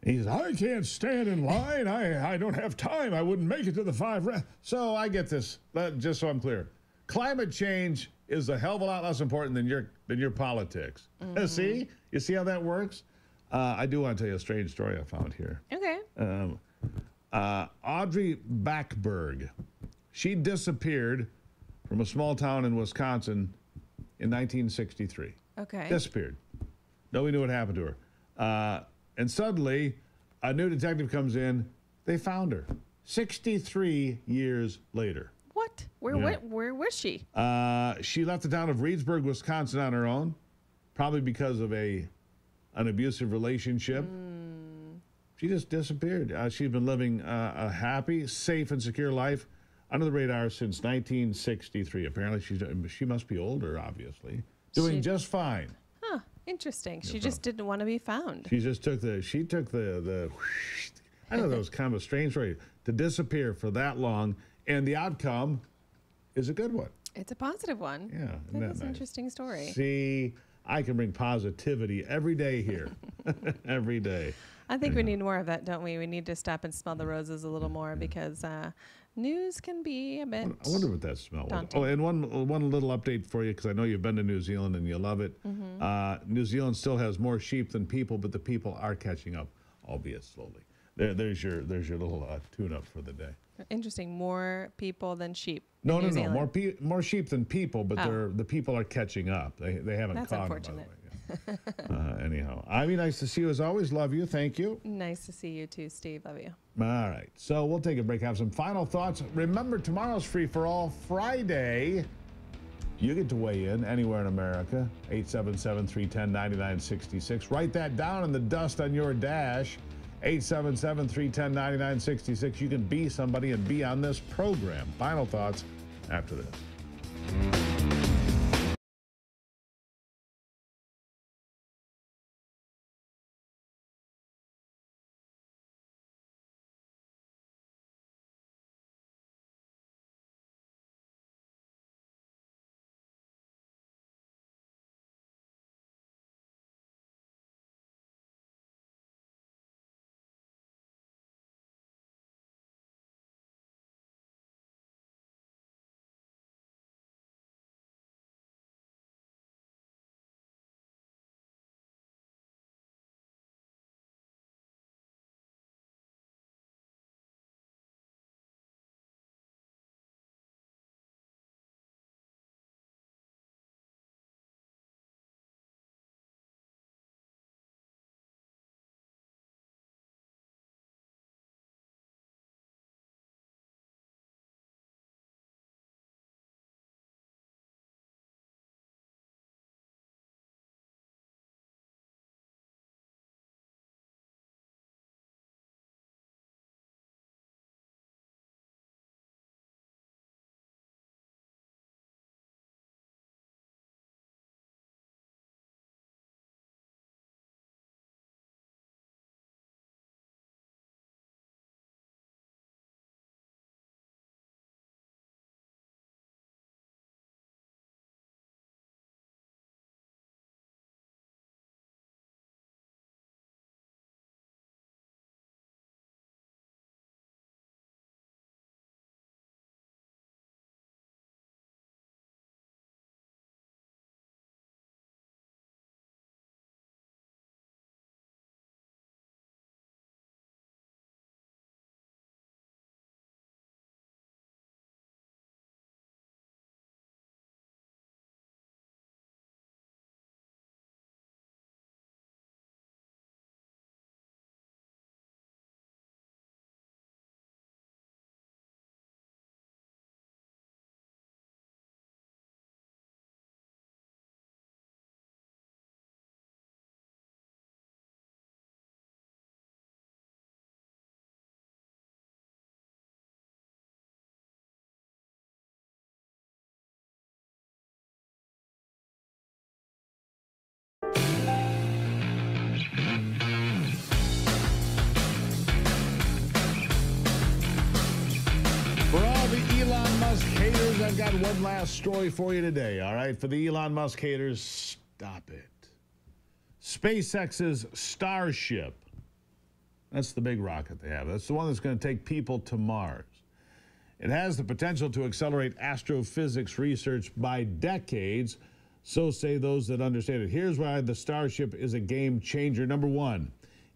He says, I can't stand in line. I don't have time. I wouldn't make it to the 5. So I get this, just so I'm clear. Climate change is a hell of a lot less important than your politics. Mm-hmm. See? You see how that works? I do want to tell you a strange story I found here. Okay. Audrey Backberg. She disappeared from a small town in Wisconsin in 1963. Okay. Disappeared. Nobody knew what happened to her. And suddenly, a new detective comes in. They found her 63 years later. What? Where was she? She left the town of Reedsburg, Wisconsin on her own, probably because of an abusive relationship. She just disappeared. She's been living a happy, safe, and secure life under the radar since 1963. Apparently, she must be older, obviously. Doing just fine. Huh. Interesting. She just didn't want to be found. She just took the I know that was kind of a strange story, to disappear for that long. And the outcome is a good one. It's a positive one. Yeah. That's an interesting story. See, I can bring positivity every day here. Every day. I think we need more of that, don't we? We need to stop and smell the roses a little more because news can be a bit I wonder what that smell was. daunting. Oh, and one little update for you, because I know you've been to New Zealand and you love it. Mm-hmm. New Zealand still has more sheep than people, but the people are catching up, albeit slowly. There's your little tune-up for the day. Interesting. More people than sheep. No. More sheep than people, but the people are catching up. They haven't That's caught unfortunate. them, by the way. Anyhow, Ivy, nice to see you as always. Love you. Thank you. Nice to see you too, Steve. Love you. All right. So we'll take a break, have some final thoughts. Remember, tomorrow's Free for All Friday. You get to weigh in anywhere in America. 877-310-9966. Write that down in the dust on your dash. 877-310-9966. You can be somebody and be on this program. Final thoughts after this. Musk haters, I've got one last story for you today, all right? For the Elon Musk haters, stop it. SpaceX's Starship, that's the big rocket they have. That's the one that's going to take people to Mars. It has the potential to accelerate astrophysics research by decades, so say those that understand it. Here's why the Starship is a game changer. Number one,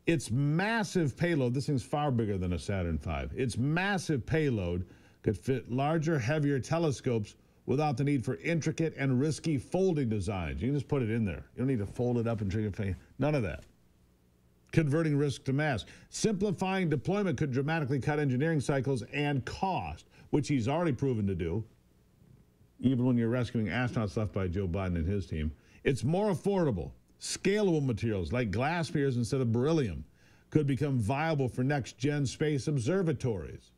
its massive payload, this thing's far bigger than a Saturn V. Its massive payload could fit larger, heavier telescopes without the need for intricate and risky folding designs. You can just put it in there. You don't need to fold it up and trigger it. None of that. Converting risk to mass. Simplifying deployment could dramatically cut engineering cycles and cost, which he's already proven to do, even when you're rescuing astronauts left by Joe Biden and his team. It's more affordable. Scalable materials like glass spheres instead of beryllium could become viable for next-gen space observatories.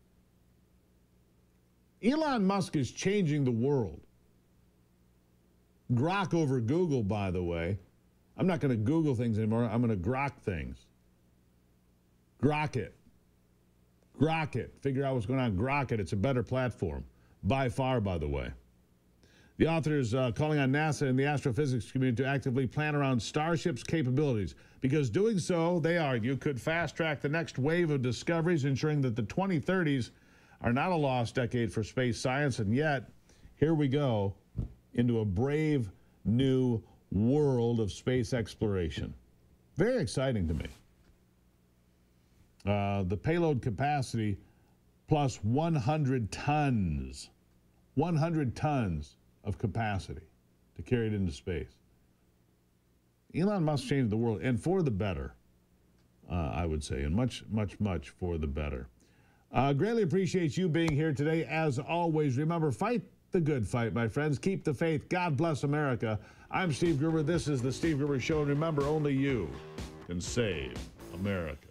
Elon Musk is changing the world. Grok over Google, by the way. I'm not going to Google things anymore. I'm going to Grok things. Grok it. Grok it. Figure out what's going on. Grok it. It's a better platform. By far, by the way. The author is calling on NASA and the astrophysics community to actively plan around Starship's capabilities, because doing so, they argue, could fast-track the next wave of discoveries, ensuring that the 2030s are not a lost decade for space science. And yet, here we go into a brave new world of space exploration. Very exciting to me. The payload capacity plus 100 tons. 100 tons of capacity to carry it into space. Elon Musk changed the world, and for the better, I would say, and much, much, much for the better. Greatly appreciate you being here today. As always, remember, fight the good fight, my friends. Keep the faith. God bless America. I'm Steve Gruber. This is the Steve Gruber Show. And remember, only you can save America.